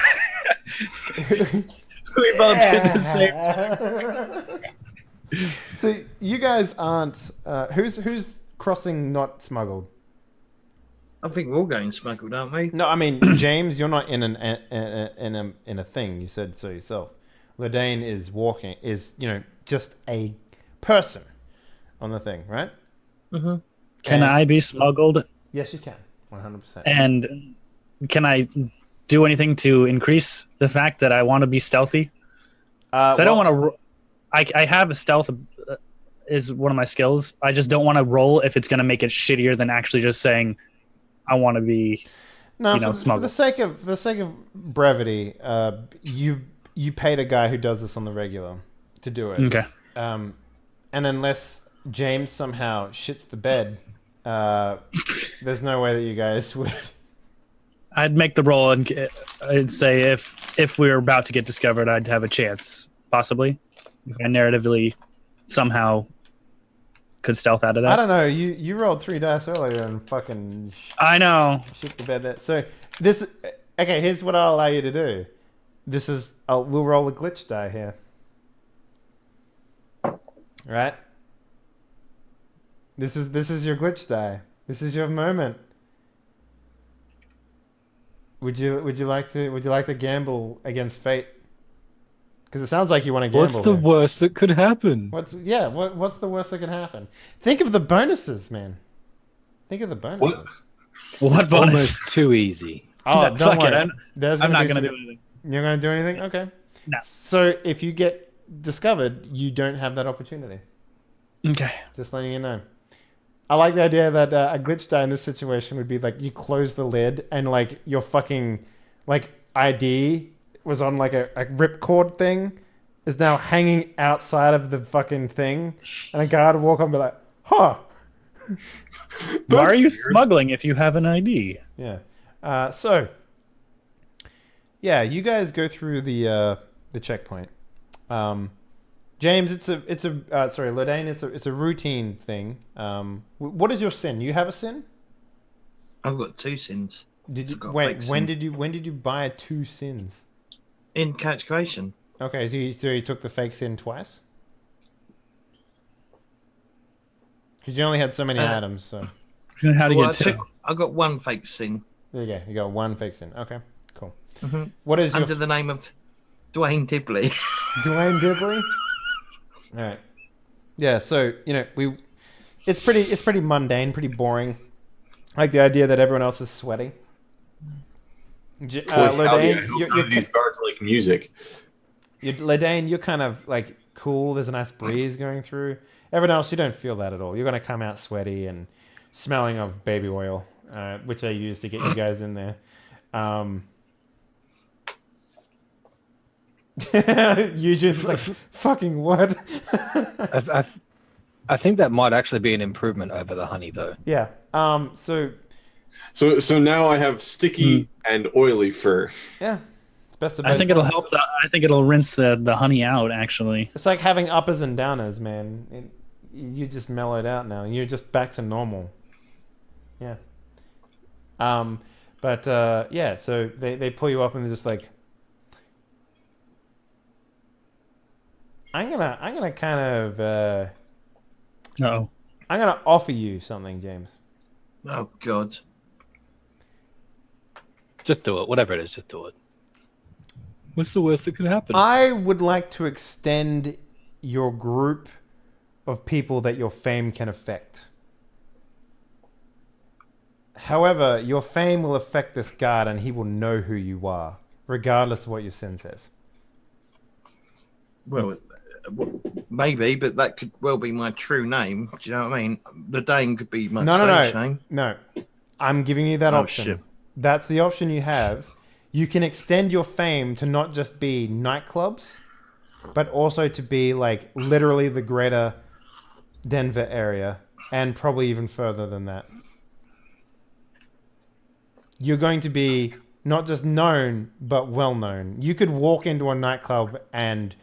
Speaker 6: We both did the same.
Speaker 1: So you guys aren't. Who's crossing not smuggled?
Speaker 2: I think we're all going smuggled, aren't we?
Speaker 1: No, I mean James, you're not in a thing. You said so yourself. Ledane is walking. Is just a person on the thing, right?
Speaker 2: Mm-hmm.
Speaker 6: Can I be smuggled?
Speaker 1: Yes, you can. 100%.
Speaker 6: And can I do anything to increase the fact that I want to be stealthy? I don't want to. I have a stealth is one of my skills. I just don't want to roll if it's going to make it shittier than actually just saying I want to be.
Speaker 1: No, for
Speaker 6: smuggled.
Speaker 1: the sake of brevity, you paid a guy who does this on the regular to do it.
Speaker 6: Okay.
Speaker 1: And unless James somehow shits the bed, there's no way that you guys would.
Speaker 6: I'd make the roll and I'd say if we were about to get discovered, I'd have a chance, possibly, if I narratively somehow could stealth out of that.
Speaker 1: I don't know. You rolled 3 dice earlier and fucking
Speaker 6: I know.
Speaker 1: shit the bed. So this. Okay, here's what I'll allow you to do. We'll roll a glitch die here. Right. This is your glitch die. This is your moment. Would you like to gamble against fate? Because it sounds like you want to gamble.
Speaker 4: What's the
Speaker 1: here.
Speaker 4: worst that could happen?
Speaker 1: What's the worst that could happen? Think of the bonuses, man. Think of the bonuses.
Speaker 6: What bonus?
Speaker 4: Almost too easy.
Speaker 1: Oh,
Speaker 6: No,
Speaker 1: don't
Speaker 6: fuck it.
Speaker 1: worry.
Speaker 6: I'm
Speaker 1: There's
Speaker 6: not
Speaker 1: be
Speaker 6: gonna
Speaker 1: some-
Speaker 6: do anything.
Speaker 1: You're gonna do anything? Okay.
Speaker 6: No.
Speaker 1: So if you get discovered, you don't have that opportunity.
Speaker 6: Okay.
Speaker 1: Just letting you know. I like the idea that a glitch die in this situation would be like you close the lid and like your fucking like ID was on like a ripcord thing is now hanging outside of the fucking thing, and a guard would walk up and be like, "Huh."
Speaker 6: Why are you smuggling if you have an ID?
Speaker 1: Yeah. So. Yeah, you guys go through the checkpoint. James, sorry, Lodane, it's a routine thing. What is your sin? You have a sin?
Speaker 2: I've got 2 sins.
Speaker 1: Did you
Speaker 2: I've got a
Speaker 1: wait?
Speaker 2: fake
Speaker 1: When
Speaker 2: sin.
Speaker 1: did you buy 2 sins?
Speaker 2: In catch creation.
Speaker 1: Okay, so you took the fake sin twice. Because you only had so many items, so
Speaker 6: How to
Speaker 2: Well,
Speaker 6: get to?
Speaker 2: I got 1 fake sin
Speaker 1: there you go. You got 1 fake sin. Okay, cool.
Speaker 2: Mhm.
Speaker 1: What is your
Speaker 2: under the name of Dwayne Dibley.
Speaker 1: Dwayne Dibley? All right. Yeah, so it's pretty mundane, pretty boring. I like the idea that everyone else is sweating. Lodane,
Speaker 3: None of these guards like music.
Speaker 1: Lodane, you're kind of like cool. There's a nice breeze going through. Everyone else, you don't feel that at all. You're gonna come out sweaty and smelling of baby oil, which I use to get you guys in there. You just like fucking what?
Speaker 4: I think that might actually be an improvement over the honey, though.
Speaker 1: Yeah. So
Speaker 3: So now I have sticky and oily fur.
Speaker 1: yeah, it's best of
Speaker 6: I
Speaker 1: both
Speaker 6: think it'll
Speaker 1: worlds.
Speaker 6: help. I think it'll rinse the honey out. Actually,
Speaker 1: It's like having uppers and downers, man. You just mellowed out now. You're just back to normal. Yeah. But yeah. So they pull you up and they're just like, I'm gonna kind of
Speaker 6: no.
Speaker 1: I'm gonna offer you something, James.
Speaker 2: Oh God.
Speaker 4: Just do it. Whatever it is, just do it. What's the worst that could happen?
Speaker 1: I would like to extend your group of people that your fame can affect. However, your fame will affect this guard and he will know who you are, regardless of what your sin says.
Speaker 2: Well, maybe, but that could well be my true name. Do you know what I mean? The Dane could be my stage name.
Speaker 1: No. I'm giving you that
Speaker 2: Oh,
Speaker 1: option.
Speaker 2: shit.
Speaker 1: That's the option you have. You can extend your fame to not just be nightclubs, but also to be like literally the greater Denver area and probably even further than that. You're going to be not just known, but well known. You could walk into a nightclub and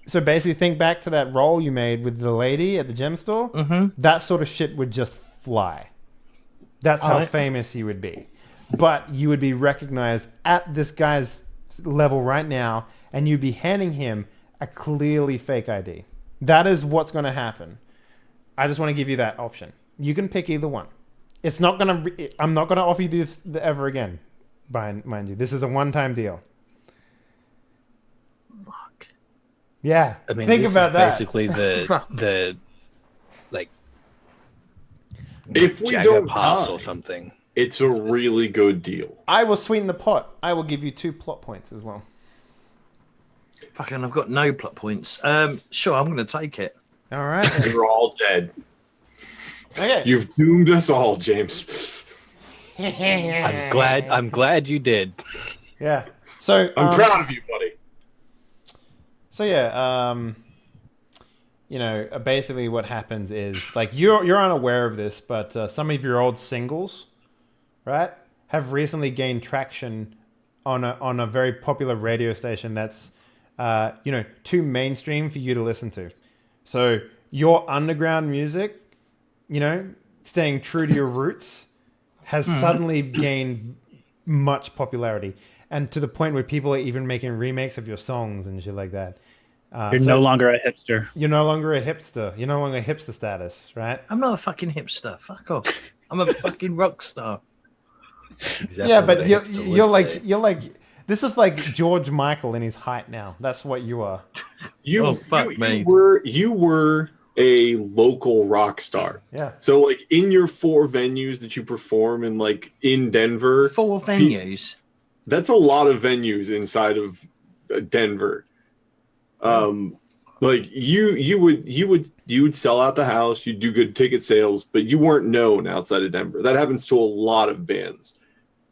Speaker 1: so basically think back to that role you made with the lady at the gem store.
Speaker 2: Mm-hmm.
Speaker 1: That sort of shit would just fly. That's how famous you would be. But you would be recognized at this guy's level right now, and you'd be handing him a clearly fake ID. That is what's going to happen. I just want to give you that option. You can pick either one. It's not going to... I'm not going to offer you this ever again, mind you. This is a one-time deal.
Speaker 2: Fuck.
Speaker 1: Yeah,
Speaker 4: I mean,
Speaker 1: think
Speaker 4: this
Speaker 1: about
Speaker 4: is
Speaker 1: that.
Speaker 4: basically the like
Speaker 3: If we
Speaker 4: Jagger
Speaker 3: don't
Speaker 4: pass
Speaker 3: die,
Speaker 4: or something.
Speaker 3: it's a really good deal.
Speaker 1: I will sweeten the pot. I will give you 2 plot points as well.
Speaker 2: Fucking, I've got no plot points. Sure, I'm going to take it.
Speaker 1: All right.
Speaker 3: You're all dead.
Speaker 1: Okay.
Speaker 3: You've doomed us all, James.
Speaker 4: I'm glad you did.
Speaker 1: Yeah. So
Speaker 3: I'm proud of you, buddy.
Speaker 1: So yeah, basically what happens is like you're unaware of this, but some of your old singles, right, have recently gained traction on a very popular radio station that's too mainstream for you to listen to. So your underground music, staying true to your roots, has suddenly gained much popularity, and to the point where people are even making remakes of your songs and shit like that.
Speaker 6: You're
Speaker 1: So
Speaker 6: no longer a hipster.
Speaker 1: you're no longer a hipster. You're no longer a hipster status, right?
Speaker 2: I'm not a fucking hipster. Fuck off. I'm a fucking rock star.
Speaker 4: Exactly
Speaker 1: Yeah,
Speaker 4: what
Speaker 1: but
Speaker 4: a
Speaker 1: you're,
Speaker 4: hipster
Speaker 1: you're
Speaker 4: would
Speaker 1: like
Speaker 4: say.
Speaker 1: you're like this is like George Michael in his height now. That's what you are.
Speaker 2: Oh, fuck me.
Speaker 3: You were a local rock star.
Speaker 1: Yeah.
Speaker 3: So like in your 4 venues that you perform in, like in Denver,
Speaker 2: 4 venues.
Speaker 3: that's a lot of venues inside of Denver. Like you would sell out the house, you'd do good ticket sales, but you weren't known outside of Denver. That happens to a lot of bands.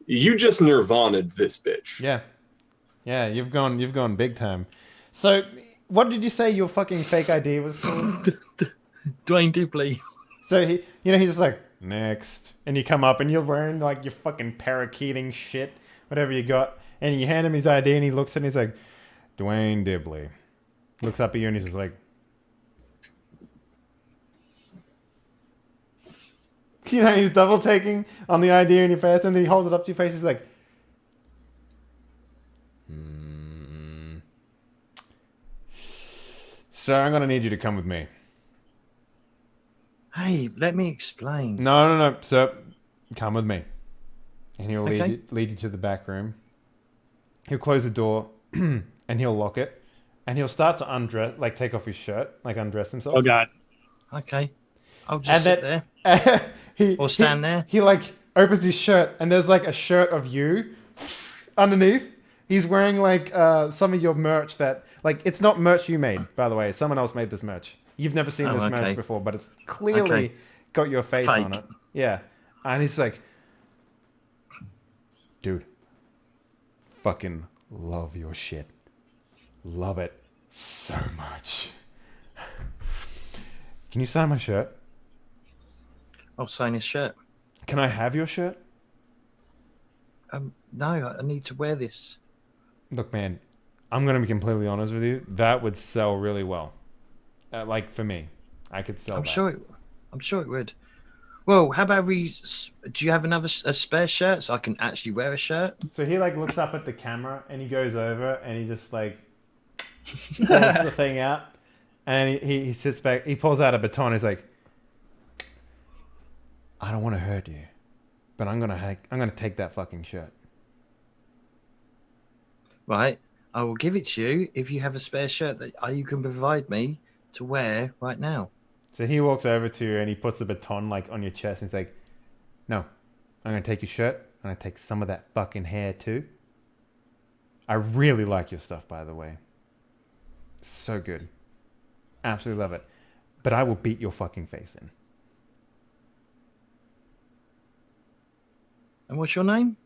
Speaker 3: You just Nirvana'd this bitch.
Speaker 1: Yeah. Yeah, you've gone big time. So what did you say your fucking fake ID was called?
Speaker 2: Dwayne Dibley.
Speaker 1: So he's just like, next. And you come up and you're wearing like your fucking parakeeting shit, whatever you got. And you hand him his ID and he looks and he's like, Dwayne Dibley. Looks up at you and he's just like, he's double taking on the ID in your face and then he holds it up to your face. He's like, So I'm going to need you to come with me.
Speaker 2: Hey, let me explain.
Speaker 1: No. So come with me. And he'll
Speaker 2: Okay.
Speaker 1: lead you to the back room. He'll close the door and he'll lock it. And he'll start to undress, like take off his shirt, like undress himself.
Speaker 6: Oh God.
Speaker 2: Okay. I'll just sit there. Or stand there.
Speaker 1: He like opens his shirt and there's like a shirt of you underneath. He's wearing like some of your merch that, like, it's not merch you made, by the way. Someone else made this merch. You've never seen this merch before, but it's clearly got your face on it. Yeah. And he's like, dude, fucking love your shit. Love it so much. Can you sign my shirt?
Speaker 2: I'll sign his shirt.
Speaker 1: Can I have your shirt?
Speaker 2: No, I need to wear this.
Speaker 1: Look, man, I'm going to be completely honest with you. That would sell really well. Like, for me. I could sell
Speaker 2: I'm
Speaker 1: that.
Speaker 2: sure it would. Well, how about do you have a spare shirt so I can actually wear a shirt?
Speaker 1: So he, like, looks up at the camera, and he goes over, and he just, like, pulls the thing out. And he sits back. He pulls out a baton. He's like, I don't want to hurt you, but I'm gonna take that fucking shirt.
Speaker 2: Right. I will give it to you if you have a spare shirt that you can provide me to wear right now.
Speaker 1: So he walks over to you and he puts the baton like on your chest and he's like, no, I'm going to take your shirt. I'm going to take some of that fucking hair too. I really like your stuff, by the way. So good. Absolutely love it. But I will beat your fucking face in.
Speaker 2: And what's your name?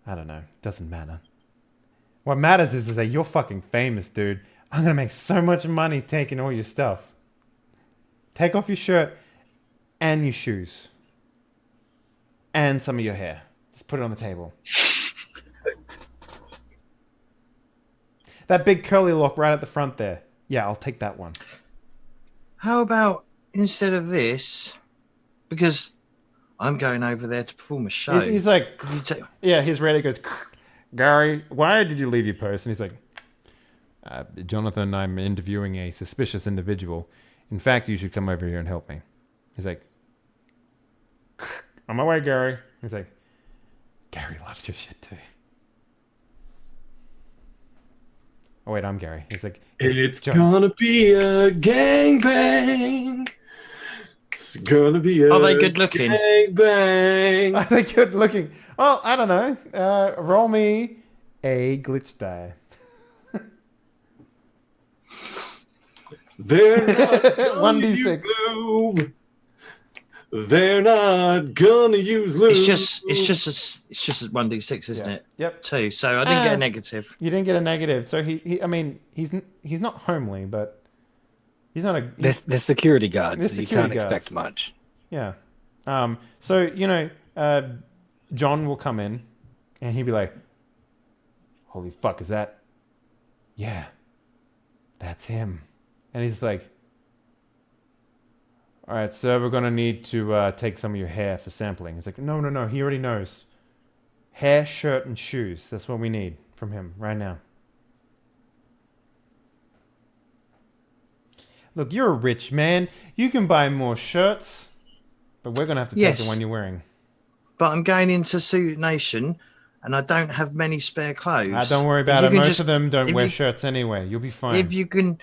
Speaker 1: I don't know. Doesn't matter. What matters is that you're fucking famous, dude. I'm going to make so much money taking all your stuff. Take off your shirt and your shoes. And some of your hair. Just put it on the table. That big curly lock right at the front there. Yeah, I'll take that one.
Speaker 2: How about instead of this, because I'm going over there to perform a show.
Speaker 1: He's like, yeah, his radio goes, Gary, why did you leave your post? And he's like, Jonathan, I'm interviewing a suspicious individual. In fact, you should come over here and help me. He's like, on my way, Gary. He's like, Gary loves your shit too. Oh, wait, I'm Gary. He's like,
Speaker 3: It's gonna be a gangbang. It's gonna be a
Speaker 2: Are they good looking?
Speaker 3: gangbang.
Speaker 1: Are they good looking? Well, I don't know. Roll me a glitch die.
Speaker 3: They're not gonna
Speaker 1: 1d6.
Speaker 3: use lube. They're not gonna use lube.
Speaker 2: It's just a 1d6, isn't it?
Speaker 1: Yep.
Speaker 2: 2. So I didn't get a negative.
Speaker 1: You didn't get a negative. So I mean, he's not homely, but he's not a...
Speaker 4: They're security guards.
Speaker 1: They're
Speaker 4: So you
Speaker 1: security
Speaker 4: can't
Speaker 1: guards.
Speaker 4: expect much.
Speaker 1: Yeah. So, John will come in and he'll be like, holy fuck, is that? Yeah, that's him. And he's like, all right, sir, we're going to need to take some of your hair for sampling. He's like, no, he already knows. Hair, shirt, and shoes. That's what we need from him right now. Look, you're a rich man. You can buy more shirts, but we're gonna have to take the
Speaker 2: Yes.
Speaker 1: one you're wearing.
Speaker 2: But I'm going into Suit Nation, and I don't have many spare clothes.
Speaker 1: Don't worry
Speaker 2: If
Speaker 1: about
Speaker 2: you
Speaker 1: it.
Speaker 2: can
Speaker 1: Most
Speaker 2: just-
Speaker 1: of them don't
Speaker 2: if
Speaker 1: wear
Speaker 2: you-
Speaker 1: shirts anyway. You'll be fine.
Speaker 2: If you can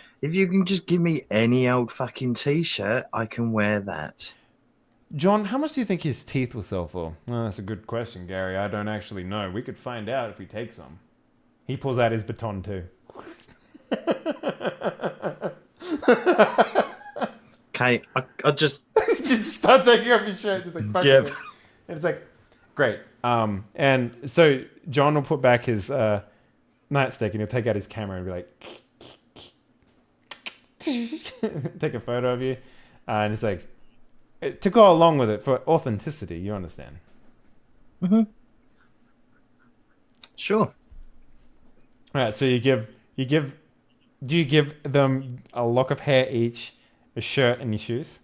Speaker 2: just give me any old fucking t-shirt, I can wear that.
Speaker 1: John, how much do you think his teeth will sell for? Well, that's a good question, Gary. I don't actually know. We could find out if we take some. He pulls out his baton too.
Speaker 2: Okay, I just
Speaker 1: Just start taking off your shirt. Just like, fuck
Speaker 2: Yep.
Speaker 1: it. And it's like, great. And so John will put back his nightstick and he'll take out his camera and be like, take a photo of you. And it's like, to go along with it for authenticity, you understand?
Speaker 2: sure.
Speaker 1: All right, so do you give them a lock of hair each, a shirt, and your shoes?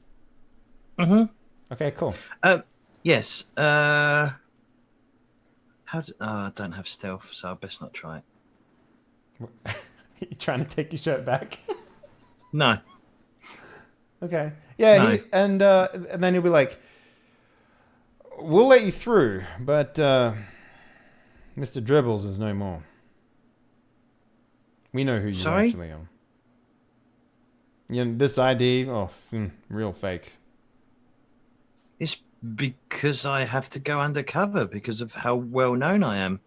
Speaker 1: Okay, cool.
Speaker 2: Yes. I don't have stealth, so I best not try it.
Speaker 1: You trying to take your shirt back?
Speaker 2: No.
Speaker 1: Okay. Yeah,
Speaker 2: No.
Speaker 1: and then he'll be like, "We'll let you through, but Mr. Dribbles is no more. We know who you
Speaker 2: Sorry?
Speaker 1: actually are. You know, this ID, real fake.
Speaker 2: It's because I have to go undercover because of how well known I am.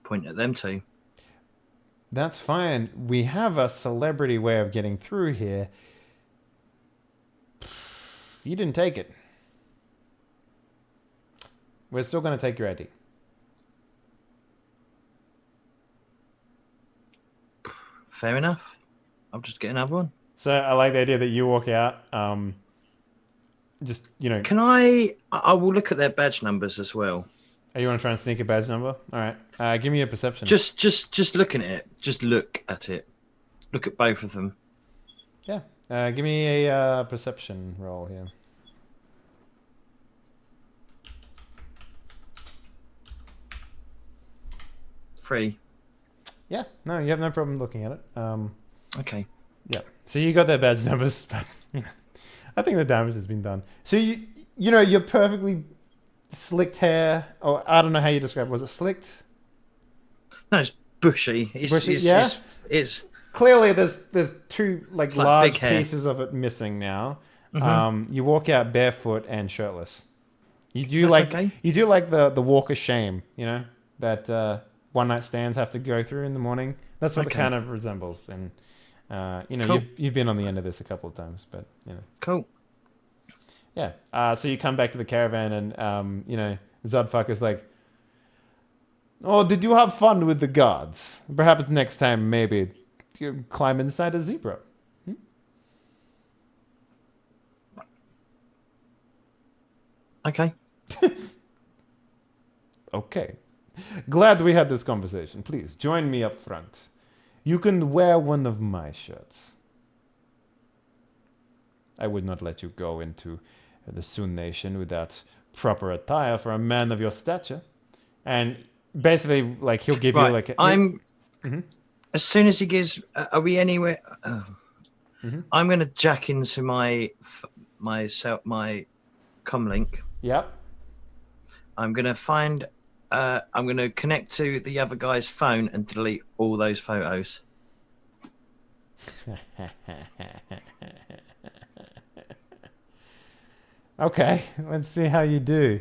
Speaker 2: Point at them two.
Speaker 1: That's fine. We have a celebrity way of getting through here. You didn't take it. We're still going to take your ID.
Speaker 2: Fair enough. I'll just get another one.
Speaker 1: So I like the idea that you walk out. Just, you know,
Speaker 2: Can I will look at their badge numbers as well.
Speaker 1: you want to try and sneak a badge number? All right. Give me a perception.
Speaker 2: Just looking at it. Just look at it. Look at both of them.
Speaker 1: Yeah. Give me a perception roll here.
Speaker 2: Free.
Speaker 1: Yeah. No, you have no problem looking at it.
Speaker 2: Okay.
Speaker 1: Yeah. So you got their badge numbers, but I think the damage has been done. So you know, you're perfectly slicked hair, or I don't know how you describe it. Was it slicked?
Speaker 2: No, it's bushy. It's,
Speaker 1: Bushy,
Speaker 2: it's,
Speaker 1: yeah?
Speaker 2: it's
Speaker 1: Clearly, there's two like
Speaker 2: It's like
Speaker 1: large
Speaker 2: big hair.
Speaker 1: pieces of it missing now.
Speaker 2: Mhm.
Speaker 1: You walk out barefoot and shirtless. You do
Speaker 2: That's
Speaker 1: like
Speaker 2: okay.
Speaker 1: you do like the walk of shame, you know, that one night stands have to go through in the morning. That's what it
Speaker 2: Okay.
Speaker 1: kind of resembles. And you know,
Speaker 2: Cool.
Speaker 1: you've been on the end of this a couple of times, but you know,
Speaker 2: cool.
Speaker 1: yeah. So you come back to the caravan, and you know, Zudfucker's like, "Oh, did you have fun with the guards? Perhaps next time, maybe you climb inside a zebra."
Speaker 2: Okay.
Speaker 1: Okay. Glad we had this conversation. Please join me up front. You can wear one of my shirts. I would not let you go into the Sun Nation without proper attire for a man of your stature. And basically, like, he'll give you
Speaker 2: Right.
Speaker 1: like
Speaker 2: I'm. As soon as he gives, are we anywhere?
Speaker 1: Mhm.
Speaker 2: I'm going to jack into my comlink.
Speaker 1: Yep.
Speaker 2: I'm going to find. I'm going to connect to the other guy's phone and delete all those photos.
Speaker 1: Okay, let's see how you do.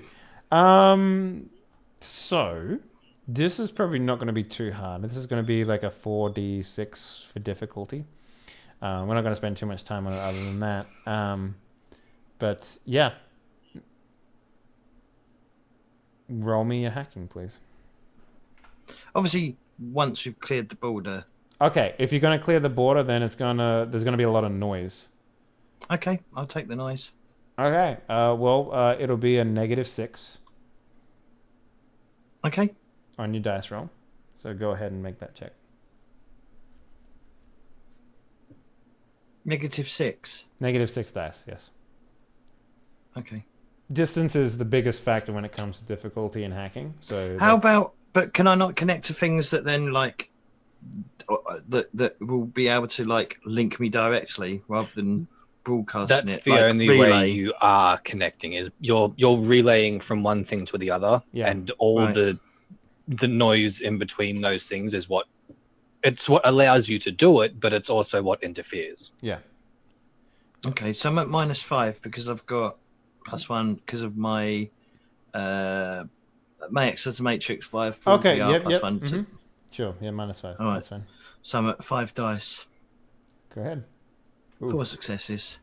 Speaker 1: So this is probably not going to be too hard. This is going to be like a 4d6 for difficulty. We're not going to spend too much time on it other than that. But yeah, roll me a hacking, please.
Speaker 2: Obviously, once we've cleared the border.
Speaker 1: Okay, if you're going to clear the border, then there's going to be a lot of noise.
Speaker 2: Okay, I'll take the noise.
Speaker 1: Okay, it'll be a -6
Speaker 2: Okay.
Speaker 1: on your dice roll. So go ahead and make that check.
Speaker 2: -6.
Speaker 1: -6 dice, yes.
Speaker 2: Okay.
Speaker 1: Distance is the biggest factor when it comes to difficulty in hacking. So
Speaker 2: How about? But can I not connect to things that then like that will be able to like link me directly rather than broadcasting
Speaker 4: That's
Speaker 2: it.
Speaker 4: the
Speaker 2: like
Speaker 4: only
Speaker 2: relay.
Speaker 4: way you are connecting is you're relaying from one thing to the other,
Speaker 1: Yeah.
Speaker 4: and all
Speaker 2: Right.
Speaker 4: the noise in between those things is what allows you to do it, but it's also what interferes.
Speaker 1: Yeah.
Speaker 2: Okay, so I'm at -5 because I've got +1 because of my Matrix as a Matrix 5 full
Speaker 1: Okay.
Speaker 2: VR
Speaker 1: Yep.
Speaker 2: plus
Speaker 1: Yep.
Speaker 2: one.
Speaker 1: Mhm. Sure. Yeah. -5.
Speaker 2: All right.
Speaker 1: That's fine.
Speaker 2: So I'm at 5 dice,
Speaker 1: Go ahead. Ooh.
Speaker 2: 4 successes.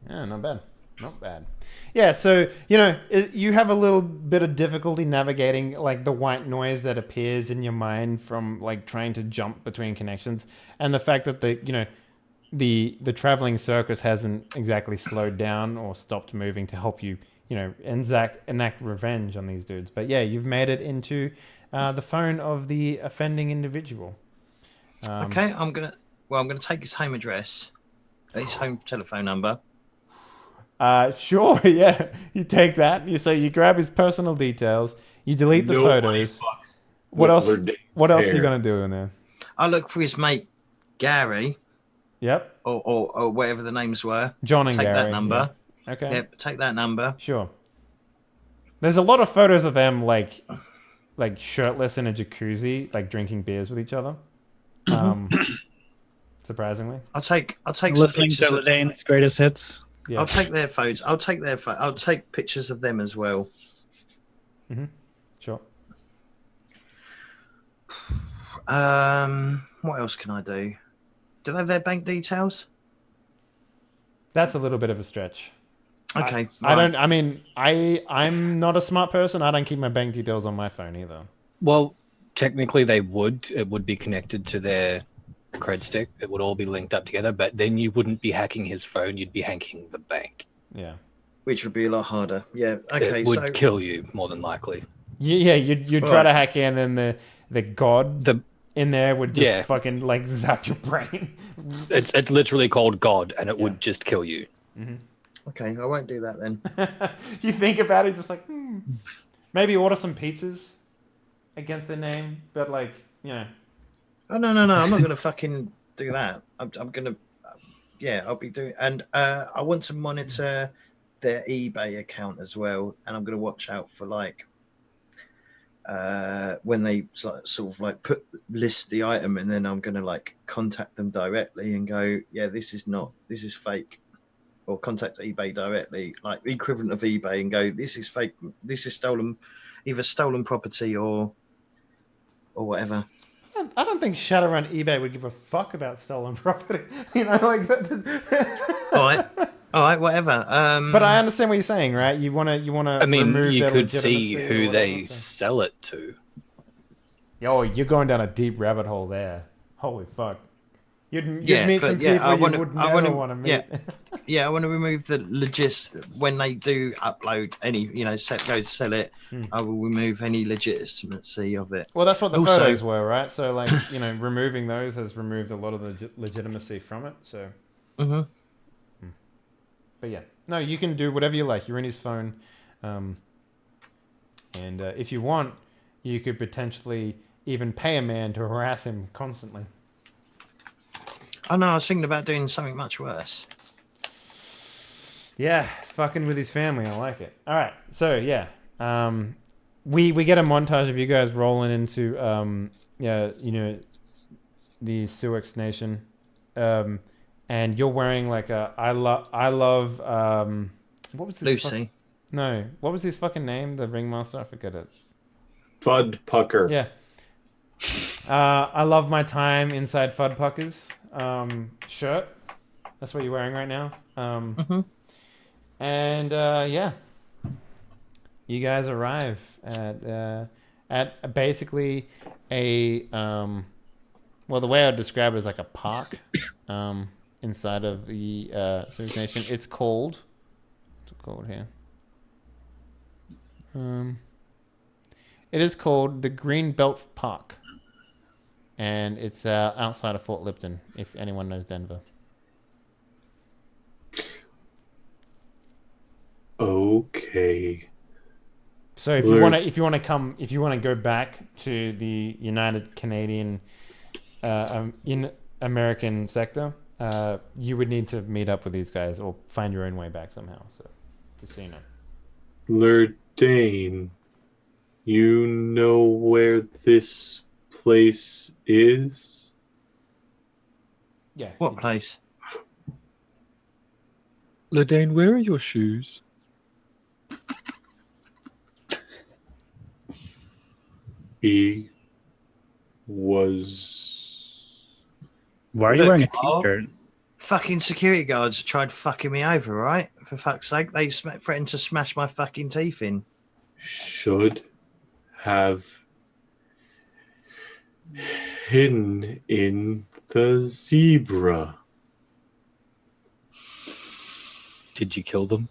Speaker 1: Yeah, not bad. Not bad. Yeah, so, you have a little bit of difficulty navigating, like, the white noise that appears in your mind from, like, trying to jump between connections. And the fact that the traveling circus hasn't exactly slowed down or stopped moving to help you, enact revenge on these dudes. But yeah, you've made it into the phone of the offending individual.
Speaker 2: Okay, I'm gonna take his home address, his home telephone number.
Speaker 1: Sure, yeah. You take that. You grab his personal details. You delete the
Speaker 3: Nobody
Speaker 1: photos.
Speaker 3: fucks
Speaker 1: What
Speaker 3: with
Speaker 1: else?
Speaker 3: their damn
Speaker 1: What else are you
Speaker 3: hair.
Speaker 1: gonna do in there?
Speaker 2: I look for his mate Gary
Speaker 1: Yep.
Speaker 2: or whatever the names were.
Speaker 1: John and
Speaker 2: Take
Speaker 1: Gary.
Speaker 2: that number.
Speaker 1: Yeah. Okay.
Speaker 2: Yep, take that number.
Speaker 1: Sure. There's a lot of photos of them like shirtless in a jacuzzi, like drinking beers with each other. Surprisingly.
Speaker 2: I'll take some
Speaker 6: Listening
Speaker 2: pictures
Speaker 6: to
Speaker 2: of-
Speaker 6: Lane's greatest hits.
Speaker 1: Yeah.
Speaker 2: I'll take their photos. I'll take pictures of them as well.
Speaker 1: Sure.
Speaker 2: What else can I do? Do they have their bank details?
Speaker 1: That's a little bit of a stretch.
Speaker 2: Okay.
Speaker 1: I'm not a smart person. I don't keep my bank details on my phone either.
Speaker 4: Well, technically they would. It would be connected to their cred stick. It would all be linked up together, but then you wouldn't be hacking his phone. You'd be hacking the bank.
Speaker 1: Yeah.
Speaker 2: Which would be a lot harder. Yeah. Okay.
Speaker 4: It would
Speaker 2: So
Speaker 4: kill you more than likely.
Speaker 1: Yeah, you'd try
Speaker 2: Right.
Speaker 1: to hack in, and the god in there would just
Speaker 4: Yeah.
Speaker 1: fucking like zap your brain.
Speaker 4: It's literally called God, and it would just kill you.
Speaker 2: okay, I won't do that then.
Speaker 1: You think about it, just like maybe order some pizzas against their name, but like
Speaker 2: Oh no! I'm not gonna fucking do that. I'm gonna. I'll be doing, and I want to monitor their eBay account as well, and I'm gonna watch out for like when they sort of like list the item, and then I'm gonna like contact them directly and go, yeah, this is fake, or contact eBay directly, like the equivalent of eBay, and go, this is fake, this is stolen, either stolen property or whatever.
Speaker 1: I don't think Shadowrun eBay would give a fuck about stolen property. Like that.
Speaker 2: All right, whatever.
Speaker 1: But I understand what you're saying, right? You wanna.
Speaker 4: I mean,
Speaker 1: remove
Speaker 4: you
Speaker 1: their
Speaker 4: could see
Speaker 1: legitimacy or
Speaker 4: who they
Speaker 1: whatever, so-
Speaker 4: sell it to.
Speaker 1: Oh, you're going down a deep rabbit hole there. Holy fuck. You'd
Speaker 2: Yeah,
Speaker 1: meet
Speaker 2: but
Speaker 1: some
Speaker 2: yeah,
Speaker 1: people
Speaker 2: I
Speaker 1: you
Speaker 2: wanna-
Speaker 1: would
Speaker 2: I
Speaker 1: never
Speaker 2: wanna-
Speaker 1: want to meet.
Speaker 2: Yeah, I want to remove the when they do upload any, go to sell it. I will remove any legitimacy of it.
Speaker 1: Well, that's what the
Speaker 2: Also-
Speaker 1: photos were, right? So, like, removing those has removed a lot of the legitimacy from it. So,
Speaker 2: Mhm.
Speaker 1: but yeah, no, you can do whatever you like. You're in his phone, and if you want, you could potentially even pay a man to harass him constantly.
Speaker 2: Oh no, I was thinking about doing something much worse.
Speaker 1: Yeah, fucking with his family. I like it. All right, so yeah, we get a montage of you guys rolling into the Suex Nation, and you're wearing like a I love what was this?
Speaker 2: Lucy.
Speaker 1: No, what was his fucking name? The ringmaster, I forget it.
Speaker 3: Fud Pucker.
Speaker 1: Yeah. I love my time inside Fudpuckers shirt. That's what you're wearing right now. And yeah, you guys arrive at basically a well, the way I would describe it is like a park inside of the Suex Nation. It's called what's it called here? It is called the Greenbelt Park, and it's outside of Fort Lipton. If anyone knows Denver.
Speaker 3: Okay.
Speaker 1: So if you want to go back to the United Canadian in American sector, you would need to meet up with these guys or find your own way back somehow. So just so you know.
Speaker 3: Lurdane, you know where this place is?
Speaker 1: Yeah.
Speaker 2: What place?
Speaker 4: Ladane, where are your shoes?
Speaker 3: He was.
Speaker 6: Why are you wearing a t-shirt?
Speaker 2: Fucking security guards tried fucking me over, right? For fuck's sake, they threatened to smash my fucking teeth in.
Speaker 3: Should have hidden in the zebra.
Speaker 4: Did you kill them?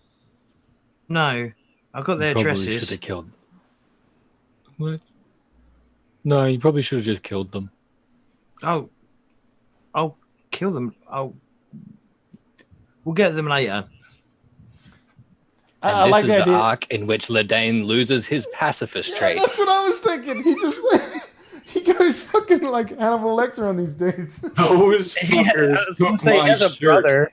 Speaker 2: No, I got their
Speaker 4: Probably
Speaker 2: addresses.
Speaker 4: should have killed. What? No, you probably should have just killed them.
Speaker 2: Oh, I'll kill them. We'll get them later.
Speaker 4: And
Speaker 1: I
Speaker 4: this
Speaker 1: like
Speaker 4: is
Speaker 1: the
Speaker 4: the
Speaker 1: idea.
Speaker 4: arc in which Ladane loses his pacifist trait.
Speaker 1: That's what I was thinking. He just he goes fucking like Hannibal Lecter on these dudes.
Speaker 3: Those
Speaker 6: I
Speaker 3: fuckers
Speaker 6: was gonna
Speaker 3: took
Speaker 6: say, he
Speaker 3: my
Speaker 6: has a
Speaker 3: shirt.
Speaker 6: brother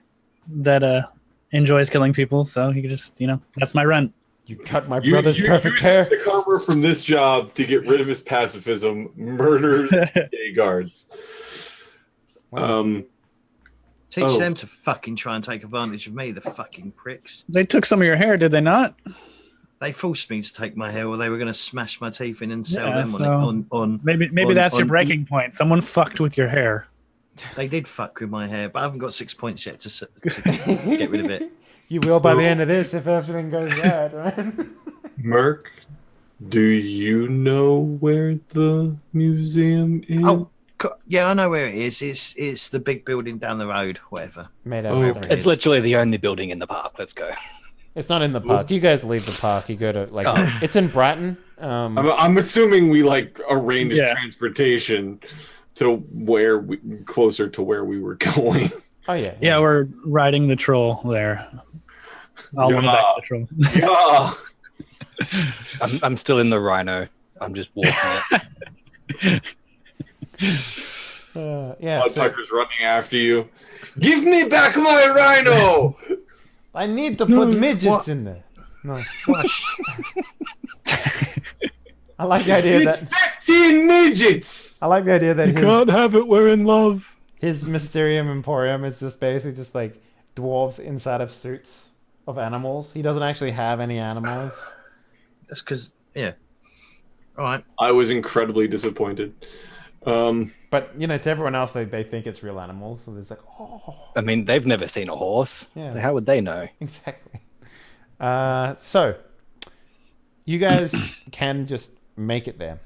Speaker 6: that enjoys killing people, so he could just, that's my rent.
Speaker 1: You cut my brother's perfect
Speaker 3: uses
Speaker 1: hair.
Speaker 3: the karma from this job to get rid of his pacifism, murders gay guards.
Speaker 2: Teach them to fucking try and take advantage of me, the fucking pricks.
Speaker 6: They took some of your hair, did they not?
Speaker 2: They forced me to take my hair, or they were going to smash my teeth in and sell
Speaker 6: Yeah,
Speaker 2: them
Speaker 6: so
Speaker 2: on.
Speaker 6: Maybe
Speaker 2: on-
Speaker 6: that's your
Speaker 2: on-
Speaker 6: breaking point. Someone fucked with your hair.
Speaker 2: They did fuck with my hair, but I haven't got 6 points yet to get rid of it.
Speaker 1: You will by the end of this if everything goes right, right?
Speaker 3: Merc, do you know where the museum is?
Speaker 2: Oh, yeah, I know where it is. It's the big building down the road, whatever.
Speaker 1: Made out
Speaker 3: Oh,
Speaker 1: of
Speaker 2: It's
Speaker 1: things.
Speaker 4: It's literally the only building in the park. Let's go.
Speaker 1: It's not in the park. You guys leave the park. You go to it's in Brighton.
Speaker 3: I'm assuming we arranged
Speaker 6: Yeah.
Speaker 3: transportation to closer to where we were going.
Speaker 1: Oh yeah.
Speaker 6: Yeah, we're riding the troll there. All the way back to the troll.
Speaker 3: Yeah.
Speaker 4: I'm still in the rhino. I'm just walking it.
Speaker 1: Yeah. So
Speaker 3: Tucker's running after you. Give me back my rhino!
Speaker 1: I need to put midgets
Speaker 2: what?
Speaker 1: in there. No.
Speaker 2: What?
Speaker 1: I like the idea
Speaker 3: It's
Speaker 1: that
Speaker 3: 15 midgets!
Speaker 1: I like the idea that
Speaker 4: You can't have it. We're in love.
Speaker 1: his Mysterium Emporium is just basically just like dwarves inside of suits of animals. He doesn't actually have any animals.
Speaker 2: That's because, yeah. All right.
Speaker 3: I was incredibly disappointed.
Speaker 1: But to everyone else, they think it's real animals. So it's like, oh,
Speaker 4: I mean, they've never seen a horse.
Speaker 1: Yeah.
Speaker 4: So how would they know?
Speaker 1: exactly. So you guys can just make it there.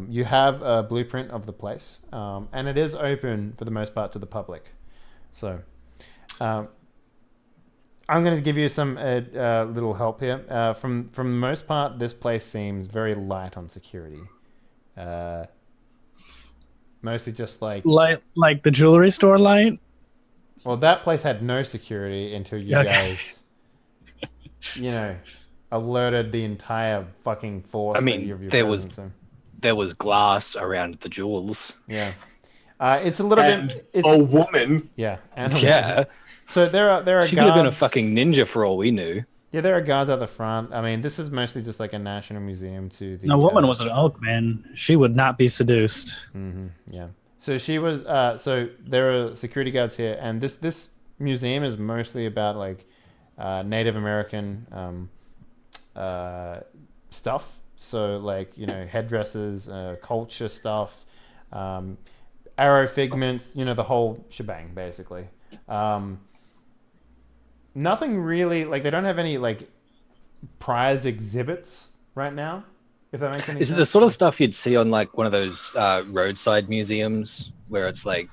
Speaker 1: You have a blueprint of the place, and it is open for the most part to the public. So I'm going to give you some little help here. From the most part, this place seems very light on security. Mostly just like
Speaker 6: the jewelry store light.
Speaker 1: well, that place had no security until you
Speaker 6: Okay.
Speaker 1: guys, alerted the entire fucking force.
Speaker 4: I mean,
Speaker 1: of your
Speaker 4: there was-
Speaker 1: presence in.
Speaker 4: There was glass around the jewels.
Speaker 1: Yeah. It's a little
Speaker 3: And
Speaker 1: bit. It's,
Speaker 3: a woman.
Speaker 1: yeah. And
Speaker 4: Yeah.
Speaker 1: So there are
Speaker 4: She
Speaker 1: guards.
Speaker 4: could have been a fucking ninja for all we knew.
Speaker 1: Yeah, there are guards at the front. I mean, this is mostly just like a national museum to the.
Speaker 6: No woman was an oak, man. She would not be seduced.
Speaker 1: Yeah. So she was. So there are security guards here, and this museum is mostly about like Native American stuff. So like headdresses, culture stuff, arrow figments. The whole shebang basically. Nothing really like they don't have any like prize exhibits right now. If that makes any
Speaker 4: Is it
Speaker 1: sense.
Speaker 4: the sort of stuff you'd see on like one of those roadside museums where it's like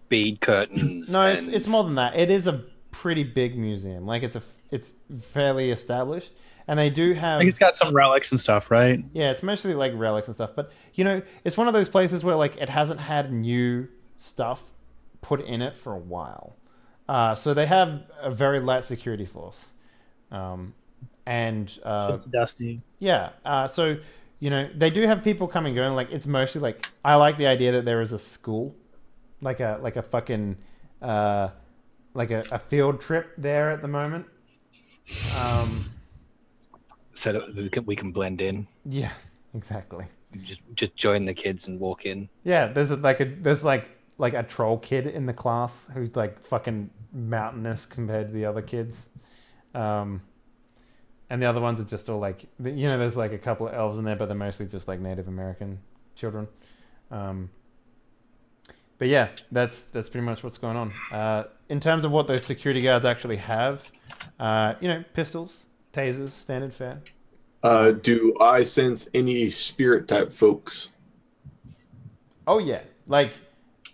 Speaker 4: bead curtains?
Speaker 1: No,
Speaker 4: and...
Speaker 1: it's more than that. It is a pretty big museum. Like it's fairly established, and they do have.
Speaker 6: I think it's got some relics and stuff, right?
Speaker 1: Yeah, it's mostly like relics and stuff. But it's one of those places where like it hasn't had new stuff put in it for a while. So they have a very light security force. and
Speaker 6: It's dusty.
Speaker 1: yeah. So they do have people coming and going. Like it's mostly like I like the idea that there is a school, like a fucking like a field trip there at the moment.
Speaker 4: So that we can blend in.
Speaker 1: Yeah, exactly.
Speaker 4: Just join the kids and walk in.
Speaker 1: Yeah, there's like a troll kid in the class who's like fucking mountainous compared to the other kids. And the other ones are just all like, there's like a couple of elves in there, but they're mostly just like Native American children. But yeah, that's pretty much what's going on. In terms of what those security guards actually have, pistols, tasers, standard fare.
Speaker 3: Do I sense any spirit type folks?
Speaker 1: Oh yeah, like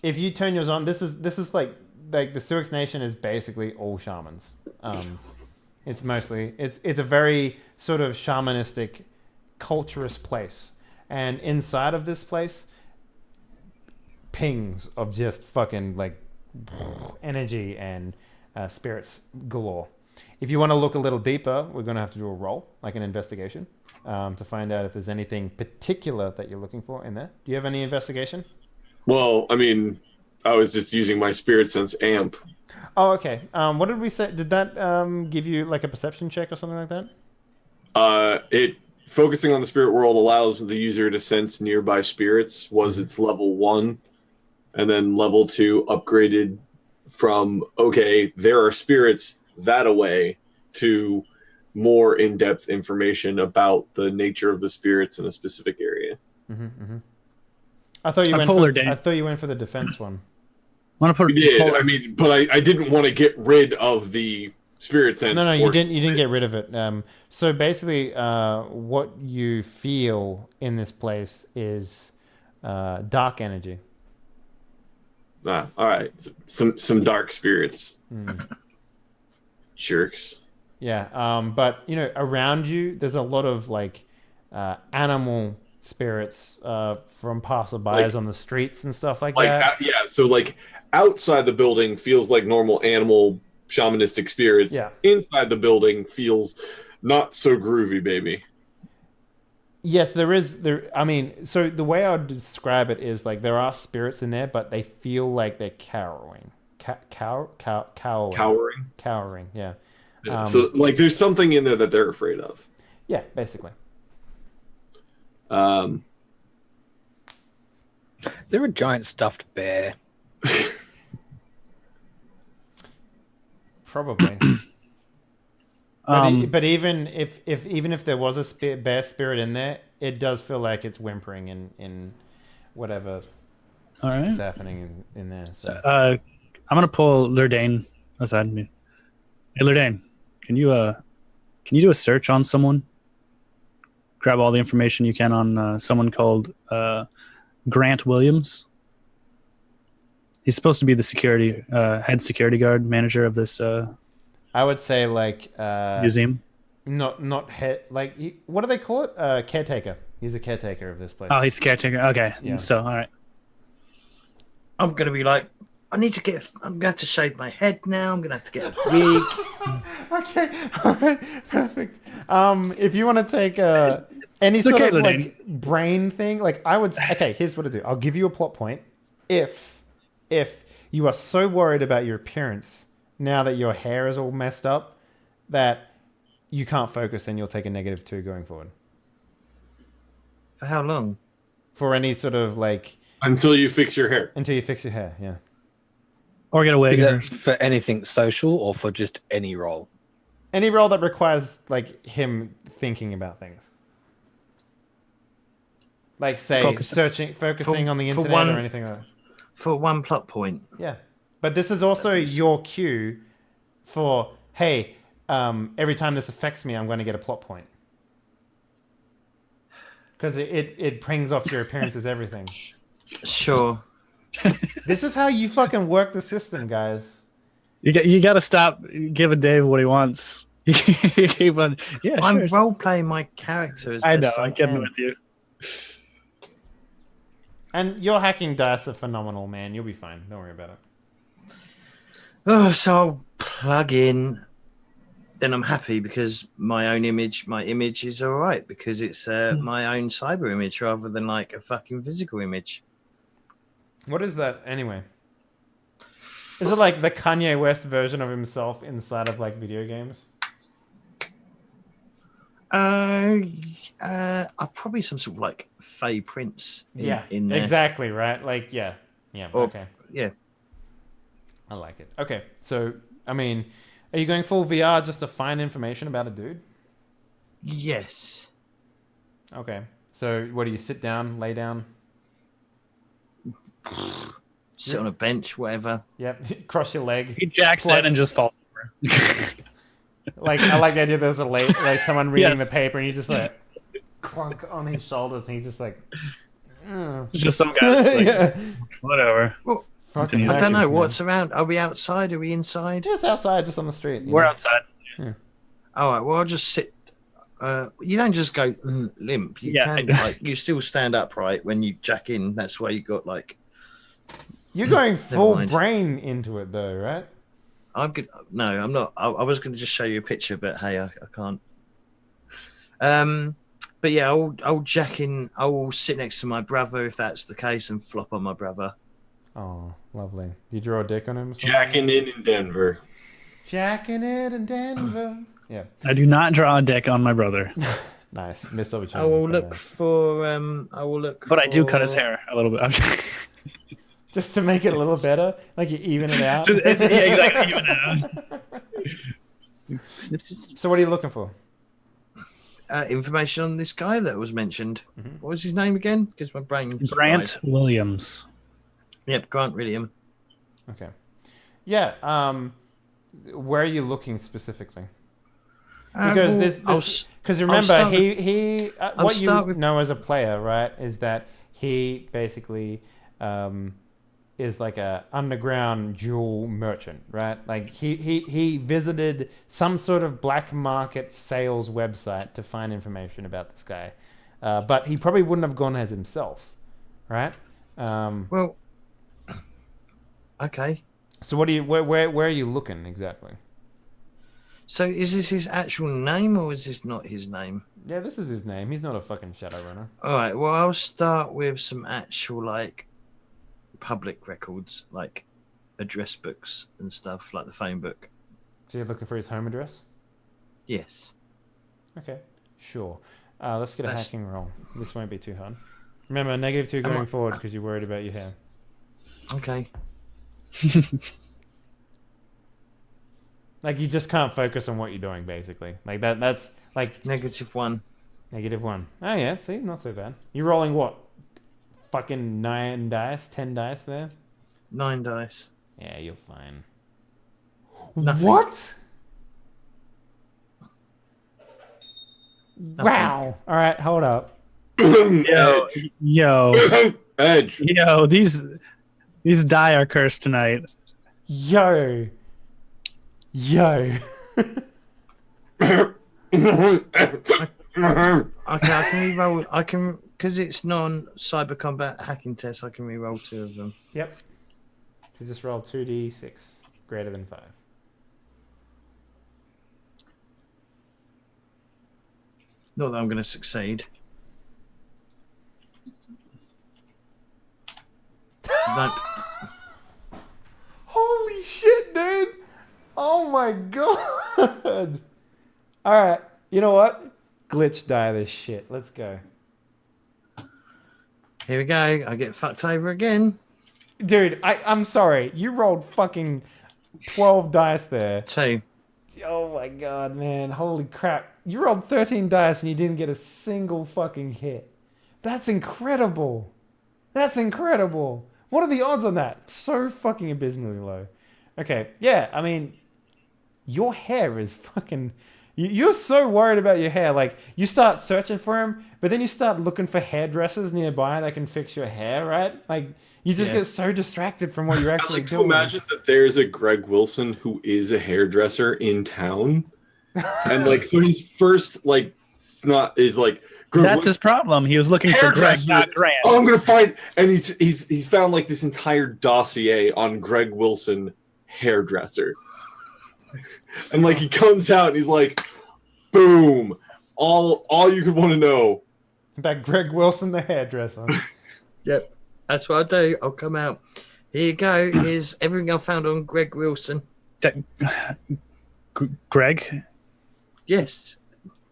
Speaker 1: if you turn yours on, this is like the Sioux Nation is basically all shamans. It's mostly it's a very sort of shamanistic, culturist place, and inside of this place, pings of just fucking like energy and spirits galore. If you want to look a little deeper, we're going to have to do a roll, like an investigation, to find out if there's anything particular that you're looking for in there. Do you have any investigation?
Speaker 3: Well, I mean, I was just using my spirit sense amp.
Speaker 1: Oh, okay. What did we say? Did that give you like a perception check or something like that?
Speaker 3: It focusing on the spirit world allows the user to sense nearby spirits. Was its level 1, and then level 2 upgraded from there are spirits that away to more in-depth information about the nature of the spirits in a specific area.
Speaker 1: Mm-hmm, mm-hmm. I thought you went for the defense one.
Speaker 3: We did. I mean, but I didn't want to get rid of the spirit sense.
Speaker 1: No, you didn't get rid of it. So basically, what you feel in this place is dark energy.
Speaker 3: All right. Some dark spirits. Jerks.
Speaker 1: Yeah. But around you, there's a lot of like animal spirits from passerbys on the streets and stuff like that.
Speaker 3: Yeah. So like outside the building feels like normal animal shamanistic spirits.
Speaker 1: Yeah.
Speaker 3: Inside the building feels not so groovy, baby.
Speaker 1: Yes, there is. I mean, so the way I would describe it is like there are spirits in there, but they feel like they're cowering. Cowering. Yeah.
Speaker 3: So like there's something in there that they're afraid of.
Speaker 1: Yeah, basically.
Speaker 4: Is there a giant stuffed bear?
Speaker 1: Probably. But even if there was a bear spirit in there, it does feel like it's whimpering in whatever is happening in there. So.
Speaker 6: I'm gonna pull Lurdane aside me. Hey Lurdane, can you do a search on someone? Grab all the information you can on someone called Grant Williams. He's supposed to be the head security guard manager of this.
Speaker 1: I would say like
Speaker 6: museum.
Speaker 1: Not head. Like what do they call it? Caretaker. He's a caretaker of this place.
Speaker 6: Oh, he's the caretaker. Okay,
Speaker 1: yeah.
Speaker 6: So all right.
Speaker 2: I'm gonna be like, I'm gonna have to shave my head now. I'm gonna have to get a wig.
Speaker 1: Okay, all right, perfect. If you want to take any sort of like brain thing, like I would. Okay, here's what I do. I'll give you a plot point. If you are so worried about your appearance now that your hair is all messed up that you can't focus, then you'll take a -2 going forward.
Speaker 2: For how long?
Speaker 1: For any sort of like
Speaker 3: until you fix your hair.
Speaker 1: Until you fix your hair, yeah.
Speaker 6: Or get a wig.
Speaker 4: Is that for anything social or for just any role?
Speaker 1: Any role that requires like him thinking about things. Like say focusing on the internet or anything like that.
Speaker 2: For one plot point.
Speaker 1: Yeah. But this is also your cue for, hey, every time this affects me, I'm going to get a plot point. Because it brings off your appearance as everything.
Speaker 2: Sure.
Speaker 1: This is how you fucking work the system, guys.
Speaker 6: You got to stop giving Dave what he wants. Keep on. Yeah,
Speaker 2: I'm role playing my character.
Speaker 6: I know. I'm getting with you.
Speaker 1: And your hacking dice are phenomenal, man. You'll be fine. Don't worry about it.
Speaker 2: Oh, so I'll plug in then I'm happy because my image is all right because it's my own cyber image rather than like a fucking physical image.
Speaker 1: What is that anyway? Is it like the Kanye West version of himself inside of like video games?
Speaker 2: Probably some sort of like Faye Prince.
Speaker 1: In
Speaker 2: there.
Speaker 1: Exactly right. Like okay.
Speaker 2: Yeah.
Speaker 1: I like it. Okay, so I mean, are you going full VR just to find information about a dude?
Speaker 2: Yes.
Speaker 1: Okay, so what do you sit down, lay down?
Speaker 2: Sit on a bench, whatever.
Speaker 1: Yep, cross your leg.
Speaker 6: He jacks in and just falls over.
Speaker 1: Like I like the idea there's like someone reading
Speaker 6: Yes.
Speaker 1: the paper and you just like clunk on his shoulders and he's just like
Speaker 6: Just some guy. Like,
Speaker 1: yeah.
Speaker 6: Whatever.
Speaker 2: Well,
Speaker 1: Fucking
Speaker 2: I don't know
Speaker 1: hackers, man.
Speaker 2: what's around. Are we outside? Are we inside?
Speaker 1: Just outside, just on the street.
Speaker 6: We're outside.
Speaker 2: All right. Well, I'll just sit. You don't just go limp. You
Speaker 6: Yeah, I
Speaker 2: can
Speaker 6: know.
Speaker 2: like you still stand upright when you jack in. That's why you got like.
Speaker 1: You're going full
Speaker 2: mind.
Speaker 1: brain into it though, right?
Speaker 2: I'm good. No, I'm not. I was going to just show you a picture, but hey, I can't. But yeah, I'll jack in. I will sit next to my brother if that's the case, and flop on my brother.
Speaker 1: Oh, lovely. You draw a dick on him? Or something?
Speaker 3: Jacking in Denver.
Speaker 1: Jacking it in Denver. Yeah.
Speaker 6: I do not draw a dick on my brother,
Speaker 1: Nice. Missed opportunity.
Speaker 2: I will
Speaker 1: but,
Speaker 2: look for. I will look.
Speaker 6: but I do cut
Speaker 2: for-
Speaker 6: his hair a little bit.
Speaker 1: just to make it a little better, like you even it out.
Speaker 6: Yeah, exactly. Even snip, snip, snip.
Speaker 1: So what are you looking for?
Speaker 2: Information on this guy that was mentioned.
Speaker 1: Mhm.
Speaker 2: What was his name again? Because my brain.
Speaker 6: Grant Williams.
Speaker 2: Yep, Grant William.
Speaker 1: Okay. Yeah. Where are you looking specifically? Because because remember
Speaker 2: start
Speaker 1: he
Speaker 2: I'll
Speaker 1: what you
Speaker 2: start with-
Speaker 1: know as a player, right, is that he basically is like a underground jewel merchant, right? Like he visited some sort of black market sales website to find information about this guy, but he probably wouldn't have gone as himself, right?
Speaker 2: Well, okay.
Speaker 1: So what do you where are you looking exactly?
Speaker 2: So is this his actual name or is this not his name?
Speaker 1: Yeah, this is his name. He's not a fucking Shadowrunner.
Speaker 2: All right. Well, I'll start with some actual like public records, like address books and stuff, like the phone book.
Speaker 1: So you're looking for his home address?
Speaker 2: Yes.
Speaker 1: Okay, sure. Let's get a
Speaker 2: That's-
Speaker 1: hacking roll. This won't be too hard. Remember, -2 going forward because you're worried about your hair.
Speaker 2: Okay.
Speaker 1: Like you just can't focus on what you're doing, basically. Like that's like
Speaker 2: -1.
Speaker 1: -1. Oh yeah, see, not so bad. You're rolling what? Fucking 9 dice, 10 dice there.
Speaker 2: 9 dice.
Speaker 1: Yeah, you're fine.
Speaker 2: Nothing.
Speaker 1: What? Wow. All right, hold up.
Speaker 6: Yo,
Speaker 3: Edge.
Speaker 6: yo, these die are cursed tonight.
Speaker 1: Yo.
Speaker 2: Okay, I can re-roll. I can because it's non-cyber combat hacking test. I can re-roll 2 of them.
Speaker 1: Yep. So just roll 2d6 greater than 5.
Speaker 2: Not that I'm going to succeed. Nope.
Speaker 1: Holy shit, dude! Oh my god! Alright, you know what? Glitch die this shit. Let's go.
Speaker 2: Here we go. I get fucked over again.
Speaker 1: Dude, I'm sorry. You rolled fucking 12 dice there.
Speaker 2: 2.
Speaker 1: Oh my god, man. Holy crap. You rolled 13 dice and you didn't get a single fucking hit. That's incredible. That's incredible. What are the odds on that? So fucking abysmally low. Okay, yeah, I mean, your hair is fucking... You're so worried about your hair. Like, you start searching for him, but then you start looking for hairdressers nearby that can fix your hair, right? Like, you just get so distracted from what you're
Speaker 3: I
Speaker 1: actually
Speaker 3: like to
Speaker 1: doing.
Speaker 3: imagine that there's a Greg Wilson who is a hairdresser in town, and like so his first like snot is like Greg
Speaker 6: That's his problem. He was looking for Greg,
Speaker 3: Hairdresser.
Speaker 6: not Grant.
Speaker 3: Oh, I'm gonna find, and he's found like this entire dossier on Greg Wilson hairdresser. And like he comes out and he's like, boom, all you could want to know.
Speaker 1: About Greg Wilson, the hairdresser.
Speaker 2: Yep, that's what I do. I'll come out. Here you go. Here's everything I found on Greg Wilson.
Speaker 6: Greg?
Speaker 2: Yes,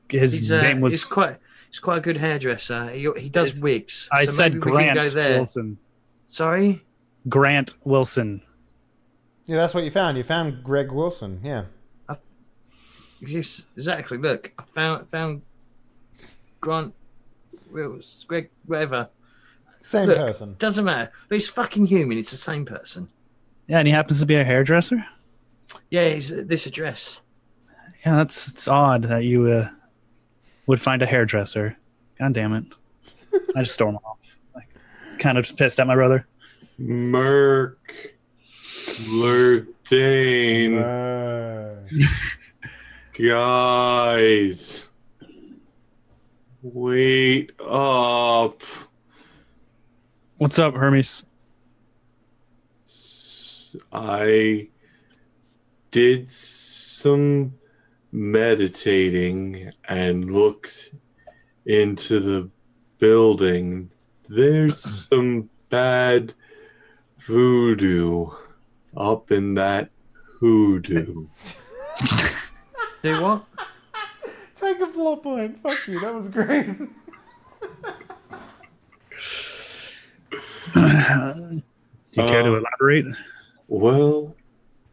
Speaker 6: His name was.
Speaker 2: He's quite a good hairdresser. He does wigs.
Speaker 6: I
Speaker 2: so
Speaker 6: said
Speaker 2: maybe we can
Speaker 6: Grant
Speaker 2: go there.
Speaker 6: Wilson.
Speaker 2: Sorry,
Speaker 6: Grant Wilson.
Speaker 1: Yeah, that's what you found. You found Greg Wilson. Yeah.
Speaker 2: yes, exactly. Look, I found Grant Wills, Greg, whatever.
Speaker 1: Same
Speaker 2: Look,
Speaker 1: person.
Speaker 2: Doesn't matter. But he's fucking human. It's the same person.
Speaker 6: Yeah, and he happens to be a hairdresser.
Speaker 2: Yeah, he's at this address.
Speaker 6: Yeah, it's odd that you would find a hairdresser. God damn it! I just storm off. Like, kind of pissed at my brother.
Speaker 3: Merc. Lurtain. Guys. Wait up.
Speaker 6: What's up, Hermes?
Speaker 3: I did some meditating and looked into the building. There's some bad voodoo up in that hoodoo.
Speaker 2: Do what?
Speaker 1: Take a plot point. Fuck you. That was great.
Speaker 6: Do you care to elaborate?
Speaker 3: Well,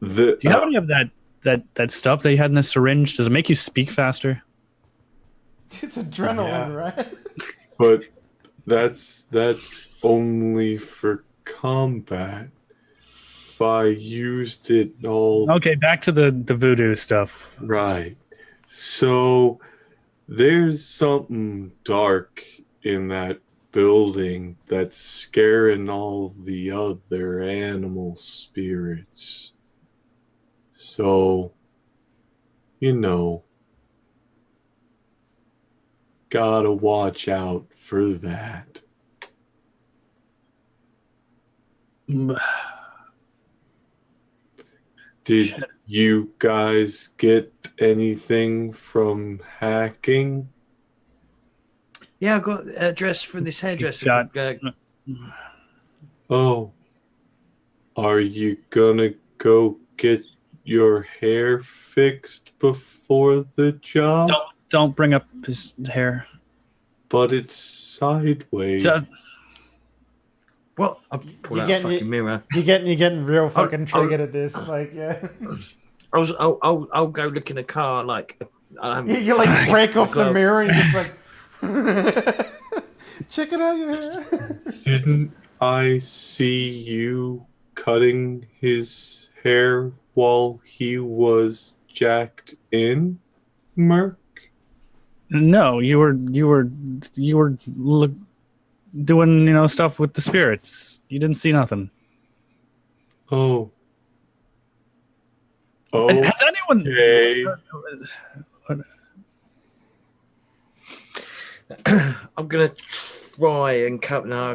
Speaker 6: Do you have any of that stuff that you had in the syringe? Does it make you speak faster?
Speaker 1: It's adrenaline, right?
Speaker 3: but that's only for combat. If I used it all
Speaker 6: Okay, back to the voodoo stuff.
Speaker 3: right. So there's something dark in that building that's scaring all the other animal spirits. So, gotta watch out for that. Did you guys get anything from hacking?
Speaker 2: Yeah, I got a dress for this hairdresser.
Speaker 6: Got-
Speaker 3: Oh, are you gonna go get your hair fixed before the job?
Speaker 6: Don't bring up his hair.
Speaker 3: But it's sideways.
Speaker 2: What? I'll pull out a fucking mirror.
Speaker 1: You're getting real fucking triggered at this. Like, yeah.
Speaker 2: I'll go look in a car. Like,
Speaker 1: You like break off the
Speaker 2: glove.
Speaker 1: mirror and you're just like, check it out, your hair.
Speaker 3: Didn't I see you cutting his hair while he was jacked in, Merc?
Speaker 6: No, you were doing stuff with the spirits. You didn't see nothing.
Speaker 3: Oh.
Speaker 6: Has anyone?
Speaker 3: Okay.
Speaker 2: I'm gonna try and cover. No, I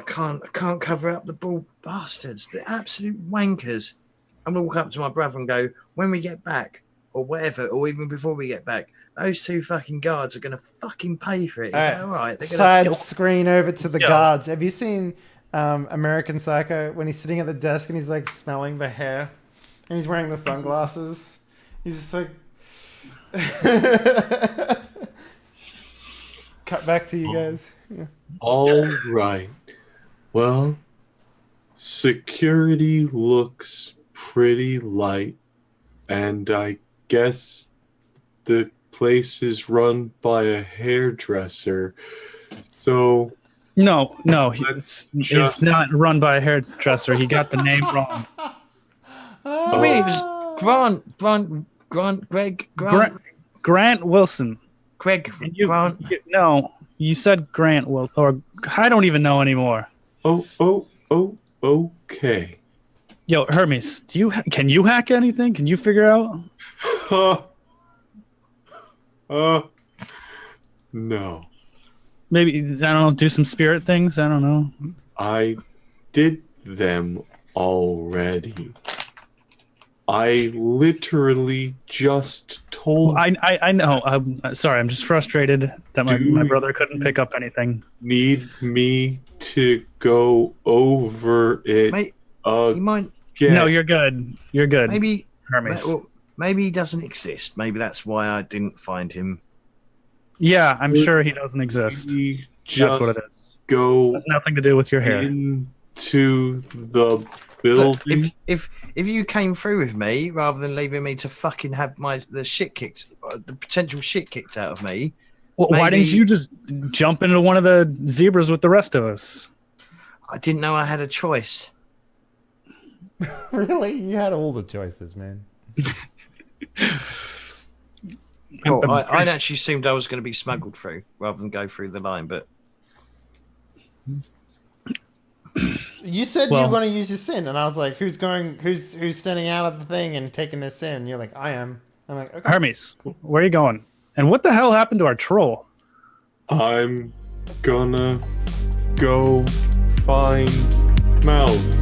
Speaker 2: can't cover up the bald bastards. They're absolute wankers. I'm gonna walk up to my brother and go, when we get back, or whatever, or even before we get back, those two fucking guards are gonna fucking pay for it. All right. They're
Speaker 1: Side
Speaker 2: gonna
Speaker 1: screen over to the
Speaker 6: Yeah.
Speaker 1: guards. Have you seen American Psycho when he's sitting at the desk and he's like smelling the hair and he's wearing the sunglasses? He's just like. Cut back to you guys. Yeah.
Speaker 3: All right. Well, security looks pretty light, and I guess the place is run by a hairdresser. So
Speaker 6: No,
Speaker 3: Let's
Speaker 6: he's
Speaker 3: just-
Speaker 6: not run by a hairdresser. He got the name wrong.
Speaker 2: I mean, it was Greg,
Speaker 6: Grant Wilson.
Speaker 2: Greg,
Speaker 6: And you,
Speaker 2: Grant.
Speaker 6: no, you said Grant Wilson, or I don't even know anymore.
Speaker 3: okay.
Speaker 6: Yo, Hermes, can you hack anything? Can you figure out?
Speaker 3: No.
Speaker 6: Maybe I don't know. Do some spirit things. I don't know.
Speaker 3: I did them already. I literally just told
Speaker 6: I know. I'm sorry. I'm just frustrated that my
Speaker 3: Do
Speaker 6: brother couldn't pick up anything.
Speaker 3: need me to go over it
Speaker 2: Mate,
Speaker 3: again.
Speaker 2: he might.
Speaker 6: No, you're good. You're good.
Speaker 2: Maybe.
Speaker 6: Hermes.
Speaker 2: Well, maybe he doesn't exist. Maybe that's why I didn't find him.
Speaker 6: Yeah, I'm sure he doesn't exist.
Speaker 3: We
Speaker 6: That's what
Speaker 3: just
Speaker 6: it is.
Speaker 3: go
Speaker 6: Has nothing to do with your hair.
Speaker 3: into the
Speaker 2: Look,
Speaker 3: building.
Speaker 2: if you came through with me rather than leaving me to fucking have the potential shit kicked out of me,
Speaker 6: Well, why
Speaker 2: maybe-
Speaker 6: didn't you just jump into one of the zebras with the rest of us?
Speaker 2: I didn't know I had a choice.
Speaker 1: Really? You had all the choices, man.
Speaker 2: Well,
Speaker 6: I'm
Speaker 2: I'd actually assumed I was going to be smuggled through rather than go through the line, but
Speaker 1: You said you
Speaker 6: Well-
Speaker 1: were going to use your sin, and I was like, "Who's standing out of the thing and taking their sin?" And you're like, "I am." I'm like, "Okay."
Speaker 6: Hermes, where are you going? And what the hell happened to our troll?
Speaker 3: I'm gonna go find mouths.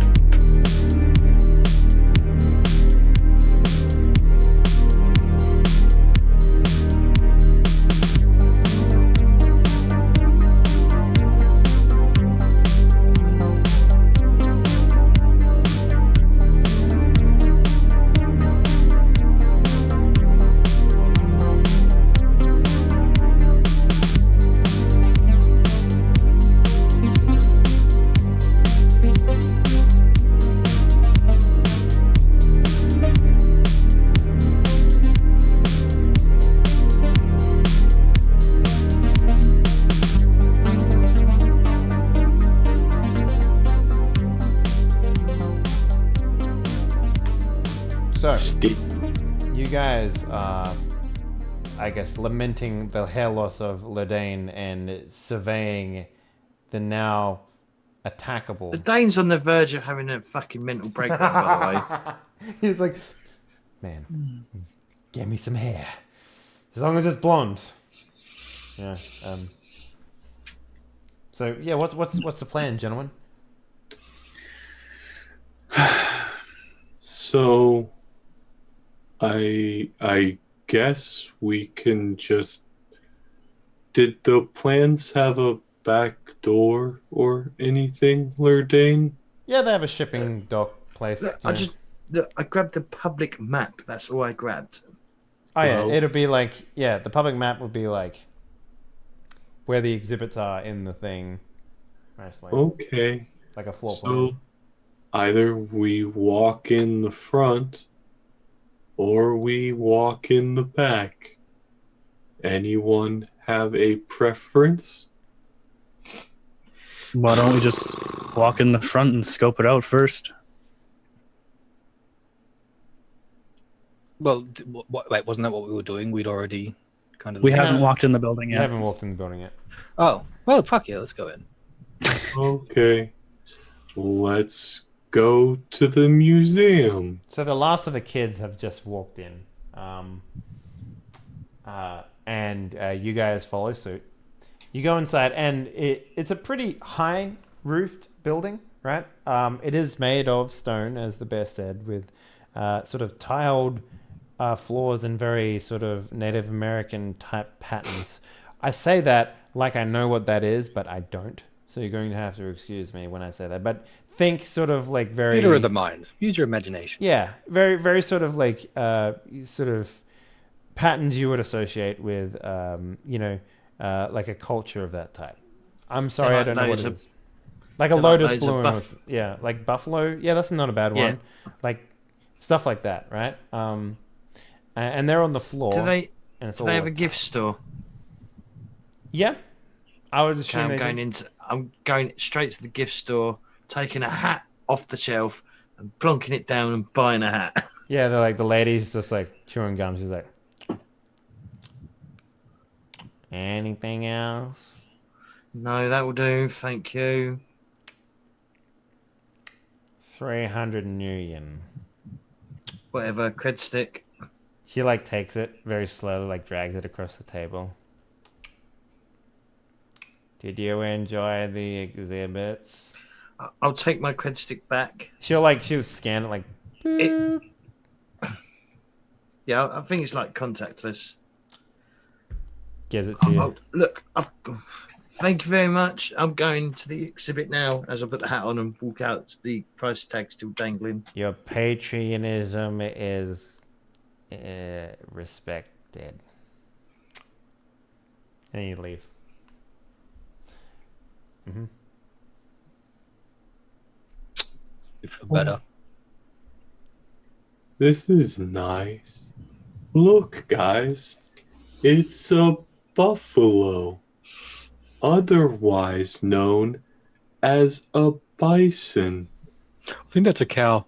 Speaker 1: So
Speaker 3: Stick.
Speaker 1: you guys are, I guess, lamenting the hair loss of Ledane and surveying the now attackable.
Speaker 2: the Dane's on the verge of having a fucking mental breakdown, by the way.
Speaker 1: He's like, "Man, get me some hair, as long as it's blonde." Yeah. So yeah, what's the plan, gentlemen?
Speaker 3: So, I guess we can just. Did the plans have a back door or anything, Lurdane?
Speaker 1: Yeah, they have a shipping dock place.
Speaker 2: Look,
Speaker 1: yeah.
Speaker 2: I grabbed the public map. That's all I grabbed.
Speaker 1: Oh yeah,
Speaker 3: Well-
Speaker 1: it'll be like, yeah, the public map would be like where the exhibits are in the thing. Mostly.
Speaker 3: Okay.
Speaker 1: Like a floor
Speaker 3: So,
Speaker 1: plan.
Speaker 3: either we walk in the front or we walk in the back. Anyone have a preference?
Speaker 6: Why don't we just walk in the front and scope it out first?
Speaker 4: Well, wait, wasn't that what we were doing? We'd already kind of.
Speaker 6: We haven't walked in the building
Speaker 1: You
Speaker 6: yet.
Speaker 1: haven't walked in the building yet.
Speaker 4: Oh, well, fuck yeah, let's go in.
Speaker 3: Okay. Let's go to the museum.
Speaker 1: So the last of the kids have just walked in, and you guys follow suit. You go inside, and it's a pretty high roofed building, right? It is made of stone, as the bear said, with sort of tiled floors and very sort of Native American type patterns. I say that like I know what that is, but I don't. So you're going to have to excuse me when I say that. But think sort of like very...
Speaker 4: Theater of the mind. Use your imagination.
Speaker 1: Yeah, very, very sort of like sort of patterns you would associate with, like a culture of that type. I'm sorry, I don't know what it is. Like a lotus blue, yeah, like buffalo. Yeah, that's not a bad one. Like stuff like that, right? And they're on the floor.
Speaker 2: Do they
Speaker 1: and it's
Speaker 2: do
Speaker 1: all
Speaker 2: they have a
Speaker 1: like-
Speaker 2: gift store?
Speaker 1: Yeah, I would
Speaker 2: Okay,
Speaker 1: assume
Speaker 2: I'm going straight to the gift store, taking a hat off the shelf and plonking it down and buying a hat.
Speaker 1: Yeah, they're like the lady's just like chewing gum. She's like, anything else?
Speaker 2: No, that will do. Thank you.
Speaker 1: 300 million.
Speaker 2: Whatever, cred stick.
Speaker 1: She like takes it very slowly, like drags it across the table. Did you enjoy the exhibits?
Speaker 2: I'll take my cred stick back.
Speaker 1: She'll scan it like.
Speaker 2: It-
Speaker 1: boop.
Speaker 2: Yeah, I think it's like contactless.
Speaker 1: Gives it to you.
Speaker 2: Oh, look, thank you very much. I'm going to the exhibit now as I put the hat on and walk out. The price tag still dangling.
Speaker 1: Your patriotism is respected. And you leave. Mm-hmm.
Speaker 4: You feel better.
Speaker 3: This is nice. Look, guys. It's a buffalo. Otherwise known as a bison.
Speaker 4: I think that's a cow.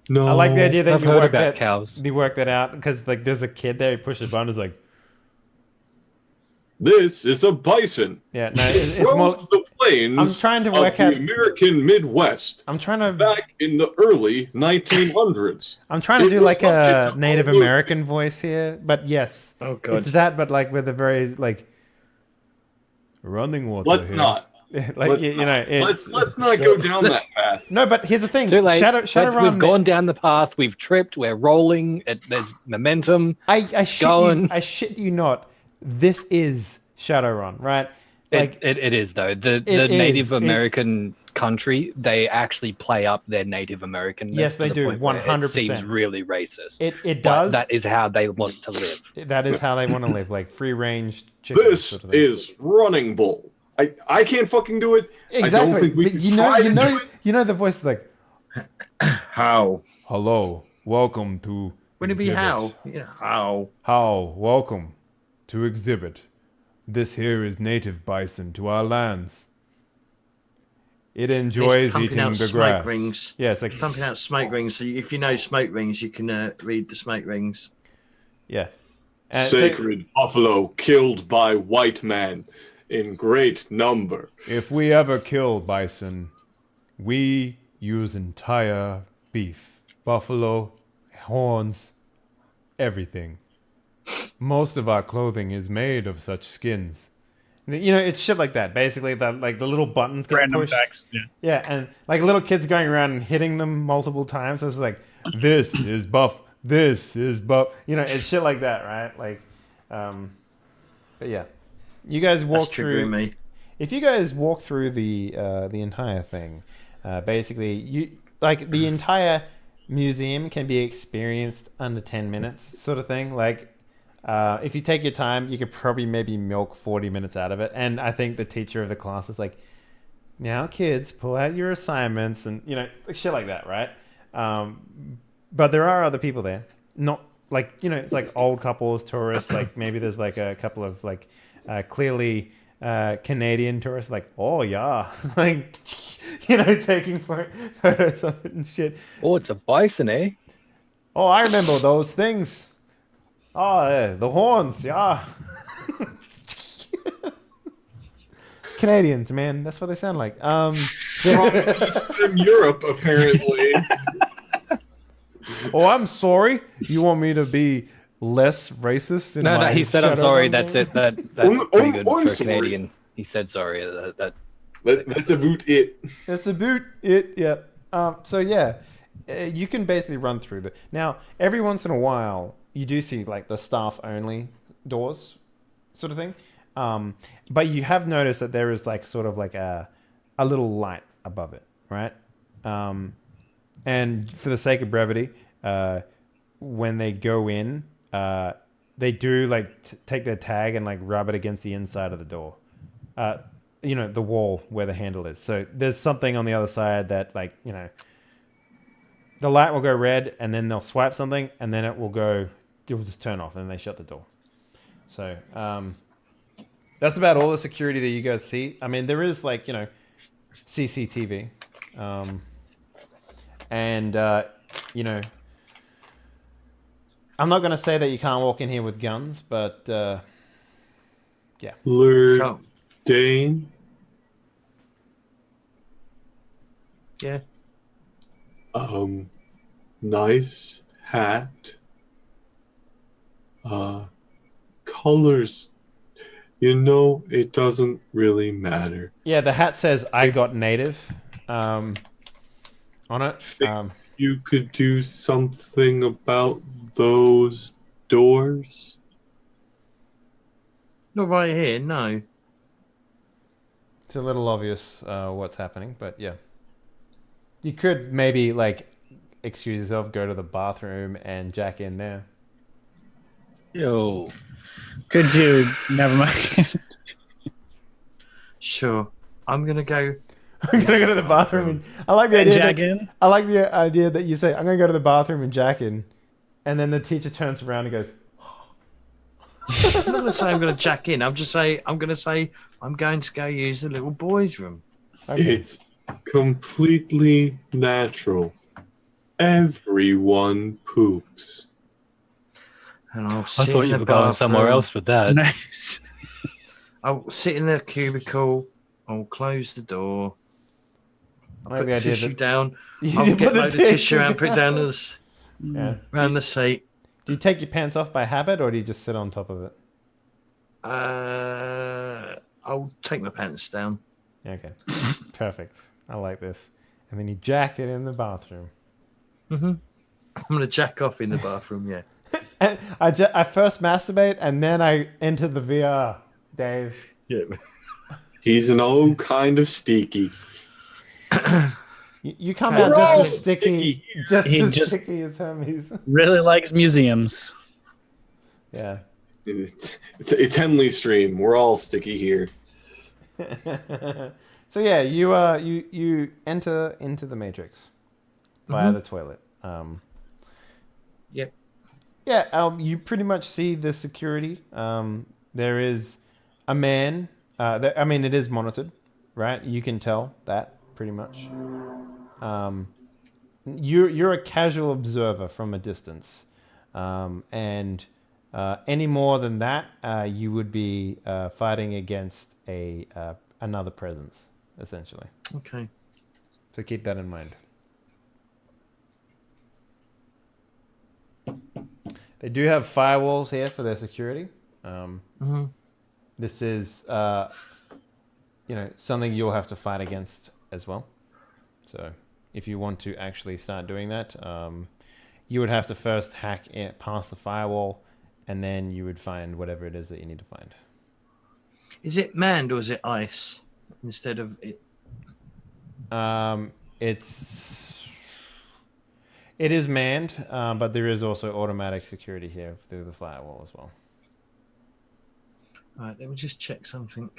Speaker 3: No.
Speaker 1: I like the idea that
Speaker 4: I've
Speaker 1: you
Speaker 4: heard
Speaker 1: work
Speaker 4: about
Speaker 1: that
Speaker 4: cows.
Speaker 1: you work that out because like there's a kid there. He pushes a button. Is like,
Speaker 3: This is a bison.
Speaker 1: yeah, no, it's more.
Speaker 3: Roamed the plains
Speaker 1: I'm trying to work
Speaker 3: of the
Speaker 1: out.
Speaker 3: American Midwest
Speaker 1: I'm trying to.
Speaker 3: back in the early 1900s.
Speaker 1: I'm trying to
Speaker 3: It
Speaker 1: do
Speaker 3: was
Speaker 1: like a
Speaker 3: subject to
Speaker 1: Native
Speaker 3: all those
Speaker 1: American voice here, but yes,
Speaker 2: Oh God.
Speaker 1: it's that, but like with a very like running water.
Speaker 3: Let's
Speaker 1: here.
Speaker 3: not.
Speaker 1: like
Speaker 3: Let's
Speaker 1: you know, it's,
Speaker 3: Let's not go down that path.
Speaker 1: no. But here's the thing:
Speaker 4: Too late.
Speaker 1: Shadowrun.
Speaker 4: We've gone down the path. We've tripped. We're rolling. There's momentum.
Speaker 1: I shit you not. This is Shadowrun, right? Like
Speaker 4: It is though. The
Speaker 1: is.
Speaker 4: Native American country, they actually play up their Native American.
Speaker 1: Yes, they do, 100%.
Speaker 4: It seems really racist.
Speaker 1: it
Speaker 4: But
Speaker 1: does.
Speaker 4: that is how they want to live.
Speaker 1: That is how they want to live, like free range chickens.
Speaker 3: This
Speaker 1: sort of thing.
Speaker 3: is Running Bull. I can't fucking do it.
Speaker 1: exactly.
Speaker 3: I don't think we
Speaker 1: But
Speaker 3: can
Speaker 1: you
Speaker 3: try to do
Speaker 1: know,
Speaker 3: it.
Speaker 1: you know the voice is like,
Speaker 2: How?
Speaker 1: "Hello, welcome to."
Speaker 2: Wouldn't it be
Speaker 1: exhibit.
Speaker 2: how? Yeah, how?
Speaker 1: How, welcome to exhibit. This here is native bison to our lands. It enjoys
Speaker 2: pumping
Speaker 1: eating
Speaker 2: out
Speaker 1: the
Speaker 2: smoke
Speaker 1: grass.
Speaker 2: rings.
Speaker 1: Yeah, it's like
Speaker 2: Pumping out smoke rings. So if you know smoke rings, you can read the smoke rings.
Speaker 1: yeah. And so
Speaker 3: Sacred buffalo killed by white man in great number.
Speaker 1: if we ever kill bison, we use entire beef, buffalo, horns, everything. Most of our clothing is made of such skins. You know, it's shit like that. Basically, the little buttons get
Speaker 6: Random
Speaker 1: pushed.
Speaker 6: facts. Yeah.
Speaker 1: Yeah, and like little kids going around and hitting them multiple times. So it's like, this is buff. This is buff. You know, it's shit like that, right? Like, but yeah, you guys walk
Speaker 2: That's
Speaker 1: through.
Speaker 2: triggering me.
Speaker 1: If you guys walk through the entire thing, basically you like the entire museum can be experienced under 10 minutes, sort of thing. Like, if you take your time, you could probably maybe milk 40 minutes out of it. And I think the teacher of the class is like, now kids, pull out your assignments and, you know, shit like that, right? But there are other people there. Not like, you know, it's like old couples, tourists, like maybe there's like a couple of like clearly Canadian tourists, like, oh yeah, like, you know, taking photos of it and shit.
Speaker 4: Oh, it's a bison, eh?
Speaker 1: Oh, I remember those things. Oh, yeah, the horns, yeah. Canadians, man, that's what they sound like.
Speaker 3: From Eastern Europe, apparently.
Speaker 1: Oh, I'm sorry. You want me to be less racist? In
Speaker 4: No,
Speaker 1: my
Speaker 4: he said I'm sorry.
Speaker 1: Shadowrun
Speaker 4: That's
Speaker 1: game?
Speaker 4: it. That's
Speaker 3: I'm
Speaker 4: pretty good for a
Speaker 3: sorry.
Speaker 4: Canadian. He said sorry.
Speaker 3: That's about it.
Speaker 1: It's about it. Yeah. So yeah, you can basically run through the. Now, every once in a while, you do see like the staff only doors, sort of thing. But you have noticed that there is like sort of like a little light above it, right? And for the sake of brevity, when they go in, they do like take their tag and like rub it against the inside of the door. You know, the wall where the handle is. So there's something on the other side that like, you know, the light will go red and then they'll swipe something and then it will just turn off and they shut the door. So, that's about all the security that you guys see. I mean, there is like, you know, CCTV. And, you know, I'm not going to say that you can't walk in here with guns, but, yeah.
Speaker 3: Lord
Speaker 2: Come.
Speaker 3: Dane.
Speaker 2: Yeah.
Speaker 3: Nice hat. Colors. You know, it doesn't really matter.
Speaker 1: Yeah, the hat says I got native on it.
Speaker 3: You could do something about those doors?
Speaker 2: Not right here, no.
Speaker 1: It's a little obvious what's happening, but yeah. You could maybe, like, excuse yourself, go to the bathroom and jack in there.
Speaker 4: Yo.
Speaker 6: Could you? Never mind.
Speaker 2: Sure. I'm gonna go.
Speaker 1: I'm gonna go to the bathroom and I like the
Speaker 6: And
Speaker 1: idea
Speaker 6: jack
Speaker 1: that,
Speaker 6: in?
Speaker 1: I like the idea that you say, I'm gonna go to the bathroom and jack in, and then the teacher turns around and goes,
Speaker 2: I'm not gonna say I'm gonna jack in. I'm gonna say I'm going to go use the little boys' room.
Speaker 1: okay.
Speaker 3: It's completely natural. Everyone poops.
Speaker 2: And I'll
Speaker 4: I
Speaker 2: sit
Speaker 4: thought
Speaker 2: in
Speaker 4: you
Speaker 2: the
Speaker 4: were going somewhere
Speaker 2: bathroom.
Speaker 4: else with that.
Speaker 6: Nice.
Speaker 2: I'll sit in the cubicle. I'll close the door.
Speaker 1: I
Speaker 2: I'll
Speaker 1: like
Speaker 2: put
Speaker 1: the
Speaker 2: the
Speaker 1: idea
Speaker 2: tissue
Speaker 1: that
Speaker 2: down.
Speaker 1: you
Speaker 2: I'll
Speaker 1: put
Speaker 2: get a
Speaker 1: the
Speaker 2: load of tissue out and put it down
Speaker 1: down. Yeah.
Speaker 2: around the seat.
Speaker 1: Do you take your pants off by habit, or do you just sit on top of it?
Speaker 2: I'll take my pants down.
Speaker 1: Okay, perfect. I like this. And then you jack it in the bathroom.
Speaker 2: I'm gonna jack off in the bathroom. Yeah.
Speaker 1: And I first masturbate, and then I enter the VR, Dave.
Speaker 2: Yeah.
Speaker 3: He's an old kind of sticky.
Speaker 1: You come
Speaker 2: Okay.
Speaker 1: out
Speaker 2: We're
Speaker 1: just
Speaker 2: all
Speaker 1: as sticky,
Speaker 6: He
Speaker 1: as
Speaker 6: just-
Speaker 1: sticky as Hermes.
Speaker 6: Really likes museums.
Speaker 1: Yeah.
Speaker 3: It's Henley Stream. We're all sticky here.
Speaker 1: So yeah, you enter into the Matrix via the toilet.
Speaker 2: Yep.
Speaker 1: Yeah, you pretty much see the security. There is a man. I mean, it is monitored, right? You can tell that pretty much. You're a casual observer from a distance, and any more than that, you would be fighting against another presence, essentially.
Speaker 2: Okay.
Speaker 1: So keep that in mind. They do have firewalls here for their security. This is, something you'll have to fight against as well. So if you want to actually start doing that, you would have to first hack it past the firewall, and then you would find whatever it is that you need to find.
Speaker 2: Is it manned or is it ice instead of it?
Speaker 1: It is manned, but there is also automatic security here through the firewall as well.
Speaker 2: All right, let me just check something.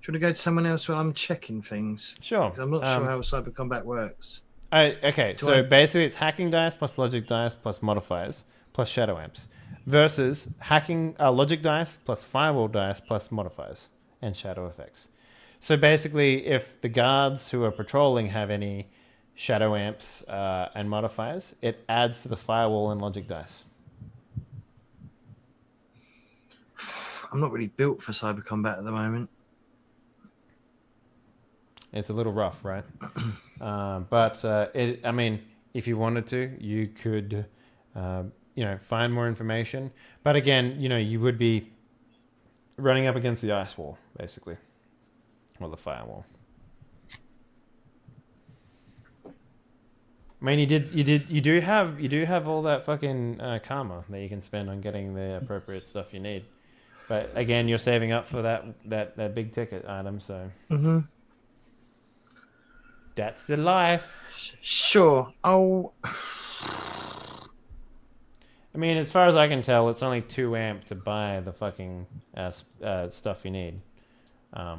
Speaker 2: Should I go to someone else while I'm checking things?
Speaker 1: Sure.
Speaker 2: 'Cause I'm not sure how cyber combat works.
Speaker 1: Okay,
Speaker 2: Do
Speaker 1: so
Speaker 2: I-
Speaker 1: basically it's hacking dice plus logic dice plus modifiers plus shadow amps versus hacking logic dice plus firewall dice plus modifiers and shadow effects. So basically, if the guards who are patrolling have any shadow amps and modifiers, it adds to the firewall and logic dice.
Speaker 2: I'm not really built for cyber combat at the moment.
Speaker 1: It's a little rough, right? But I mean, if you wanted to, you could, find more information. But again, you would be running up against the ice wall, basically, or the firewall. I mean, you do have all that fucking karma that you can spend on getting the appropriate stuff you need. But again, you're saving up for that big ticket item, so. That's the life.
Speaker 2: Sure. Oh,
Speaker 1: I mean, as far as I can tell, it's only 2 amp to buy the fucking stuff you need.
Speaker 3: I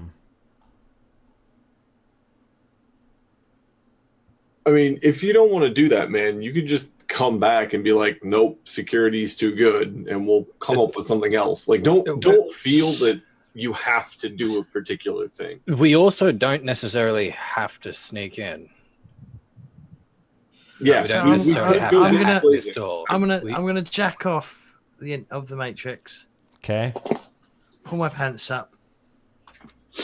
Speaker 3: mean, if you don't want to do that, man, you could just come back and be like, "Nope, security's too good, and we'll come up with something else." Like, don't feel that you have to do a particular thing.
Speaker 4: We also don't necessarily have to sneak in.
Speaker 3: Yeah,
Speaker 4: We
Speaker 2: So
Speaker 4: don't
Speaker 2: I'm-
Speaker 4: necessarily have
Speaker 2: I'm
Speaker 4: to
Speaker 2: gonna-
Speaker 4: hack this door.
Speaker 2: I'm gonna jack off the end of the Matrix.
Speaker 1: Okay.
Speaker 2: Pull my pants up.
Speaker 1: Do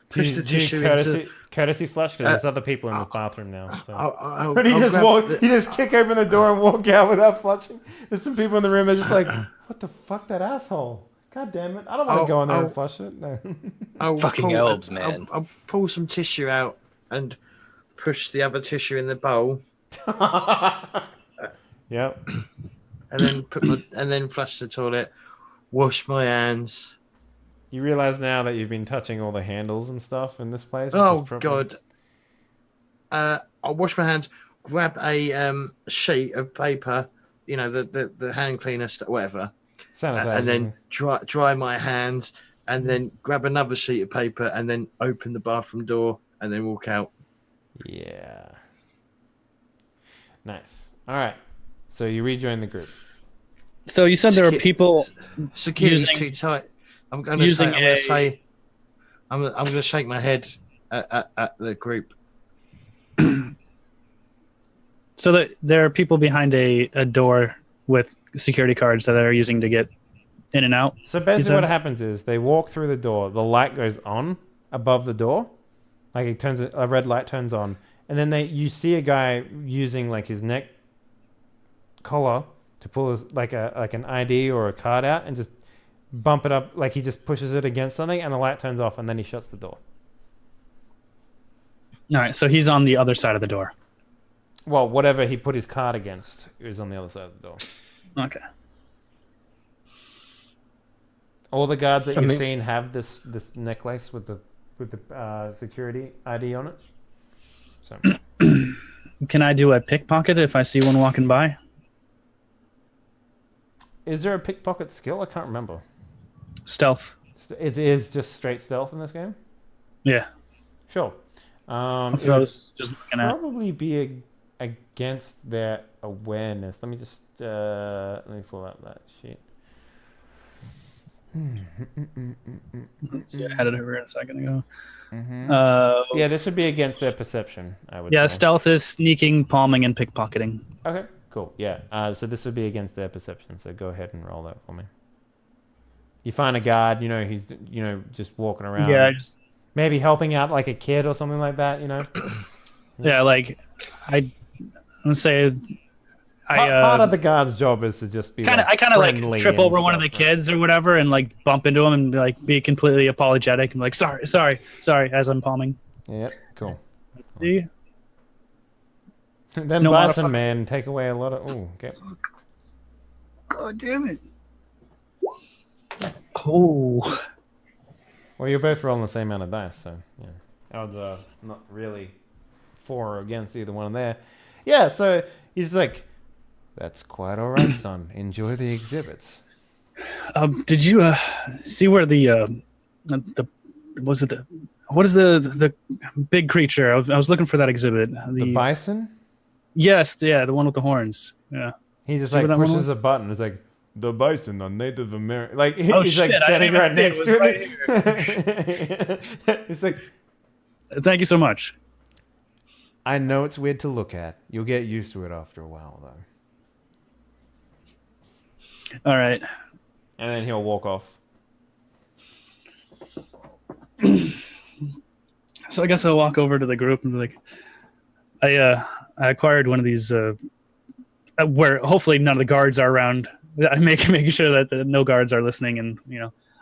Speaker 2: Push
Speaker 1: you,
Speaker 2: the
Speaker 1: do you
Speaker 2: tissue
Speaker 1: courtesy flush? Because there's other people in the bathroom now. So.
Speaker 2: I'll
Speaker 1: But you
Speaker 2: grab
Speaker 1: you just kick open the door and walk out without flushing. There's some people in the room that are just like, what the fuck, that asshole? God damn it! I don't want to go in there and flush it. No.
Speaker 2: I'll
Speaker 4: Fucking elves, man.
Speaker 2: I'll pull some tissue out and push the other tissue in the bowl.
Speaker 1: Yep.
Speaker 2: and then and then flush the toilet, wash my hands.
Speaker 1: You realize now that you've been touching all the handles and stuff in this place. Which
Speaker 2: Oh
Speaker 1: is probably...
Speaker 2: God! I'll wash my hands. Grab a sheet of paper, you know, the hand cleaner, whatever,
Speaker 1: Sanitizer.
Speaker 2: and then dry my hands, and then grab another sheet of paper, and then open the bathroom door, and then walk out.
Speaker 1: Yeah. Nice. All right. So you rejoin the group.
Speaker 6: So you said there are people
Speaker 2: Security's
Speaker 6: using-
Speaker 2: too tight. I'm going to shake my head at the group.
Speaker 6: So that there are people behind a door with security cards that they're using to get in and out.
Speaker 1: So basically what happens is they walk through the door, the light goes on above the door, like it turns, a red light turns on, and then you see a guy using like his neck collar to pull his like an ID or a card out and just bump it up, like he just pushes it against something and the light turns off and then he shuts the door.
Speaker 6: All right, so he's on the other side of the door.
Speaker 1: Well, whatever he put his card against is on the other side of the door.
Speaker 6: Okay.
Speaker 1: All the guards that you've seen have this necklace with the security ID on it. So
Speaker 6: Can I do a pickpocket if I see one walking by?
Speaker 1: is there a pickpocket skill? I can't remember.
Speaker 6: Stealth.
Speaker 1: It is just straight stealth in this game?
Speaker 6: Yeah.
Speaker 1: Sure.
Speaker 6: That's
Speaker 1: It
Speaker 6: what I
Speaker 1: would
Speaker 6: was just looking at.
Speaker 1: probably be against their awareness. Let me just let me pull out that sheet.
Speaker 6: Let's see, I had it over a second ago.
Speaker 1: Yeah, this would be against their perception, I would
Speaker 6: Yeah,
Speaker 1: say.
Speaker 6: stealth is sneaking, palming, and pickpocketing.
Speaker 1: Okay, cool. Yeah. So this would be against their perception. So go ahead and roll that for me. You find a guard, he's just walking around.
Speaker 6: Yeah,
Speaker 1: maybe helping out like a kid or something like that,
Speaker 6: yeah, like I'm gonna say
Speaker 1: part of the guard's job is to just be
Speaker 6: I kind of like
Speaker 1: friendly
Speaker 6: trip
Speaker 1: and
Speaker 6: over one of the
Speaker 1: stuff, right?
Speaker 6: kids or whatever and like bump into him and like be completely apologetic and like sorry as I'm palming.
Speaker 1: Yep, cool.
Speaker 6: See?
Speaker 1: Then
Speaker 6: No
Speaker 1: Bison
Speaker 6: motherfucker.
Speaker 1: Man take away a lot of... Ooh, okay.
Speaker 6: God damn it. Oh.
Speaker 1: Well, you're both rolling the same amount of dice, so yeah. Odds are not really for or against either one there. Yeah, so he's like, that's quite all right, son. Enjoy the exhibits.
Speaker 6: Did you see where what is the big creature? I was looking for that exhibit.
Speaker 1: The bison?
Speaker 6: Yes, yeah, the one with the horns. Yeah.
Speaker 1: He just
Speaker 6: See
Speaker 1: like
Speaker 6: what that one
Speaker 1: pushes
Speaker 6: was?
Speaker 1: a button. It's like, the bison, the Native American. Like,
Speaker 6: Oh,
Speaker 1: he's like
Speaker 6: shit, I
Speaker 1: standing
Speaker 6: didn't
Speaker 1: right
Speaker 6: even see
Speaker 1: next
Speaker 6: it.
Speaker 1: to him. It's like,
Speaker 6: Thank you so much.
Speaker 1: I know it's weird to look at. You'll get used to it after a while, though.
Speaker 6: All right.
Speaker 1: And then he'll walk off.
Speaker 6: So I guess I'll walk over to the group and be like, I acquired one of these where hopefully none of the guards are around. I'm making sure that no guards are listening, and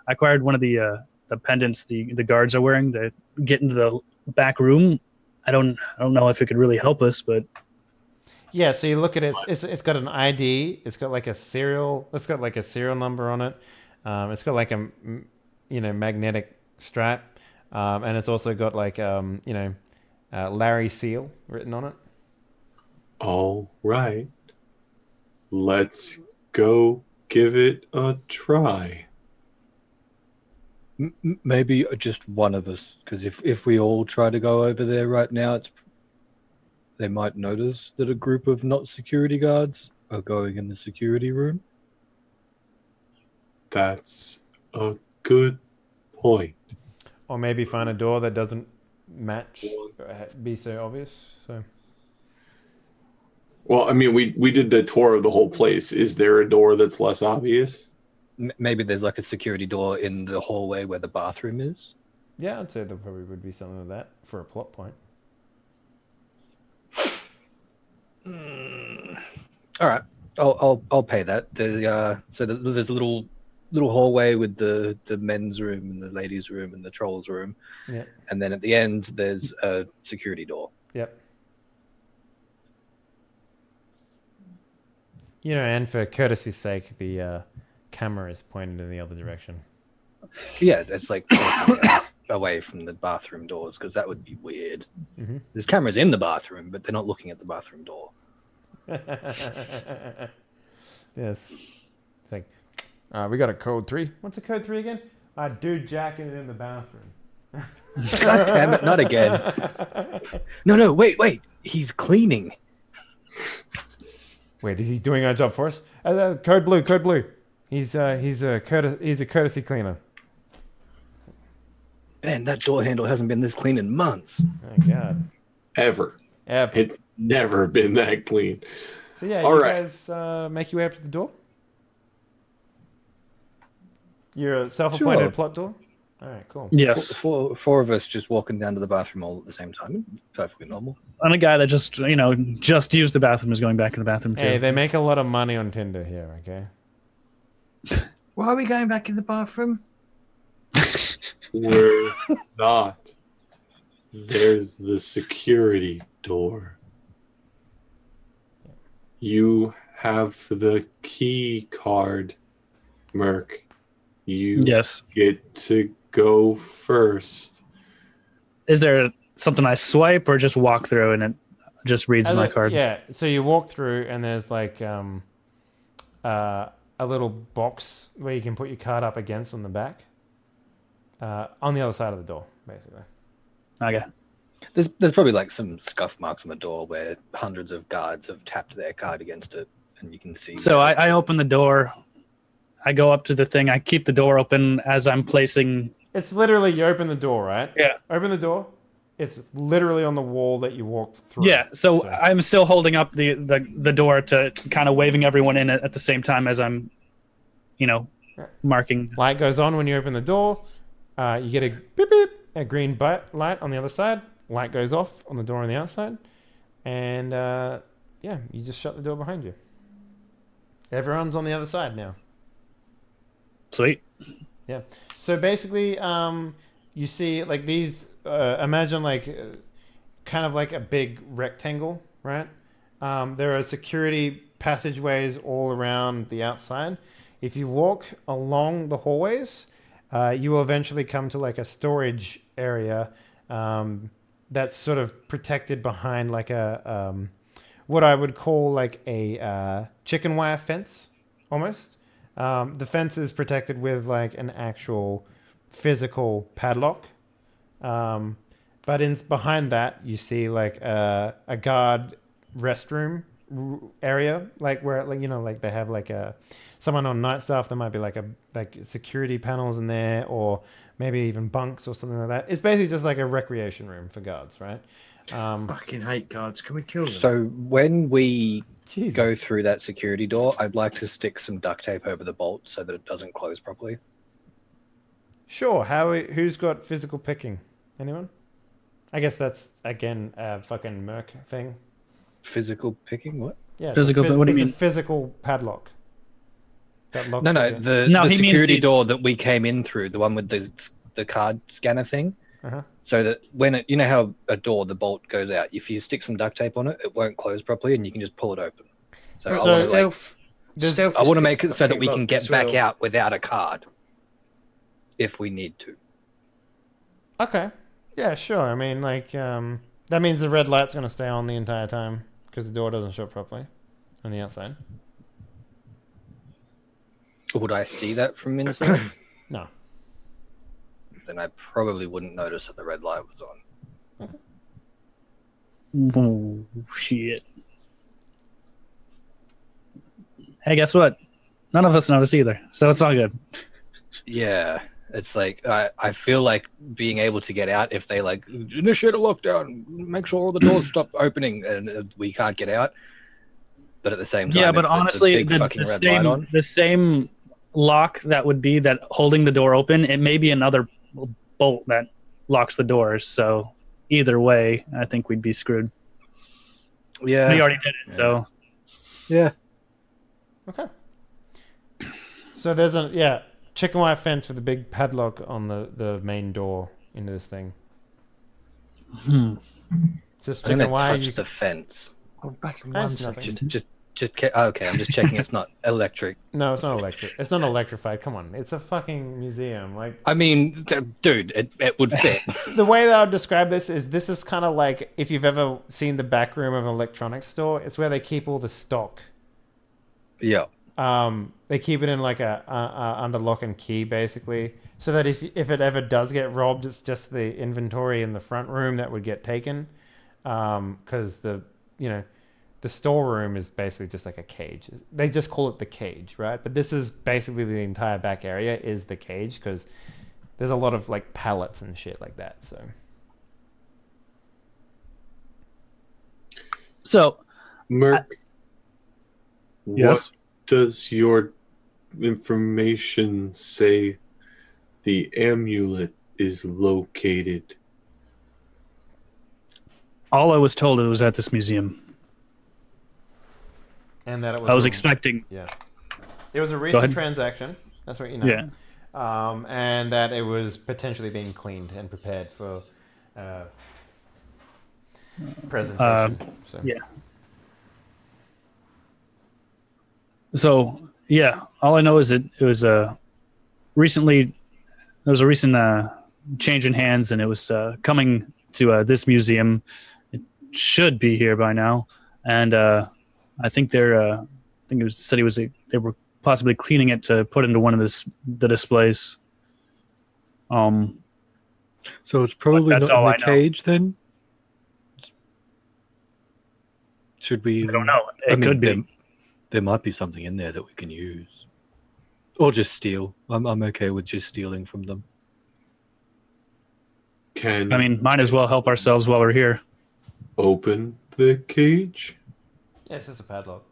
Speaker 6: I acquired one of the pendants the guards are wearing to get into the back room. I don't know if it could really help us, but
Speaker 1: Yeah, so you look at it. It's got an ID. It's got like a serial. It's got like a serial number on it. It's got like a magnetic strap, and it's also got like Larry Seal written on it.
Speaker 3: All right. Let's go give it a try.
Speaker 4: Maybe just one of us, because if we all try to go over there right now, they might notice that a group of not security guards are going in the security room.
Speaker 3: That's a good point.
Speaker 1: Or maybe find a door that doesn't match, be so obvious. So
Speaker 3: Well, I mean, we did the tour of the whole place. Is there a door that's less obvious?
Speaker 4: Maybe there's like a security door in the hallway where the bathroom is.
Speaker 1: yeah, I'd say there probably would be something like that for a plot point.
Speaker 4: All right, I'll pay that. There's a little hallway with the men's room and the ladies' room and the trolls' room.
Speaker 1: Yeah.
Speaker 4: And then at the end there's a security door.
Speaker 1: Yep. You know, and for courtesy's sake, the camera is pointed in the other direction.
Speaker 4: Yeah, it's like pointing out away from the bathroom doors because that would be weird.
Speaker 1: Mhm.
Speaker 4: There's cameras in the bathroom, but they're not looking at the bathroom door.
Speaker 1: Yes. It's like, we got a code 3. What's a code 3 again? Dude jacking it in the bathroom.
Speaker 4: God damn it, not again. No, wait. He's cleaning.
Speaker 1: Wait, is he doing our job for us? Code blue. He's a courtesy cleaner.
Speaker 4: Man, that door handle hasn't been this clean in months.
Speaker 1: Oh god.
Speaker 3: Ever. It's never been that clean.
Speaker 1: So yeah,
Speaker 3: All
Speaker 1: you
Speaker 3: right.
Speaker 1: guys make your way up to the door. You're a self-appointed
Speaker 4: Sure.
Speaker 1: plot door. All right, cool.
Speaker 6: Yes.
Speaker 4: Four of us just walking down to the bathroom all at the same time. Perfectly normal.
Speaker 6: And a guy that just used the bathroom is going back in the bathroom too.
Speaker 1: Hey, they make a lot of money on Tinder here. Okay.
Speaker 2: Why are we going back in the bathroom?
Speaker 3: We're not. There's the security door. You have the key card, Merc. You
Speaker 6: Yes.
Speaker 3: get to go first.
Speaker 6: Is there something I swipe or just walk through and it just reads my card?
Speaker 1: Yeah. So you walk through, and there's like a little box where you can put your card up against on the back. On the other side of the door, basically.
Speaker 6: Okay.
Speaker 4: There's probably like some scuff marks on the door where hundreds of guards have tapped their card against it, and you can see.
Speaker 6: So I open the door. I go up to the thing. I keep the door open as I'm placing.
Speaker 1: It's literally, you open the door, right?
Speaker 6: Yeah.
Speaker 1: Open the door. It's literally on the wall that you walked through.
Speaker 6: Yeah. So I'm still holding up the door to kind of waving everyone in at the same time as I'm, marking.
Speaker 1: Light goes on when you open the door. You get a beep beep, a green light on the other side. Light goes off on the door on the outside. And you just shut the door behind you. Everyone's on the other side now.
Speaker 6: Sweet.
Speaker 1: Yeah. So basically, you see like these, imagine like kind of like a big rectangle, right? There are security passageways all around the outside. If you walk along the hallways, you will eventually come to like a storage area that's sort of protected behind like a what I would call like a chicken wire fence, almost. The fence is protected with like an actual physical padlock, but behind that you see like a guard restroom area, like where like they have like someone on night staff. There might be like security panels in there, or maybe even bunks or something like that. It's basically just like a recreation room for guards, right?
Speaker 2: Fucking hate guards. Can we kill them?
Speaker 4: So when we
Speaker 1: Jesus.
Speaker 4: go through that security door, I'd like to stick some duct tape over the bolt so that it doesn't close properly.
Speaker 1: Sure. Who's got physical picking? Anyone? I guess that's again a fucking Merc thing.
Speaker 4: Physical picking? What?
Speaker 1: Yeah.
Speaker 6: Physical. What do you mean?
Speaker 1: It's a physical padlock. That locks
Speaker 4: No,
Speaker 1: it.
Speaker 6: No,
Speaker 4: the
Speaker 6: he means
Speaker 4: security
Speaker 6: the-
Speaker 4: door that we came in through, the one with the card scanner thing.
Speaker 1: Uh-huh.
Speaker 4: So that when you know how a door, the bolt goes out, if you stick some duct tape on it, it won't close properly, and you can just pull it open. So,
Speaker 1: So-
Speaker 4: I want to
Speaker 1: There's-
Speaker 4: I want to make it so that we can get back out without a card, if we need to.
Speaker 1: Okay. Yeah, sure. I mean, like, that means the red light's going to stay on the entire time because the door doesn't shut properly on the outside.
Speaker 4: Would I see that from inside?
Speaker 1: No.
Speaker 4: Then I probably wouldn't notice that the red light was on.
Speaker 6: Oh, shit. Hey, guess what? None of us noticed either, so it's all good.
Speaker 4: Yeah, it's like I feel like being able to get out if they like initiate a lockdown, make sure all the doors stop opening and we can't get out. But at the same time,
Speaker 6: Yeah, but
Speaker 4: if there's a
Speaker 6: honestly,
Speaker 4: big fucking red light on.
Speaker 6: the same lock that would be that holding the door open, it may be another bolt that locks the doors. So either way, I think we'd be screwed.
Speaker 4: Yeah,
Speaker 6: We already did it, so
Speaker 4: yeah.
Speaker 1: Okay. So there's a chicken wire fence with a big padlock on the main door into this thing. It's just
Speaker 4: I'm
Speaker 1: chicken
Speaker 4: gonna
Speaker 1: wire.
Speaker 4: touch the fence.
Speaker 2: Oh, back in
Speaker 1: That's
Speaker 2: one
Speaker 1: nothing.
Speaker 2: second.
Speaker 4: Just Okay, I'm just checking. It's not electric.
Speaker 1: No, it's not electric. It's not electrified. Come on, it's a fucking museum. Like,
Speaker 4: I mean, dude, it would fit.
Speaker 1: the way that I would describe this is kind of like if you've ever seen the back room of an electronics store. It's where they keep all the stock.
Speaker 4: Yeah.
Speaker 1: They keep it in like a under lock and key, basically, so that if it ever does get robbed, it's just the inventory in the front room that would get taken. Because the storeroom is basically just like a cage. They just call it the cage, right? But this is basically the entire back area is the cage because there's a lot of like pallets and shit like that.
Speaker 6: So,
Speaker 3: Merc,
Speaker 6: yes?
Speaker 3: what does your information say the amulet is located?
Speaker 6: All I was told it was at this museum.
Speaker 1: And that it was
Speaker 6: I was expecting.
Speaker 1: Yeah. It was a
Speaker 6: ahead.
Speaker 1: recent transaction. That's what you know.
Speaker 6: Yeah.
Speaker 1: And that it was potentially being cleaned and prepared for presentation.
Speaker 6: Yeah. So yeah, all I know is that it was recent change in hands, and it was coming to this museum. It should be here by now, and I think they were possibly cleaning it to put into one of the displays.
Speaker 4: So it's probably
Speaker 6: That's
Speaker 4: not
Speaker 6: all
Speaker 4: in
Speaker 6: I
Speaker 4: the
Speaker 6: know.
Speaker 4: cage then. Should we?
Speaker 6: I don't know. It could be.
Speaker 4: There might be something in there that we can use, or just steal. I'm okay with just stealing from them.
Speaker 3: Can
Speaker 6: I mean, might as well help ourselves while we're here.
Speaker 3: open the cage?
Speaker 1: Yeah, it's just a padlock.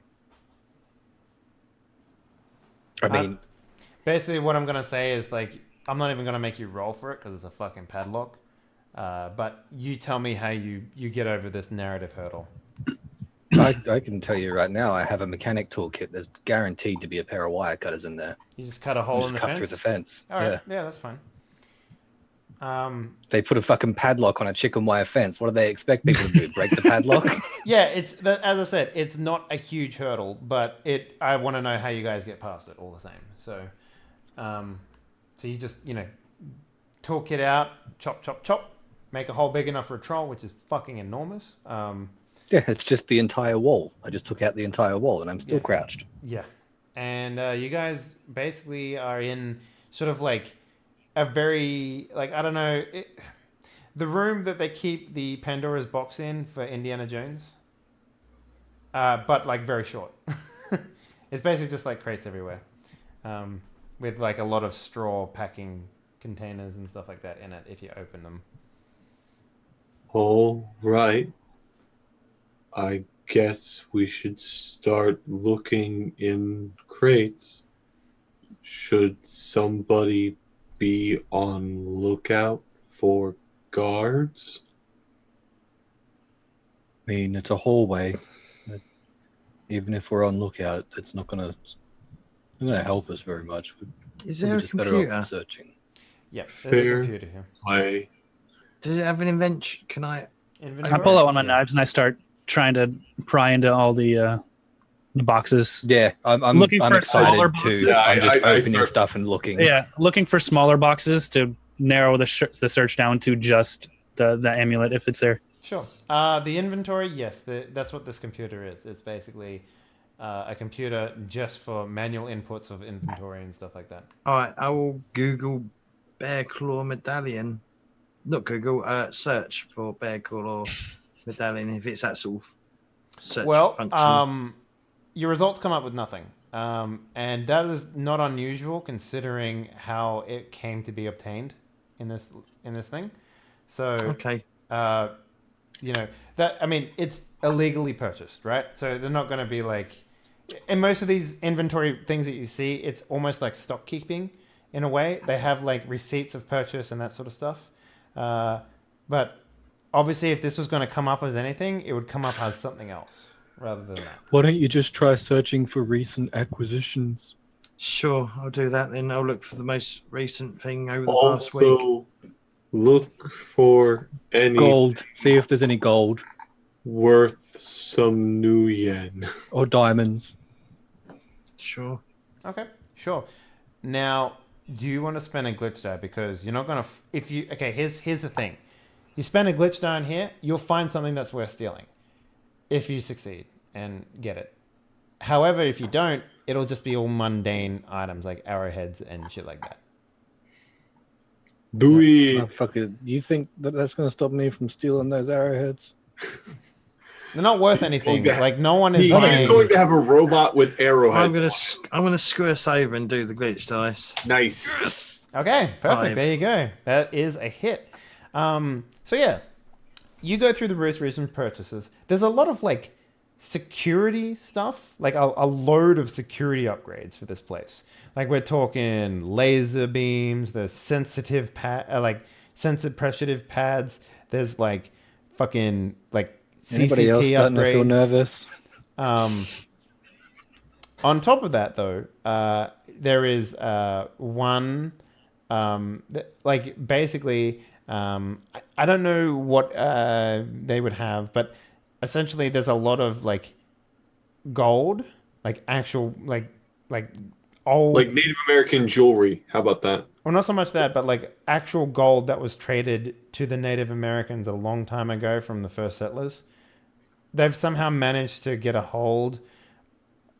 Speaker 4: I mean,
Speaker 1: Basically, what I'm gonna say is like I'm not even gonna make you roll for it because it's a fucking padlock. But you tell me how you get over this narrative hurdle.
Speaker 4: I can tell you right now, I have a mechanic toolkit. There's guaranteed to be a pair of wire cutters in there.
Speaker 1: You just cut a hole
Speaker 4: Just
Speaker 1: in the
Speaker 4: cut
Speaker 1: fence.
Speaker 4: through the fence.
Speaker 1: All right.
Speaker 4: Yeah.
Speaker 1: Yeah, that's fine.
Speaker 4: They put a fucking padlock on a chicken wire fence. What do they expect people to do? Break the padlock?
Speaker 1: Yeah, as I said, it's not a huge hurdle, but I want to know how you guys get past it all the same. So, so you just toolkit out, chop, chop, chop, make a hole big enough for a troll, which is fucking enormous.
Speaker 4: Yeah, it's just the entire wall. I just took out the entire wall, and I'm still crouched.
Speaker 1: Yeah, and you guys basically are in sort of like a very I don't know the room that they keep the Pandora's box in for Indiana Jones, but like very short. It's basically just like crates everywhere, with like a lot of straw packing containers and stuff like that in it if you open them.
Speaker 3: All right. I guess we should start looking in crates. Should somebody be on lookout for guards?
Speaker 4: I mean, it's a hallway. But even if we're on lookout, it's not gonna help us very much.
Speaker 2: Is
Speaker 4: We're
Speaker 2: there a
Speaker 4: just better off
Speaker 2: computer?
Speaker 4: searching.
Speaker 1: Yeah, there's
Speaker 3: Fair.
Speaker 1: a computer here.
Speaker 3: Play.
Speaker 2: Does it have an invention? Can I?
Speaker 6: I pull out one of my
Speaker 1: Yeah.
Speaker 6: knives and I start trying to pry into all the boxes.
Speaker 4: Yeah, I'm
Speaker 6: Looking for
Speaker 4: excited
Speaker 6: smaller
Speaker 4: too.
Speaker 6: boxes.
Speaker 3: Yeah,
Speaker 4: I'm just
Speaker 3: I
Speaker 4: opening
Speaker 3: start-
Speaker 4: stuff and looking.
Speaker 6: Yeah, looking for smaller boxes to narrow the search down to just the amulet if it's there.
Speaker 1: Sure. The inventory, yes, that's what this computer is. It's basically a computer just for manual inputs of inventory and stuff like that.
Speaker 2: All right, I will Google bear claw medallion. Not Google. Search for bear claw medallion if it's that sort of search function.
Speaker 1: Your results come up with nothing. And that is not unusual considering how it came to be obtained in this thing. So
Speaker 2: Okay.
Speaker 1: it's illegally purchased, right? So they're not going to be like, in most of these inventory things that you see, it's almost like stock keeping in a way. They have like receipts of purchase and that sort of stuff. But obviously, if this was going to come up as anything, it would come up as something else rather than that.
Speaker 4: Why don't you just try searching for recent acquisitions?
Speaker 2: Sure, I'll do that then. I'll look for the most recent thing over the past week.
Speaker 3: Also, look for any
Speaker 4: Gold. See if there's any gold.
Speaker 3: Worth some new yen.
Speaker 4: Or diamonds.
Speaker 2: Sure.
Speaker 1: Okay, sure. Now, do you want to spend a glitch die? Because you're not gonna. If you okay, here's the thing. You spend a glitch die in here, you'll find something that's worth stealing. If you succeed and get it. However, if you don't, it'll just be all mundane items like arrowheads and shit like that.
Speaker 3: Do we?
Speaker 4: Motherfucker, do you think that's going to stop me from stealing those arrowheads?
Speaker 1: They're not worth anything.
Speaker 3: Okay.
Speaker 1: Like no one is
Speaker 3: He's
Speaker 1: buying.
Speaker 3: going to have a robot with arrowheads.
Speaker 2: I'm gonna screw us over and do the glitch dice.
Speaker 3: Nice.
Speaker 1: Okay, perfect.
Speaker 2: 5.
Speaker 1: There you go. That is a hit. So yeah, you go through the most recent purchases. There's a lot of like security stuff, like a load of security upgrades for this place. Like we're talking laser beams. There's sensitive sensitive pads. There's like fucking like
Speaker 4: Anybody else
Speaker 1: CCT
Speaker 4: starting to feel
Speaker 1: upgrades.
Speaker 4: nervous?
Speaker 1: On top of that, though, there is one, like basically, I don't know what they would have, but essentially, there's a lot of like gold, like actual, like old,
Speaker 3: Like Native American jewelry. How about that?
Speaker 1: well, not so much that, but like actual gold that was traded to the Native Americans a long time ago from the first settlers. They've somehow managed to get a hold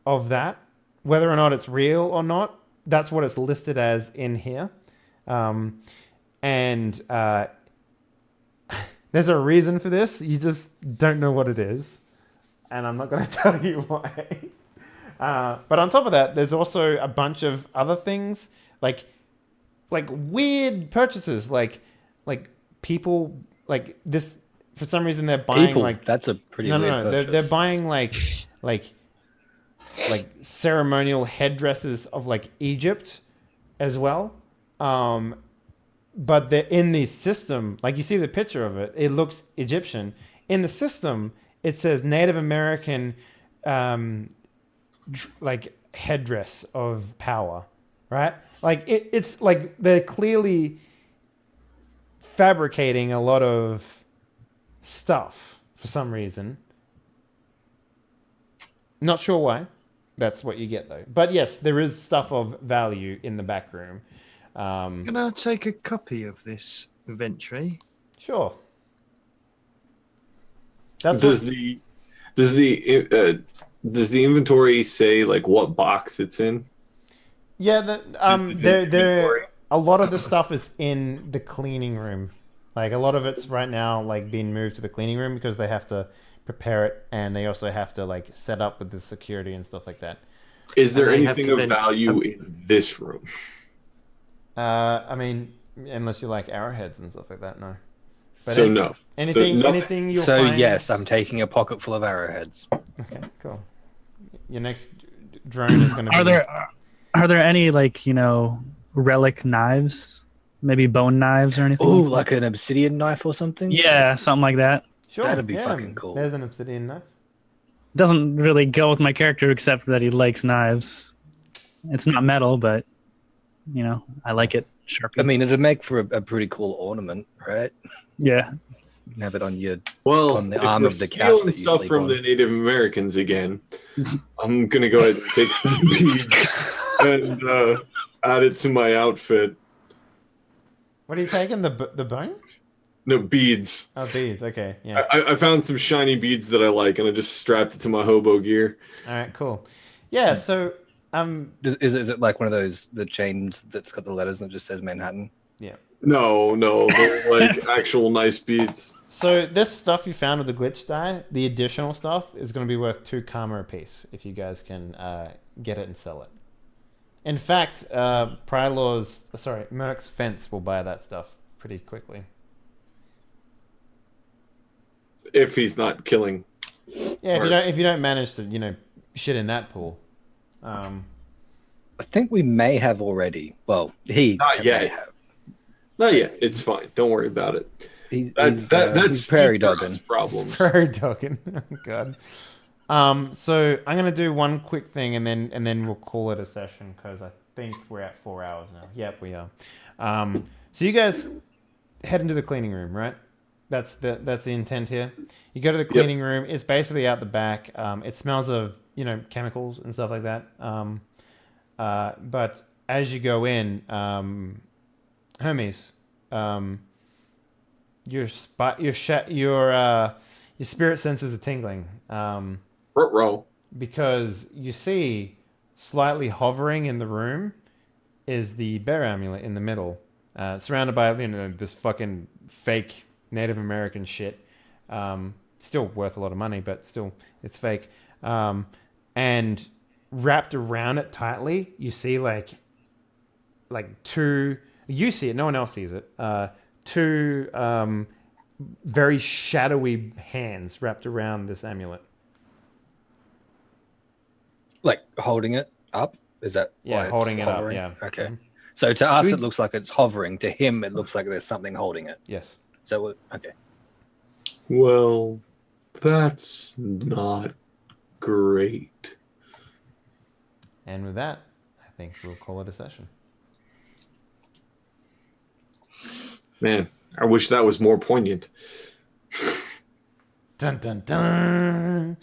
Speaker 1: of that, whether or not it's real or not. That's what it's listed as in here. And there's a reason for this. You just don't know what it is. And I'm not going to tell you why. But on top of that, there's also a bunch of other things, like weird purchases, like people, like this, for some reason they're buying
Speaker 4: People,
Speaker 1: like...
Speaker 4: that's a pretty
Speaker 1: No,
Speaker 4: weird
Speaker 1: no, no.
Speaker 4: purchase.
Speaker 1: They're buying like ceremonial headdresses of like Egypt as well. But they're in the system, like you see the picture of it, it looks Egyptian. In the system, it says Native American like headdress of power, right? Like it's like they're clearly fabricating a lot of stuff for some reason. Not sure why. That's what you get though. But yes, there is stuff of value in the back room.
Speaker 2: Can I take a copy of this inventory?
Speaker 1: Sure. That's
Speaker 3: Does the inventory say like what box it's in?
Speaker 1: Yeah,
Speaker 3: It's in inventory.
Speaker 1: there a lot of the stuff is in the cleaning room. Like a lot of it's right now like being moved to the cleaning room because they have to prepare it, and they also have to like set up with the security and stuff like that.
Speaker 3: Is there
Speaker 2: And they have
Speaker 3: anything
Speaker 2: to
Speaker 3: of
Speaker 2: then-
Speaker 3: value in this room?
Speaker 1: I mean, unless you like arrowheads and stuff like that, no. But
Speaker 3: So no.
Speaker 1: Anything,
Speaker 3: nothing.
Speaker 1: anything you'll
Speaker 4: So
Speaker 1: find.
Speaker 4: yes, I'm taking a pocket full of arrowheads.
Speaker 1: Okay, cool. Your next drone is going to be.
Speaker 6: Are there any like relic knives, maybe bone knives or anything?
Speaker 4: Oh, like an obsidian knife or something?
Speaker 6: Yeah, something like that.
Speaker 1: Sure,
Speaker 4: That'd be
Speaker 1: yeah,
Speaker 4: fucking cool.
Speaker 1: There's an obsidian knife.
Speaker 6: Doesn't really go with my character except that he likes knives. It's not metal, but I like it sharp.
Speaker 4: I mean, it'd make for a pretty cool ornament, right?
Speaker 6: Yeah.
Speaker 4: You can have it on your...
Speaker 3: Well,
Speaker 4: on the
Speaker 3: if
Speaker 4: arm
Speaker 3: we're
Speaker 4: of the couch
Speaker 3: stealing
Speaker 4: that you
Speaker 3: stuff
Speaker 4: sleep
Speaker 3: from
Speaker 4: on.
Speaker 3: the Native Americans again, I'm gonna go ahead and take some beads and add it to my outfit.
Speaker 1: What are you taking? The bone?
Speaker 3: No beads.
Speaker 1: Oh, beads. Okay, yeah.
Speaker 3: I found some shiny beads that I like, and I just strapped it to my hobo gear.
Speaker 1: All right, cool. Yeah, so
Speaker 4: Is it like one of those, the chains that's got the letters and it just says Manhattan?
Speaker 3: No, they're like actual nice beads.
Speaker 1: So this stuff you found with the glitch die, the additional stuff is going to be worth 2 karma a piece if you guys can get it and sell it. In fact, Merc's Fence will buy that stuff pretty quickly.
Speaker 3: If he's not killing.
Speaker 1: Yeah, if you don't manage to shit in that pool.
Speaker 4: I think we may have already. Well, he
Speaker 3: Not
Speaker 4: may
Speaker 3: yet.
Speaker 4: have.
Speaker 3: Not yet. It's fine. Don't worry about it.
Speaker 4: That's
Speaker 3: That's
Speaker 4: prairie
Speaker 3: future
Speaker 4: dogging.
Speaker 3: us problems.
Speaker 1: Prairie dogging. Oh god. So I'm gonna do one quick thing and then we'll call it a session because I think we're at 4 hours now. Yep, we are. So you guys head into the cleaning room, right? That's the intent here. You go to the cleaning room. It's basically out the back. It smells of chemicals and stuff like that. But as you go in, Hermes, your spirit senses are tingling.
Speaker 3: Row.
Speaker 1: Because you see, slightly hovering in the room is the bear amulet in the middle, surrounded by this fucking fake Native American shit. Still worth a lot of money, but still it's fake. And wrapped around it tightly, you see like two. You see it. No one else sees it. Two very shadowy hands wrapped around this amulet.
Speaker 4: Like holding it up? Is that
Speaker 1: Yeah,
Speaker 4: why it's
Speaker 1: holding it up,
Speaker 4: hovering?
Speaker 1: yeah.
Speaker 4: Okay. So to us, it looks like it's hovering. To him, it looks like there's something holding it.
Speaker 1: Yes.
Speaker 4: So, okay.
Speaker 3: Well, that's not great.
Speaker 1: And with that, I think we'll call it a session.
Speaker 3: Man, I wish that was more poignant.
Speaker 1: Dun dun dun.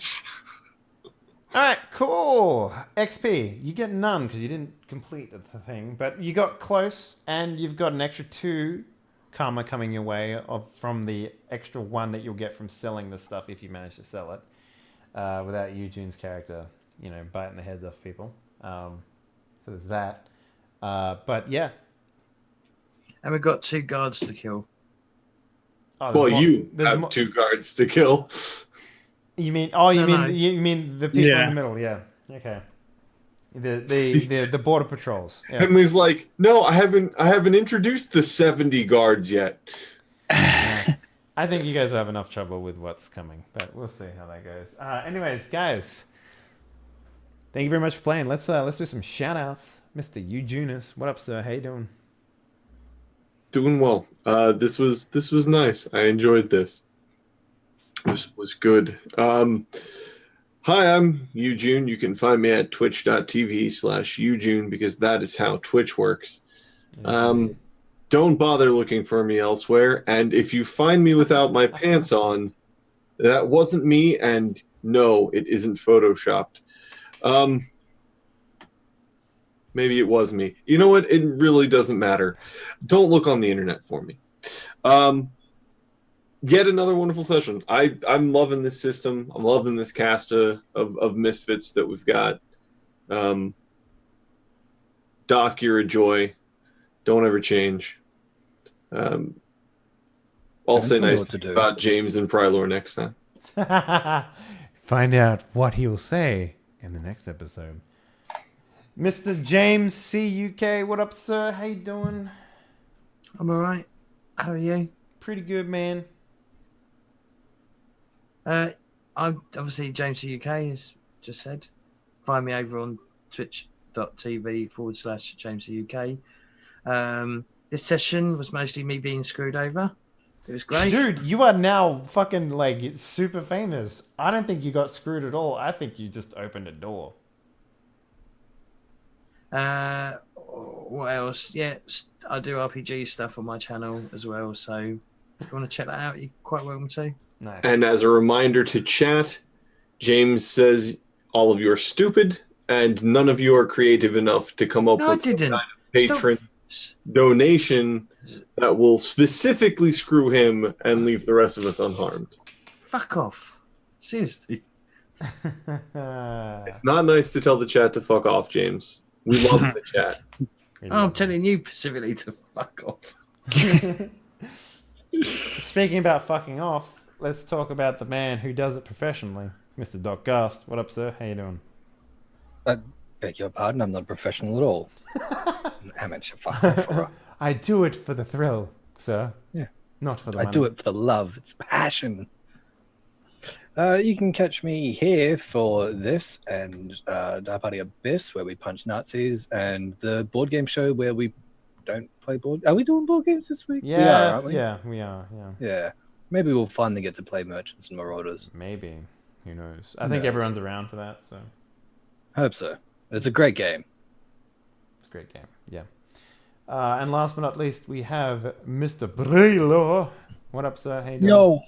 Speaker 1: All right, cool. XP. You get none because you didn't complete the thing, but you got close, and you've got an extra 2 karma coming your way from the extra 1 that you'll get from selling the stuff if you manage to sell it without Eugene's character, biting the heads off people. So there's that. But yeah.
Speaker 2: And we've got 2 guards to kill.
Speaker 1: Oh,
Speaker 3: Well, you have 2 guards to kill.
Speaker 1: You mean?
Speaker 2: No.
Speaker 1: You mean the people in the middle? Yeah. Okay. The border patrols. Yeah.
Speaker 3: Henley's like, no, I haven't introduced the 70 guards yet.
Speaker 1: Yeah. I think you guys will have enough trouble with what's coming, but we'll see how that goes. Anyways, guys, thank you very much for playing. Let's do some shout outs. Mr. Eugenus, what up, sir? How you doing?
Speaker 3: Doing well. This was nice. I enjoyed this. This was good. Hi, I'm Eugene. You can find me at twitch.tv/Eugene because that is how Twitch works. Don't bother looking for me elsewhere. And if you find me without my pants on, that wasn't me. And no, it isn't photoshopped. Maybe it was me. You know what? It really doesn't matter. Don't look on the internet for me. Yet another wonderful session. I'm loving this system. I'm loving this cast of misfits that we've got. Doc, you're a joy. Don't ever change. I'll say nice things about James and Prylor next time.
Speaker 1: Find out what he will say in the next episode. Mr. James CUK, what up, sir? How you doing?
Speaker 2: I'm alright. How are you?
Speaker 1: Pretty good, man.
Speaker 2: I'm obviously James CUK, as just said. Find me over on twitch.tv/James CUK. This session was mostly me being screwed over. It was great.
Speaker 1: Dude, you are now fucking like super famous. I don't think you got screwed at all. I think you just opened a door.
Speaker 2: What else? Yeah, I do RPG stuff on my channel as well. So if you want to check that out, you're quite welcome to.
Speaker 1: Nice.
Speaker 3: And as a reminder to chat, James says all of you are stupid and none of you are creative enough to come up with some kind of patron donation that will specifically screw him and leave the rest of us unharmed.
Speaker 2: Fuck off. Seriously.
Speaker 3: It's not nice to tell the chat to fuck off, James. We love the chat.
Speaker 2: I'm telling you specifically to fuck off.
Speaker 1: Speaking about fucking off, let's talk about the man who does it professionally, Mr. Doc Gast. What up, sir? How you doing?
Speaker 4: I beg your pardon, I'm not a professional at all. I'm an amateur fucker.
Speaker 1: I do it for the thrill, sir.
Speaker 4: Yeah.
Speaker 1: Not for the
Speaker 4: I
Speaker 1: money.
Speaker 4: do it for the love. It's passion. You can catch me here for this and Dark Party Abyss, where we punch Nazis, and the board game show where we don't play board. Are we doing board games this week?
Speaker 1: Yeah,
Speaker 4: we are, aren't we?
Speaker 1: Yeah, we are. Yeah.
Speaker 4: Yeah. Maybe we'll finally get to play Merchants and Marauders.
Speaker 1: Maybe. Who knows? I think everyone's around for that, so.
Speaker 4: Hope so. It's a great game.
Speaker 1: It's a great game. Yeah. And last but not least, we have Mr. Braylo. What up, sir? How you doing?
Speaker 6: Yo,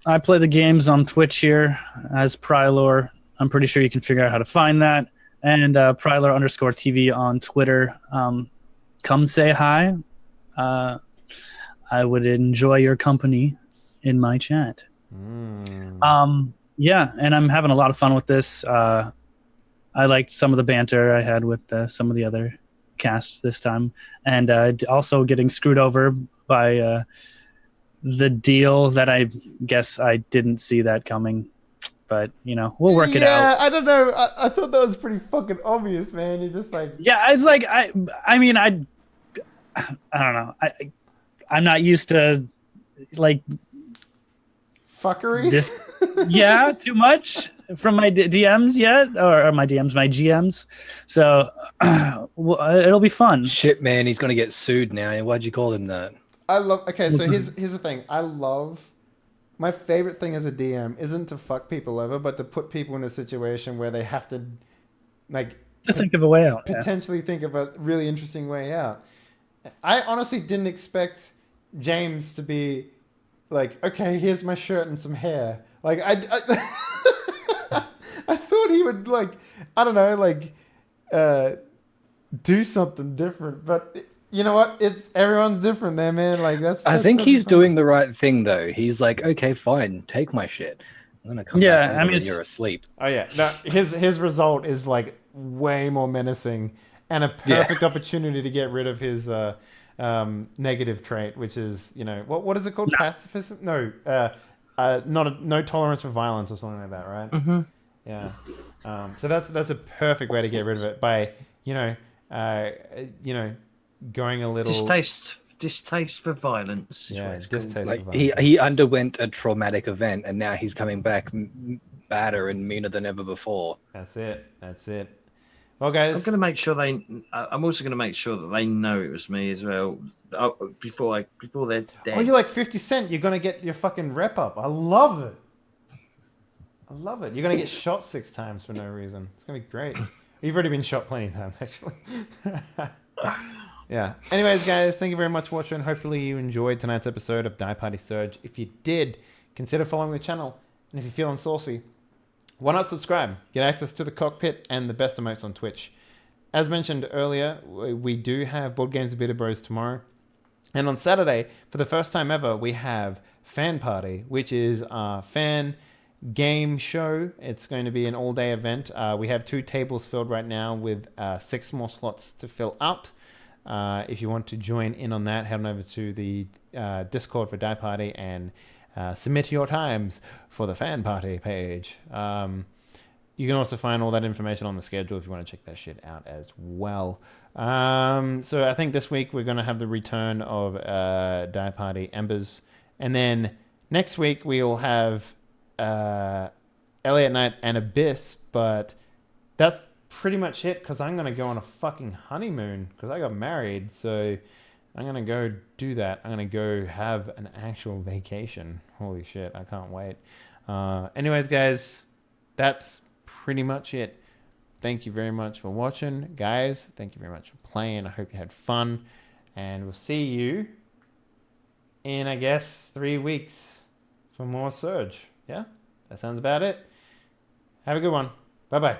Speaker 6: I play the games on Twitch here as Prylor. I'm pretty sure you can figure out how to find that. And Prylor_TV on Twitter. Come say hi. I would enjoy your company in my chat. Yeah, and I'm having a lot of fun with this. I liked some of the banter I had with some of the other casts this time. And also getting screwed over by the deal that I guess I didn't see that coming. But, we'll work it out.
Speaker 1: Yeah, I don't know. I thought that was pretty fucking obvious, man. You're just like...
Speaker 6: Yeah, it's like, I don't know. I'm not used to, like...
Speaker 1: Fuckery?
Speaker 6: This, yeah, too much from my DMs yet, or my DMs, my GMs. So it'll be fun.
Speaker 4: Shit, man, he's gonna get sued now. Why'd you call him that?
Speaker 1: Okay, so here's the thing. My favorite thing as a DM isn't to fuck people over, but to put people in a situation where they have to,
Speaker 6: think of a way out.
Speaker 1: Potentially think of a really interesting way out. I honestly didn't expect James to be like, okay, here's my shirt and some hair. Like, I thought he would, I don't know, do something different. But you know what? Everyone's different there, man.
Speaker 4: I think he's doing the right thing, though. He's like, okay, fine, take my shit. I'm gonna come back later when you're asleep.
Speaker 1: Oh yeah, no, his result is way more menacing and a perfect opportunity to get rid of his negative trait, which is what is it called? Pacifism? No, no tolerance for violence or something like that, right?
Speaker 2: Mm-hmm.
Speaker 1: Yeah. So that's a perfect way to get rid of it by going a little
Speaker 2: distaste for violence.
Speaker 1: Yeah, distaste for violence.
Speaker 4: He underwent a traumatic event, and now he's coming back badder and meaner than ever before.
Speaker 1: That's it. Well, guys,
Speaker 2: I'm also going to make sure that they know it was me as well before they're dead.
Speaker 1: Oh, you're like 50 Cent. You're going to get your fucking rep up. I love it. You're going to get shot 6 times for no reason. It's going to be great. You've already been shot plenty of times, actually. Yeah. Anyways, guys, thank you very much for watching. Hopefully you enjoyed tonight's episode of Die Party Surge. If you did, consider following the channel. And if you're feeling saucy, why not subscribe? Get access to the cockpit and the best emotes on Twitch. As mentioned earlier, we do have Board Games with Bitter Bros tomorrow. And on Saturday, for the first time ever, we have Fan Party, which is our fan game show. It's going to be an all-day event. We have 2 tables filled right now with 6 more slots to fill out. If you want to join in on that, head on over to the Discord for Die Party and submit your times for the Fan Party page. You can also find all that information on the schedule if you want to check that shit out as well. So I think this week we're going to have the return of Die Party Embers. And then next week we'll have Elliot Knight and Abyss, but that's pretty much it because I'm going to go on a fucking honeymoon because I got married. So I'm going to go do that. I'm going to go have an actual vacation. Holy shit, I can't wait. Anyways, guys, that's pretty much it. Thank you very much for watching. Guys, thank you very much for playing. I hope you had fun. And we'll see you in, I guess, 3 weeks for more Surge. Yeah? That sounds about it. Have a good one. Bye-bye.